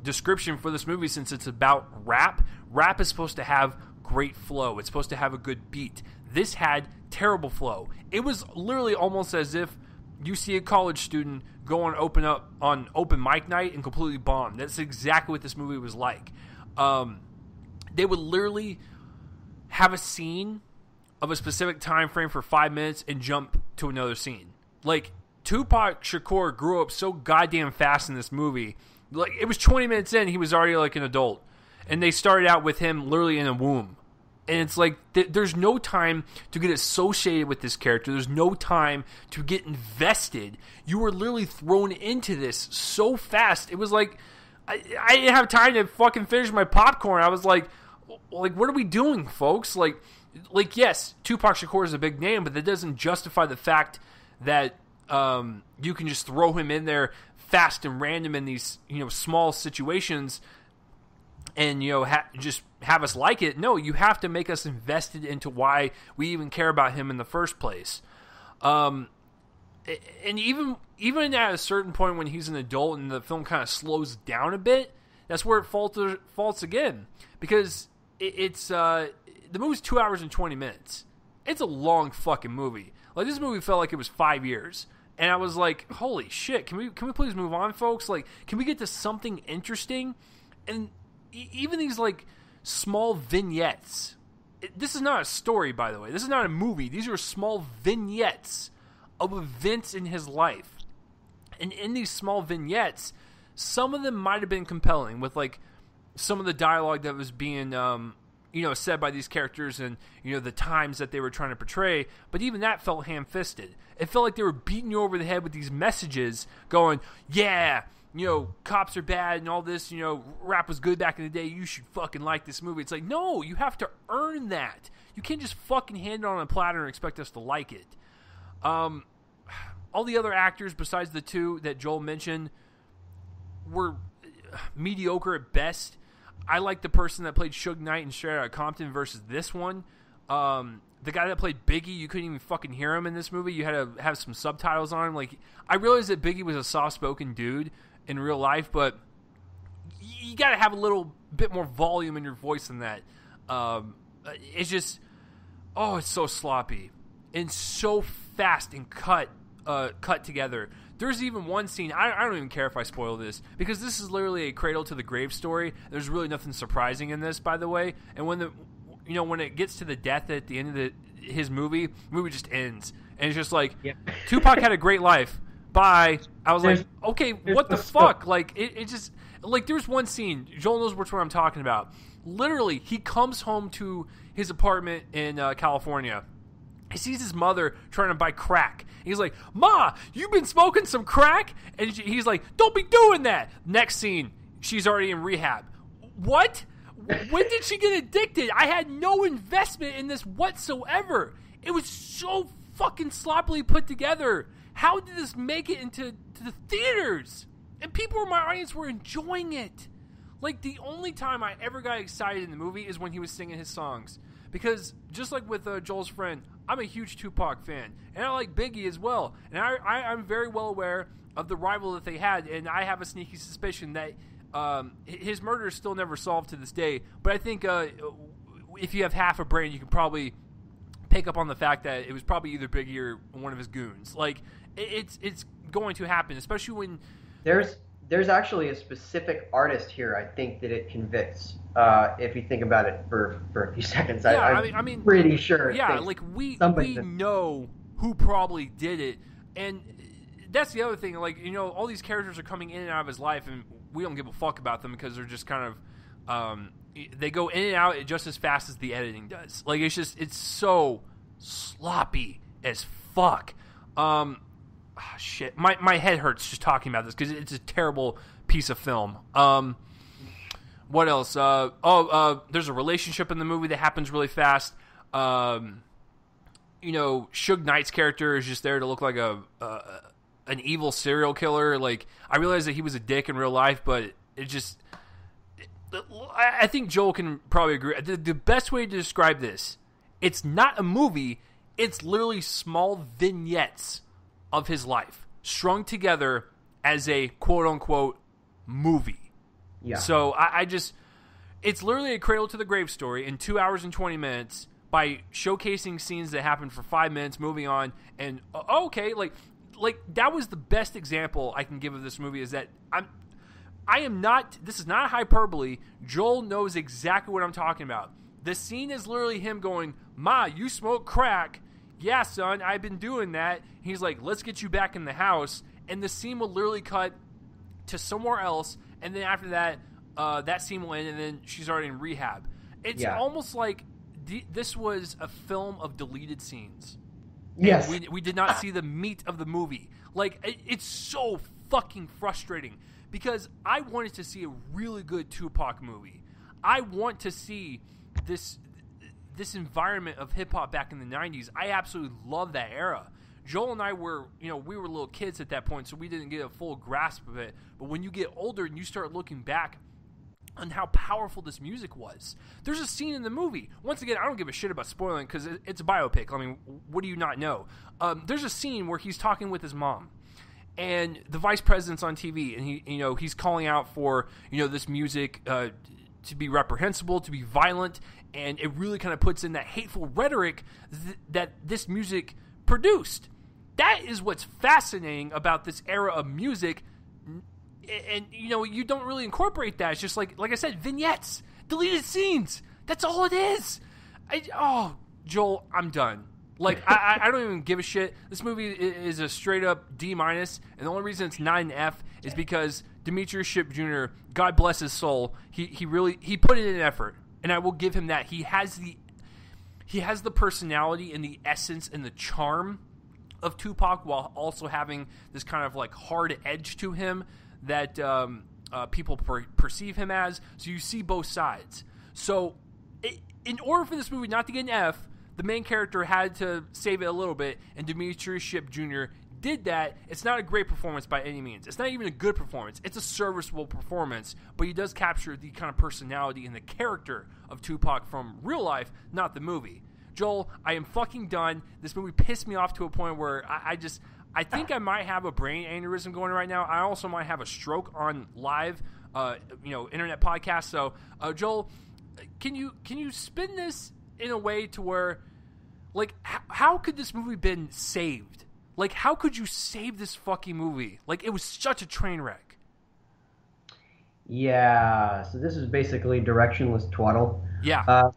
description for this movie since it's about rap. Rap is supposed to have great flow. It's supposed to have a good beat. This had terrible flow. It was literally almost as if you see a college student go on open mic night and completely bomb. That's exactly what this movie was like. They would literally have a scene of a specific time frame for 5 minutes and jump to another scene. Like, Tupac Shakur grew up so goddamn fast in this movie. Like, it was 20 minutes in, he was already like an adult. And they started out with him literally in a womb. And it's like, there's no time to get associated with this character. There's no time to get invested. You were literally thrown into this so fast. It was like, I didn't have time to fucking finish my popcorn. I was like, what are we doing, folks? Like, yes, Tupac Shakur is a big name, but that doesn't justify the fact that you can just throw him in there fast and random in these, small situations and, just have us like it. No, you have to make us invested into why we even care about him in the first place. And even even at a certain point when he's an adult and the film kind of slows down a bit, that's where it faults again. Because the movie's 2 hours and 20 minutes. It's a long fucking movie. Like, this movie felt like it was 5 years. And I was like, holy shit, can we please move on, folks? Like, can we get to something interesting? And even these, like, small vignettes. This is not a story, by the way. This is not a movie. These are small vignettes of events in his life. And in these small vignettes, some of them might have been compelling with, like, some of the dialogue that was being, said by these characters and, the times that they were trying to portray. But even that felt ham-fisted. It felt like they were beating you over the head with these messages going, yeah, cops are bad and all this, rap was good back in the day. You should fucking like this movie. It's like, no, you have to earn that. You can't just fucking hand it on a platter and expect us to like it. All the other actors besides the two that Joel mentioned were mediocre at best. I like the person that played Suge Knight in Straight Outta Compton versus this one. The guy that played Biggie, you couldn't even fucking hear him in this movie. You had to have some subtitles on him. Like, I realized that Biggie was a soft-spoken dude in real life, but you got to have a little bit more volume in your voice than that. It's just, it's so sloppy and so fast and cut together. There's even one scene, I don't even care if I spoil this, because this is literally a cradle to the grave story. There's really nothing surprising in this, by the way. And when it gets to the death at the end of his movie, the movie just ends. And it's just like, Tupac had a great life. Bye. I was like, okay, what the fuck? Like, it just, like, there's one scene, Joel knows which one I'm talking about. Literally, he comes home to his apartment in California. He sees his mother trying to buy crack. He's like, Ma, you been smoking some crack? And he's like, don't be doing that. Next scene, she's already in rehab. What? When did she get addicted? I had no investment in this whatsoever. It was so fucking sloppily put together. How did this make it into the theaters? And people in my audience were enjoying it. Like, the only time I ever got excited in the movie is when he was singing his songs. Because, just like with Joel's friend, I'm a huge Tupac fan. And I like Biggie as well. And I'm very well aware of the rival that they had. And I have a sneaky suspicion that his murder is still never solved to this day. But I think if you have half a brain, you can probably pick up on the fact that it was probably either Biggie or one of his goons. Like, it's going to happen, especially when... There's actually a specific artist here, I think, that it convicts. If you think about it for a few seconds, yeah, I mean, pretty sure. Yeah, like we know who probably did it, and that's the other thing. Like, all these characters are coming in and out of his life, and we don't give a fuck about them because they're just kind of they go in and out just as fast as the editing does. Like, it's so sloppy as fuck. Shit, my head hurts just talking about this because it's a terrible piece of film. What else? There's a relationship in the movie that happens really fast. Suge Knight's character is just there to look like an evil serial killer. Like, I realize that he was a dick in real life, but I think Joel can probably agree. The best way to describe this, it's not a movie. It's literally small vignettes of his life strung together as a quote-unquote movie. Yeah. So it's literally a cradle to the grave story in 2 hours and 20 minutes by showcasing scenes that happened for 5 minutes, moving on, and okay, like that was the best example I can give of this movie. Is that I am not, this is not hyperbole. Joel knows exactly what I'm talking about. The scene is literally him going, Ma, you smoke crack. Yeah, son, I've been doing that. He's like, let's get you back in the house. And the scene will literally cut to somewhere else. And then after that, that scene will end, and then she's already in rehab. It's almost like this was a film of deleted scenes. Yes. And we did not see the meat of the movie. Like, it's so fucking frustrating. Because I wanted to see a really good Tupac movie. I want to see this environment of hip-hop back in the 90s. I absolutely love that era. Joel and I were, we were little kids at that point, so we didn't get a full grasp of it. But when you get older and you start looking back on how powerful this music was, there's a scene in the movie. Once again, I don't give a shit about spoiling because it's a biopic. I mean, what do you not know? There's a scene where he's talking with his mom. and the vice president's on TV, and he's calling out for this music to be reprehensible, to be violent, and it really kind of puts in that hateful rhetoric that this music produced. That is what's fascinating about this era of music, and you don't really incorporate that. It's just like I said, vignettes, deleted scenes. That's all it is. Joel, I'm done. Like, I don't even give a shit. This movie is a straight up D-, and the only reason it's not an F is because Demetrius Shipp Jr., God bless his soul, he really put in an effort, and I will give him that. He has the personality and the essence and the charm of Tupac, while also having this kind of like hard edge to him that people perceive him as. So you see both sides. So in order for this movie not to get an F, the main character had to save it a little bit, and Demetrius Shipp Jr. did that. It's not a great performance by any means. It's not even a good performance. It's a serviceable performance, but he does capture the kind of personality and the character of Tupac from real life, not the movie. Joel, I am fucking done. This movie pissed me off to a point where I think I might have a brain aneurysm going right now. I also might have a stroke on live, internet podcast. So, Joel, can you spin this in a way to where, like, how could this movie been saved? Like, how could you save this fucking movie? Like, it was such a train wreck. Yeah, so this is basically directionless twaddle. Yeah.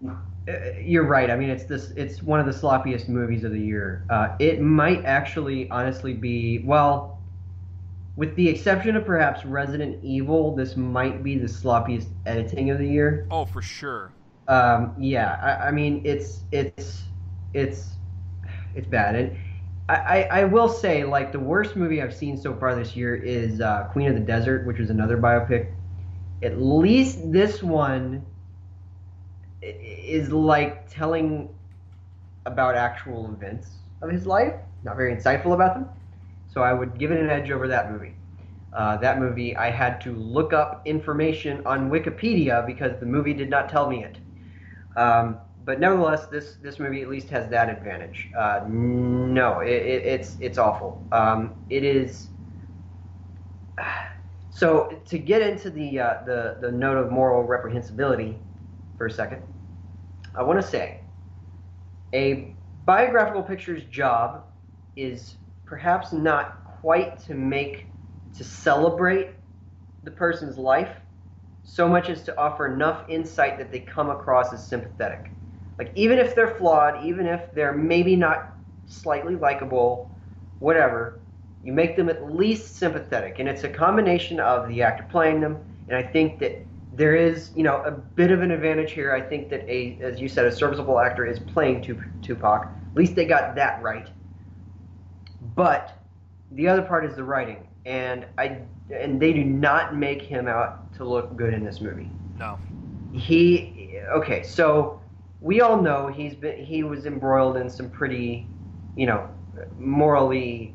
You're right. I mean, it's one of the sloppiest movies of the year. It might actually, honestly, be, well, with the exception of perhaps Resident Evil, this might be the sloppiest editing of the year. Oh, for sure. I mean, it's bad. And I will say, like, the worst movie I've seen so far this year is Queen of the Desert, which was another biopic. At least this one is like telling about actual events of his life, not very insightful about them. So I would give it an edge over that movie. That movie, I had to look up information on Wikipedia because the movie did not tell me it. But nevertheless, this movie at least has that advantage. No, it's awful. It is. So to get into the note of moral reprehensibility for a second, I want to say a biographical picture's job is perhaps not quite to celebrate the person's life so much as to offer enough insight that they come across as sympathetic. Like, even if they're flawed, even if they're maybe not slightly likable, whatever, you make them at least sympathetic. And it's a combination of the actor playing them, and I think that there is, a bit of an advantage here. I think that as you said, a serviceable actor is playing Tupac. At least they got that right. But the other part is the writing, and they do not make him out to look good in this movie. No. So we all know he was embroiled in some pretty, morally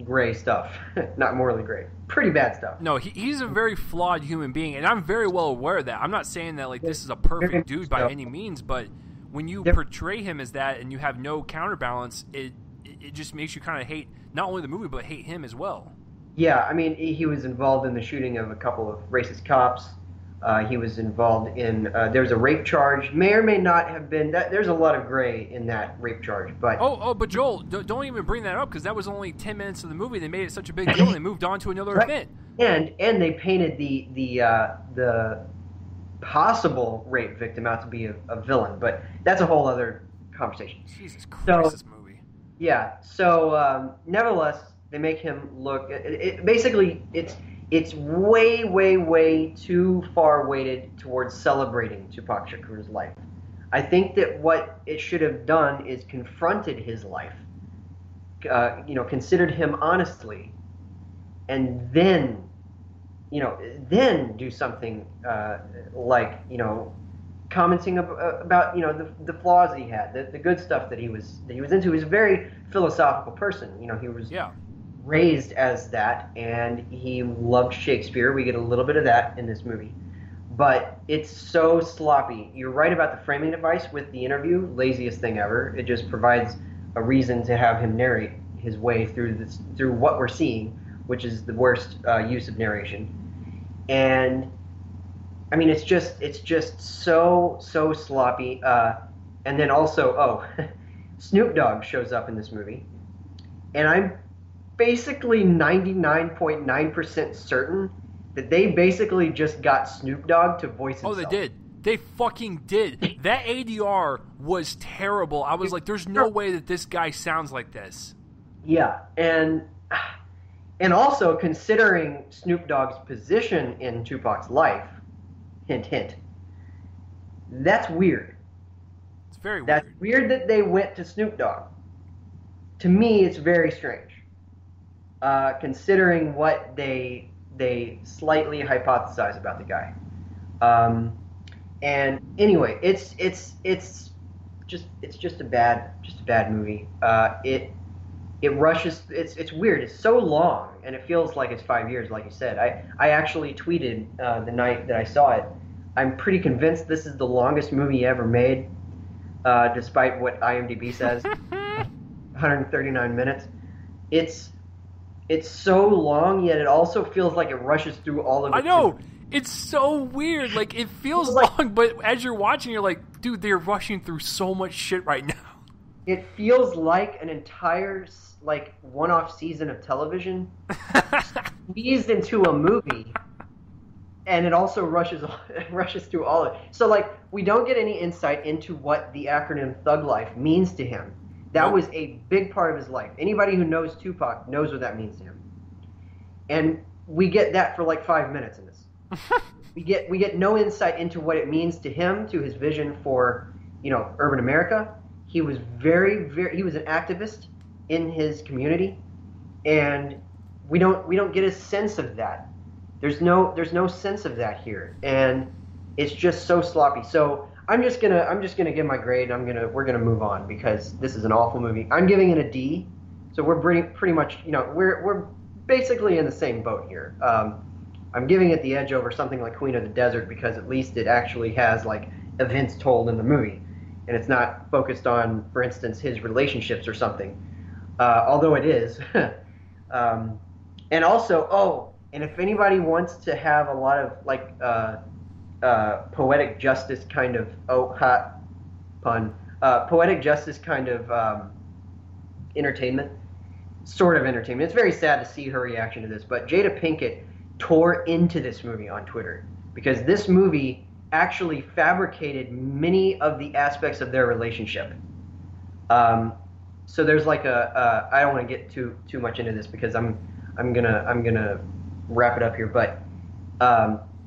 gray stuff. Not morally gray. Pretty bad stuff. No, he's a very flawed human being, and I'm very well aware of that. I'm not saying that, like, this is a perfect dude by any means, but when you portray him as that and you have no counterbalance, it just makes you kind of hate not only the movie, but hate him as well. Yeah, I mean, he was involved in the shooting of a couple of racist cops. He was involved in, there's a rape charge, may or may not have been, there's a lot of gray in that rape charge, but... But Joel, don't even bring that up, because that was only 10 minutes of the movie. They made it such a big deal, and they moved on to another event. And they painted the possible rape victim out to be a villain, but that's a whole other conversation. Jesus Christ, this movie. Yeah, so nevertheless, they make him look, it's way, way, way too far weighted towards celebrating Tupac Shakur's life. I think that what it should have done is confronted his life, considered him honestly, and then, then do something like, commenting about, the flaws he had, the good stuff that he was into. He was a very philosophical person. He was raised as that, and he loved Shakespeare. We get a little bit of that in this movie, but it's so sloppy. You're right about the framing device with the interview, laziest thing ever. It just provides a reason to have him narrate his way through what we're seeing, which is the worst use of narration. And I mean, it's just so sloppy. And then also, Snoop Dogg shows up in this movie, and I'm basically 99.9% certain that they basically just got Snoop Dogg to voice himself. Oh, they did. They fucking did. That ADR was terrible. I was like, there's no way that this guy sounds like this. Yeah, and also considering Snoop Dogg's position in Tupac's life, hint, hint, that's weird. It's very weird. That's weird that they went to Snoop Dogg. To me, it's very strange, considering what they slightly hypothesize about the guy. And anyway, it's just a bad movie. It rushes. It's weird. It's so long, and it feels like it's 5 years, like you said. I actually tweeted the night that I saw it. I'm pretty convinced this is the longest movie ever made, despite what IMDb says. 139 minutes. It's so long, yet it also feels like it rushes through all of it. I know. It's so weird. Like, it feels long, but as you're watching, you're like, dude, they're rushing through so much shit right now. It feels like an entire, like, one-off season of television squeezed into a movie, and it also rushes through all of it. So, like, we don't get any insight into what the acronym Thug Life means to him. That was a big part of his life. Anybody who knows Tupac knows what that means to him. And we get that for like 5 minutes in this. We get no insight into what it means to him, to his vision for, urban America. He was he was an activist in his community, and we don't get a sense of that. There's no sense of that here, and it's just so sloppy. So I'm just gonna give my grade. We're gonna move on because this is an awful movie. I'm giving it a D. So we're pretty much we're basically in the same boat here. I'm giving it the edge over something like Queen of the Desert because at least it actually has like events told in the movie, and it's not focused on, for instance, his relationships or something. Although it is. And also, and if anybody wants to have a lot of like poetic justice kind of poetic justice kind of entertainment, sort of entertainment. It's very sad to see her reaction to this, but Jada Pinkett tore into this movie on Twitter because this movie actually fabricated many of the aspects of their relationship. So there's like I don't want to get too much into this because I'm gonna wrap it up here, but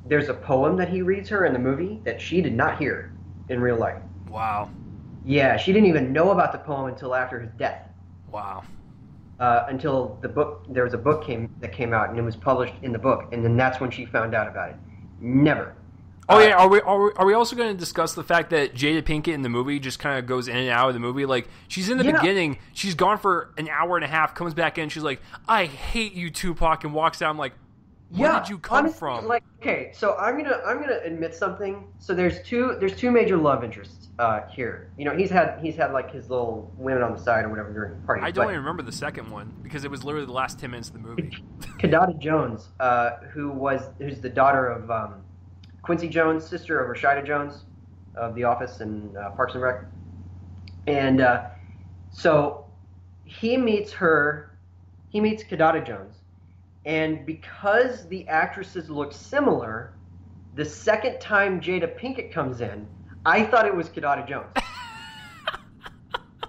there's a poem that he reads her in the movie that she did not hear in real life. Wow. Yeah, she didn't even know about the poem until after his death. Wow. Until there was a book that came out and it was published in the book, and then that's when she found out about it. Never. Oh yeah, are we also going to discuss the fact that Jada Pinkett in the movie just kind of goes in and out of the movie? Like, she's in the beginning, she's gone for an hour and a half, comes back in, she's like, "I hate you, Tupac," and walks out. I'm like, where did you come from? Like, okay, so I'm gonna admit something. So there's two major love interests here. He's had like his little women on the side or whatever during parties. I don't even remember the second one because it was literally the last 10 minutes of the movie. Kadada Jones, who's the daughter of Quincy Jones, sister of Rashida Jones of The Office and Parks and Rec. And so he meets Kadada Jones. And because the actresses look similar, the second time Jada Pinkett comes in, I thought it was Kadada Jones.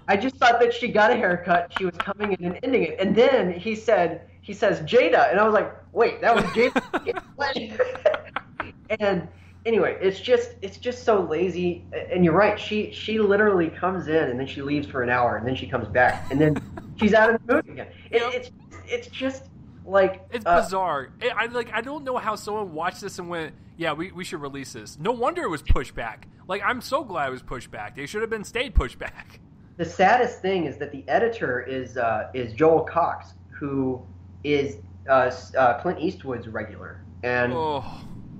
I just thought that she got a haircut, she was coming in and ending it. And then he says Jada, and I was like, wait, that was Jada Pinkett? And anyway, it's just so lazy. And you're right, she literally comes in and then she leaves for an hour and then she comes back and then she's out of the movie again. It's just like it's bizarre. I don't know how someone watched this and went, yeah, we should release this. No wonder it was pushed back. Like, I'm so glad it was pushed back. They should have stayed pushed back. The saddest thing is that the editor is Joel Cox, who is Clint Eastwood's regular. And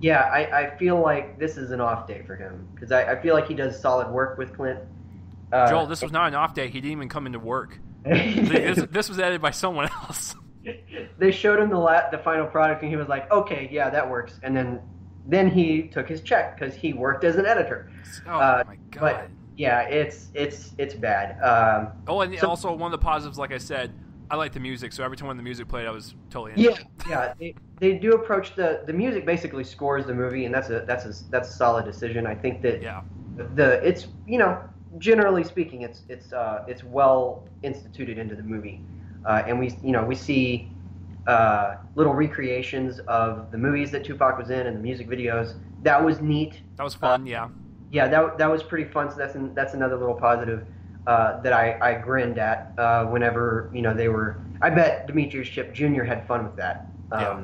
yeah, I feel like this is an off day for him because I feel like he does solid work with Clint. Joel, this was not an off day. He didn't even come into work. This was edited by someone else. They showed him the final product, and he was like, "Okay, yeah, that works." And then he took his check because he worked as an editor. Oh my But god. yeah, it's bad. Oh, and So also one of the positives, like I said, I like the music. So every time when the music played, I was totally into yeah, it. yeah, they do approach the music basically scores the movie, and that's a solid decision. I think that Yeah. it's generally speaking it's well instituted into the movie, and we see little recreations of the movies that Tupac was in and the music videos. That was neat. That was Uh, fun. Yeah. yeah, that was pretty fun. So that's another little positive that I grinned at whenever they were. I bet Demetrius Shipp Jr. had fun with that. Yeah.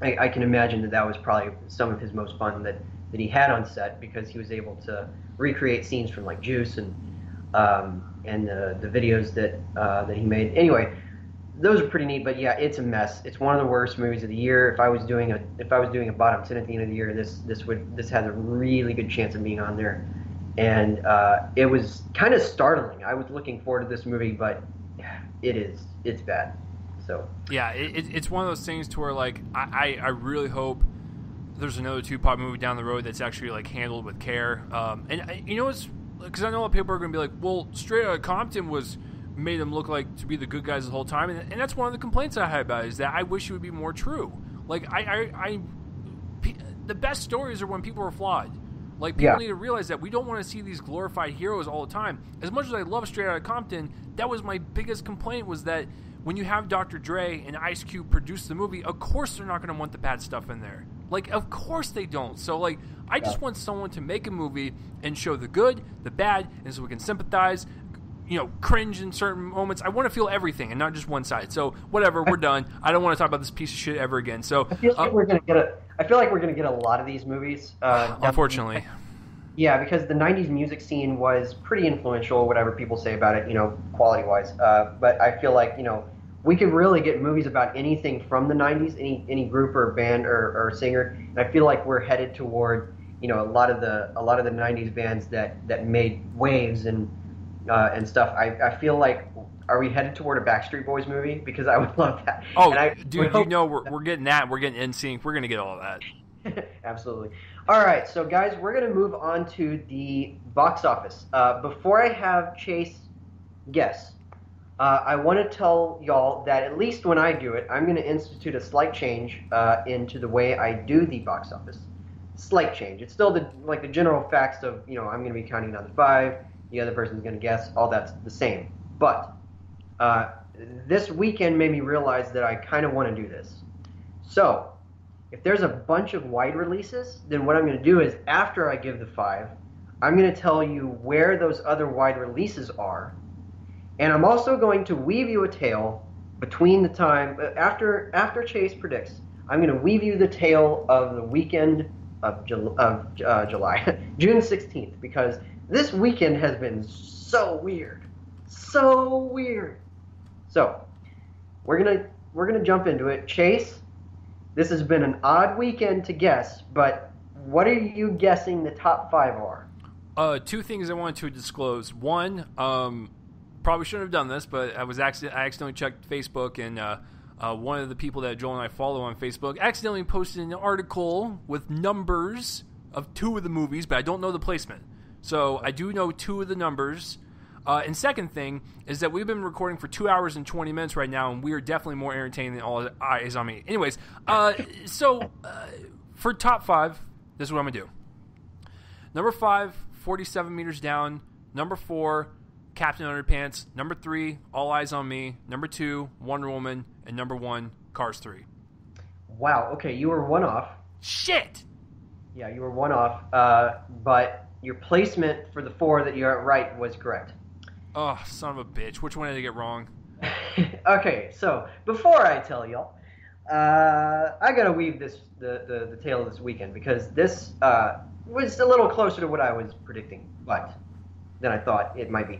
I can imagine that was probably some of his most fun that he had on set because he was able to recreate scenes from like Juice and the videos that he made. Anyway, those are pretty neat, but yeah, it's a mess. It's one of the worst movies of the year. If I was doing a bottom 10 at the end of the year, this has a really good chance of being on there. And it was kind of startling. I was looking forward to this movie, but it's bad. So Yeah. It's one of those things to where like I really hope there's another Tupac movie down the road that's actually like handled with care. It's because I know a lot of people are going to be like, well, Straight Outta Compton made them look like to be the good guys the whole time, and that's one of the complaints I had about it, is that I wish it would be more true. Like the best stories are when people are flawed. Like people need to realize that we don't want to see these glorified heroes all the time. As much as I love Straight Outta Compton, that was my biggest complaint, was that when you have Dr. Dre and Ice Cube produce the movie, of course they're not going to want the bad stuff in there. Like, of course they don't. So, like, I just want someone to make a movie and show the good, the bad, and so we can sympathize, cringe in certain moments. I want to feel everything and not just one side. So, whatever, we're done. I don't want to talk about this piece of shit ever again. So, I feel like we're gonna get a lot of these movies. Unfortunately. Yeah, because the '90s music scene was pretty influential. Whatever people say about it, quality-wise. But I feel like we could really get movies about anything from the '90s, any group or band or singer. And I feel like we're headed toward a lot of the '90s bands that made waves and stuff. I feel like, are we headed toward a Backstreet Boys movie? Because I would love that. Oh, dude, we're getting that. We're getting NSYNC. We're gonna get all of that. Absolutely. All right, so guys, we're going to move on to the box office. Before I have Chase guess, I want to tell y'all that at least when I do it, I'm going to institute a slight change into the way I do the box office. Slight change. It's still the general facts of, I'm going to be counting down to 5, the other person's going to guess, all that's the same. But this weekend made me realize that I kind of want to do this. So, if there's a bunch of wide releases, then what I'm going to do is, after I give the 5, I'm going to tell you where those other wide releases are. And I'm also going to weave you a tale between the time, after Chase predicts, I'm going to weave you the tale of the weekend of July, June 16th, because this weekend has been so weird. So weird. So, we're gonna jump into it. Chase, this has been an odd weekend to guess, but what are you guessing the top 5 are? 2 things I wanted to disclose. One, probably shouldn't have done this, but I accidentally checked Facebook, and one of the people that Joel and I follow on Facebook accidentally posted an article with numbers of 2 of the movies, but I don't know the placement. So I do know 2 of the numbers. And second thing is that we've been recording for 2 hours and 20 minutes right now, and we are definitely more entertaining than All Eyes on Me. Anyways, for top 5, this is what I'm going to do. Number 5, 47 Meters Down. Number 4, Captain Underpants. Number 3, All Eyes on Me. Number 2, Wonder Woman. And number 1, Cars 3. Wow, okay, you were one off. Shit! Yeah, you were one off, but your placement for the 4 that you got right was correct. Oh, son of a bitch. Which one did I get wrong? Okay, so before I tell y'all, I gotta weave the tale of this weekend, because this was a little closer to what I was predicting, than I thought it might be.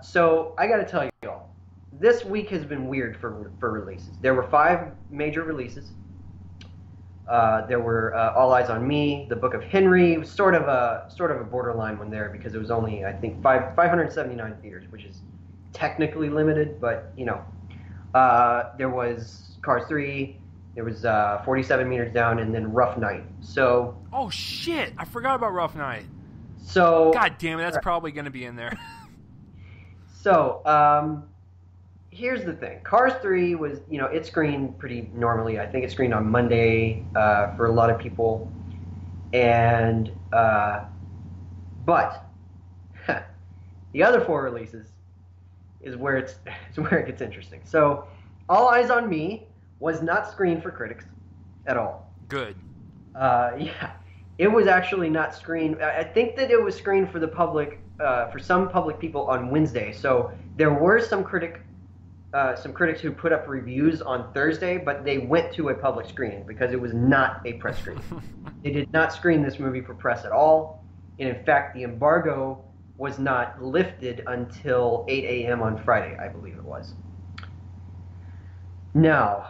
So I gotta tell y'all, this week has been weird for releases. There were 5 major releases. There were All Eyes on Me, The Book of Henry, sort of a borderline one there, because it was only, I think, 579 theaters, which is technically limited, but There was Cars 3, there was 47 Meters Down, and then Rough Night. So. Oh shit! I forgot about Rough Night. So. God damn it! That's probably going to be in there. So. Here's the thing. Cars 3 was, it screened pretty normally. I think it screened on Monday for a lot of people. And, but, the other 4 releases is where it gets interesting. So, All Eyes on Me was not screened for critics at all. Good. Yeah. It was actually not screened. I think that it was screened for the public, for some public people on Wednesday. So, there were some critics who put up reviews on Thursday, but they went to a public screening because it was not a press screening. They did not screen this movie for press at all. And in fact, the embargo was not lifted until 8 a.m. on Friday, I believe it was. Now,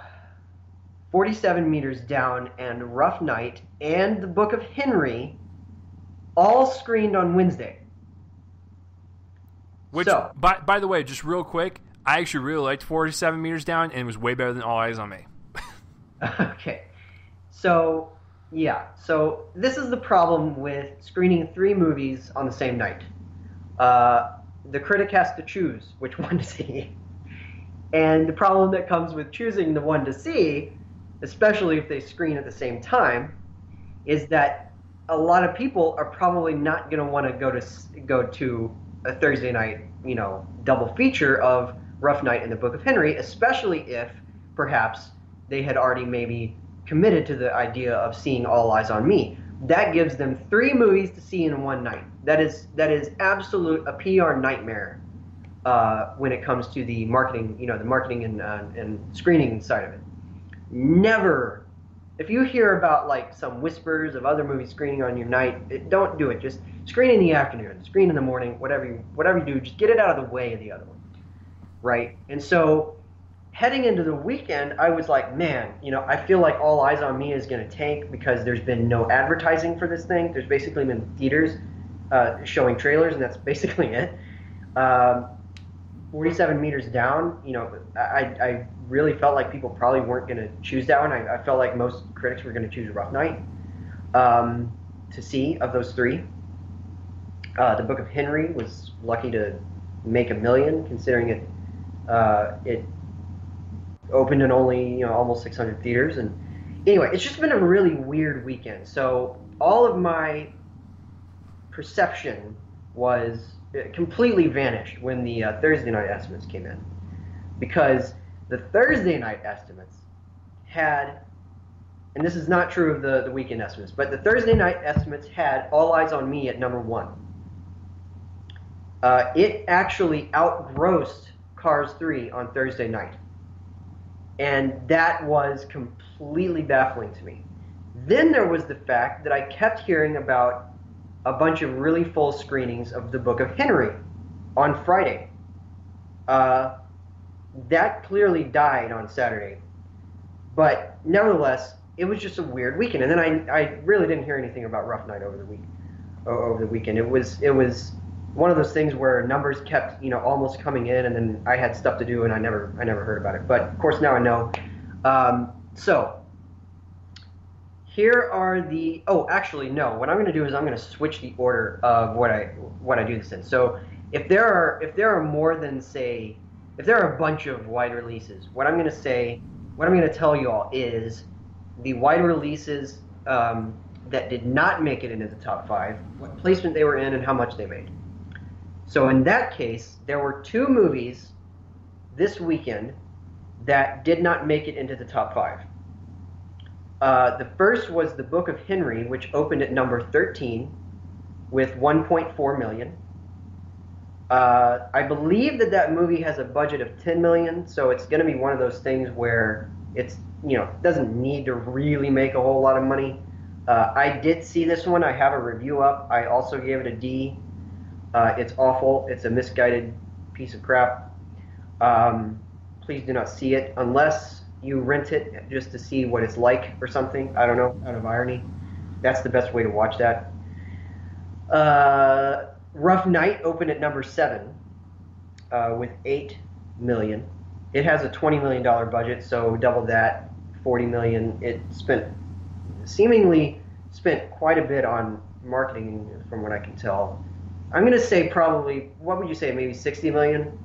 47 Meters Down and Rough Night and The Book of Henry all screened on Wednesday. Which, by the way, just real quick, I actually really liked 47 Meters Down, and it was way better than All Eyes on Me. Okay. So, yeah. So, this is the problem with screening 3 movies on the same night. The critic has to choose which one to see. And the problem that comes with choosing the one to see, especially if they screen at the same time, is that a lot of people are probably not going to want to go to a Thursday night, double feature of Rough Night and the Book of Henry, especially if perhaps they had already maybe committed to the idea of seeing All Eyes on Me. That gives them 3 movies to see in one night. That is absolute a PR nightmare when it comes to the marketing, the marketing and screening side of it. Never, if you hear about like some whispers of other movies screening on your night, don't do it. Just screen in the afternoon, screen in the morning, whatever you do, just get it out of the way of the other one. Right? And so heading into the weekend, I was like, man, I feel like All Eyes on Me is going to tank because there's been no advertising for this thing. There's basically been theaters showing trailers, and that's basically it. 47 Meters Down, I really felt like people probably weren't going to choose that one. I felt like most critics were going to choose Rough Night to see of those 3. The Book of Henry was lucky to make $1 million, considering it opened in only almost 600 theaters. And anyway, it's just been a really weird weekend. So all of my perception was completely vanished when the Thursday night estimates came in, because the Thursday night estimates had, and this is not true of the weekend estimates, but the Thursday night estimates had All Eyes on Me at number 1. It actually outgrossed Cars 3 on Thursday night. And that was completely baffling to me. Then there was the fact that I kept hearing about a bunch of really full screenings of The Book of Henry on Friday. That clearly died on Saturday. But nevertheless, it was just a weird weekend. And then I really didn't hear anything about Rough Night over the weekend. It was one of those things where numbers kept, almost coming in, and then I had stuff to do, and I never heard about it. But of course now I know. So here are the. Oh, actually no. What I'm going to do is I'm going to switch the order of what I do this in. So if there are more than if there are a bunch of wide releases, what I'm going to tell you all is the wide releases that did not make it into the top 5, what placement they were in, and how much they made. So in that case, there were 2 movies this weekend that did not make it into the top 5. The first was The Book of Henry, which opened at number 13 with $1.4 million. I believe that movie has a budget of $10 million, so it's going to be one of those things where it's, doesn't need to really make a whole lot of money. I did see this one. I have a review up. I also gave it a D. It's awful. It's a misguided piece of crap. Please do not see it unless you rent it just to see what it's like or something. I don't know, out of irony. That's the best way to watch that. Rough Night opened at number 7 with $8 million. it has a $20 million budget, so double that, $40 million. It seemingly spent quite a bit on marketing, from what I can tell. I'm going to say probably, what would you say, maybe $60 million?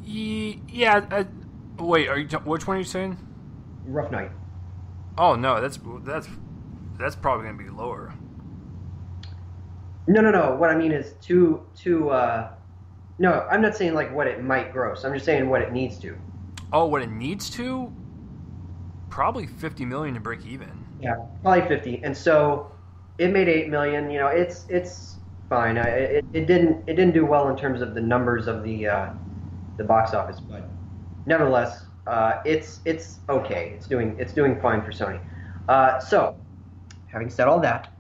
Yeah. Wait, which one are you saying? Rough Night. Oh no, that's probably going to be lower. No. What I mean is no, I'm not saying like what it might gross. I'm just saying what it needs to. Oh, what it needs to? Probably $50 million to break even. Yeah, probably 50. And so it made $8 million. You know, it's fine. It didn't do well in terms of the numbers of the box office, but nevertheless, it's okay. It's doing fine for Sony. So, having said all that,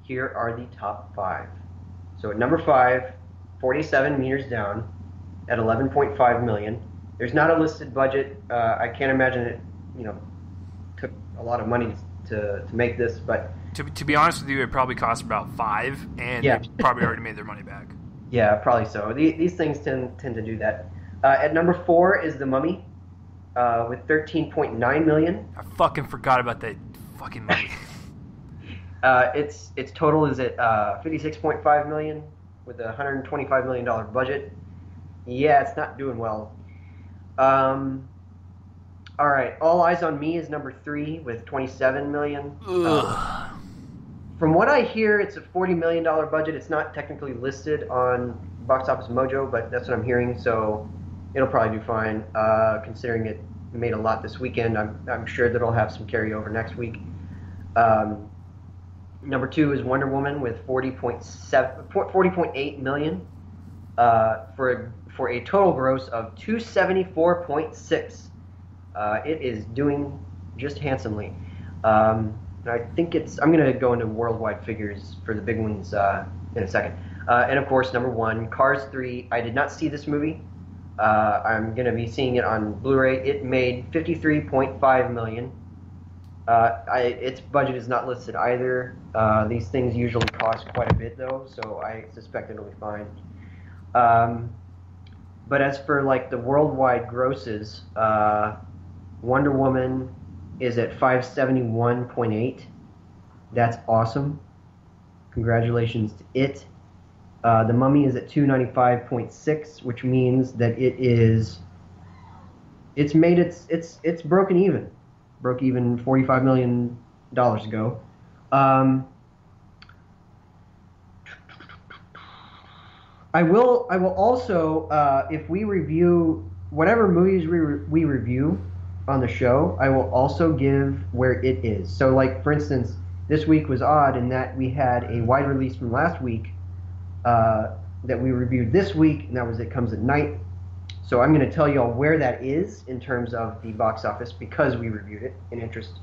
here are the top 5. So at number 5, 47 meters down at 11.5 million. There's not a listed budget. I can't imagine it, took a lot of money to make this, but to be honest with you, it probably cost about $5, and yeah. They probably already made their money back. Yeah, probably so. These things tend to do that. At number 4 is The Mummy, with 13.9 million. I fucking forgot about that fucking movie. Its total is at 56.5 million with a $125 million budget. Yeah, it's not doing well. All right, All Eyes on Me is number 3 with 27 million. From what I hear, it's a $40 million budget. It's not technically listed on Box Office Mojo, but that's what I'm hearing, so it'll probably do fine. Considering it made a lot this weekend, I'm sure that it'll have some carryover next week. Number 2 is Wonder Woman with 40.8 million for a total gross of 274.6. It is doing just handsomely. I think I'm going to go into worldwide figures for the big ones in a second. And of course, number 1, Cars 3. I did not see this movie. I'm going to be seeing it on Blu-ray. It made 53.5 million. Its budget is not listed either. These things usually cost quite a bit, though, so I suspect it'll be fine. But as for like the worldwide grosses, Wonder Woman is at 571.8. That's awesome. Congratulations to it. The Mummy is at 295.6, which means that it's broken even. Broke even $45 million ago. I will also, if we review whatever movies we review on the show, I will also give where it is. So, like, for instance, this week was odd in that we had a wide release from last week that we reviewed this week, and that was It Comes at Night. So I'm going to tell you all where that is in terms of the box office because we reviewed it in interest.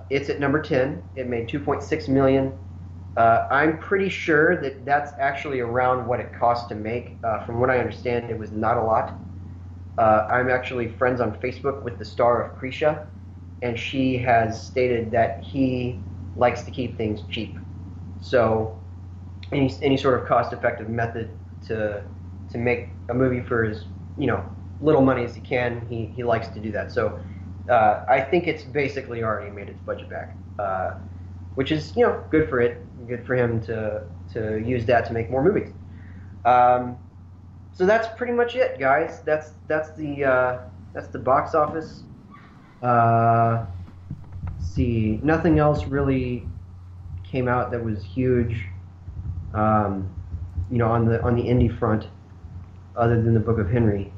It's at number 10. It made 2.6 million. I'm pretty sure that that's actually around what it cost to make. From what I understand, it was not a lot. I'm actually friends on Facebook with the star of Krisha, and she has stated that he likes to keep things cheap. So any sort of cost-effective method to make a movie for as little money as he can, he likes to do that. So I think it's basically already made its budget back, which is good for it, good for him to use that to make more movies. So that's pretty much it, guys. That's the box office. See, nothing else really came out that was huge. On the indie front, other than the Book of Henry.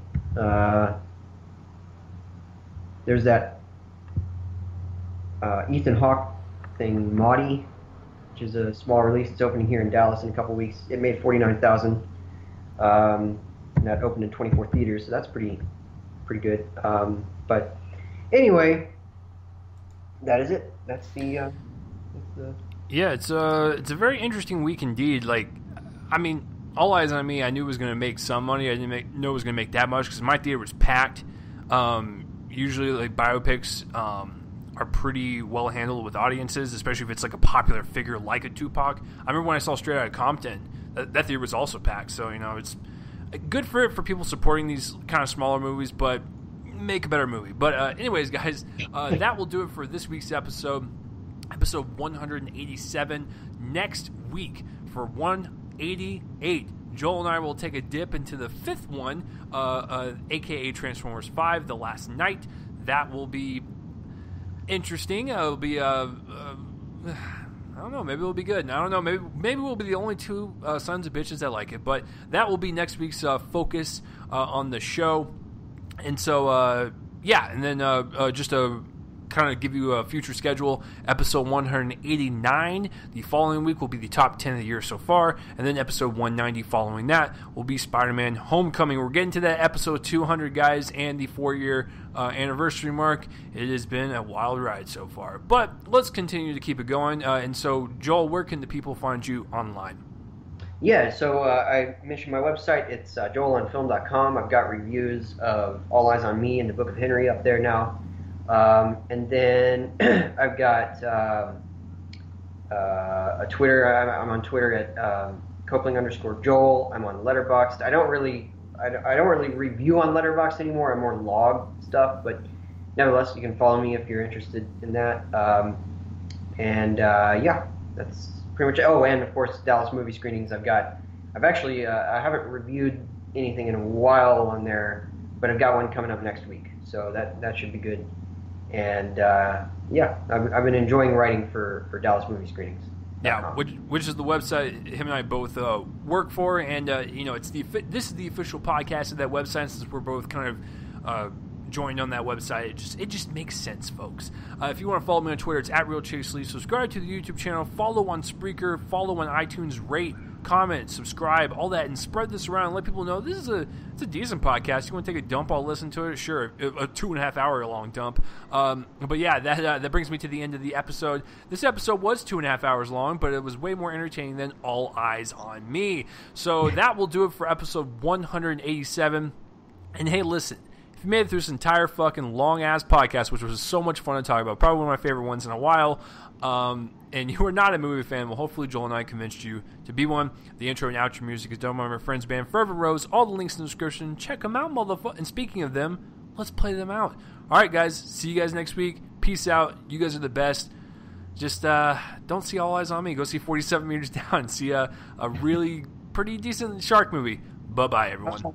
There's that Ethan Hawke thing, Maudie, which is a small release. It's opening here in Dallas in a couple weeks. It made $49,000. And that opened in 24 theaters, so that's pretty good. But anyway, that is it. That's the. Yeah, it's a very interesting week indeed. Like, I mean, All Eyes on Me, I knew was going to make some money. I didn't know it was going to make that much because my theater was packed. Usually, like, biopics are pretty well handled with audiences, especially if it's like a popular figure like a Tupac. I remember when I saw Straight Outta Compton, that theater was also packed. So it's good for people supporting these kind of smaller movies. But make a better movie. But anyways, guys, that will do it for this week's episode 187. Next week for 188, Joel and I will take a dip into the fifth one, aka Transformers 5, The Last Night. That will be interesting. It'll be I don't know, maybe it'll be good. I don't know, maybe we'll be the only two sons of bitches that like it. But that will be next week's focus on the show. And so and then just a kind of give you a future schedule. Episode 189 the following week will be the top 10 of the year so far, and then episode 190 following that will be Spider-Man Homecoming. We're getting to that episode 200, guys, and the 4-year anniversary mark. It has been a wild ride so far, but let's continue to keep it going. And so, Joel, where can the people find you online? Yeah, so I mentioned my website. It's joelonfilm.com. I've got reviews of All Eyes on Me and the Book of Henry up there now. And then I've got a Twitter. I'm on Twitter at Copling_Joel. I'm on Letterboxd. I don't really review on Letterboxd anymore. I'm more log stuff, but nevertheless, you can follow me if you're interested in that. That's pretty much it. Oh, and of course, Dallas movie screenings. I haven't reviewed anything in a while on there, but I've got one coming up next week, so that should be good. And I've been enjoying writing for Dallas movie screenings. Yeah, which is the website him and I both work for, and this is the official podcast of that website. Since we're both kind of joined on that website, it just makes sense, folks. If you want to follow me on Twitter, it's at RealChaseLee. Subscribe to the YouTube channel, follow on Spreaker, follow on iTunes, rate, comment, subscribe, all that, and spread this around and let people know this is it's a decent podcast. You want to take a dump, I'll listen to it. Sure, a 2.5 hour long dump. But yeah, that brings me to the end of the episode. This episode was 2.5 hours long, but it was way more entertaining than All Eyes on Me. So that will do it for episode 187. And hey, listen, if you made it through this entire fucking long-ass podcast, which was so much fun to talk about, probably one of my favorite ones in a while, and you are not a movie fan, well, hopefully Joel and I convinced you to be one. The intro and outro music is done by my friends band Fervent Roze. All the links in the description. Check them out, motherfucker. And speaking of them, let's play them out. All right, guys. See you guys next week. Peace out. You guys are the best. Just don't see All Eyes on Me. Go see 47 Meters Down. See a really pretty decent shark movie. Bye-bye, everyone.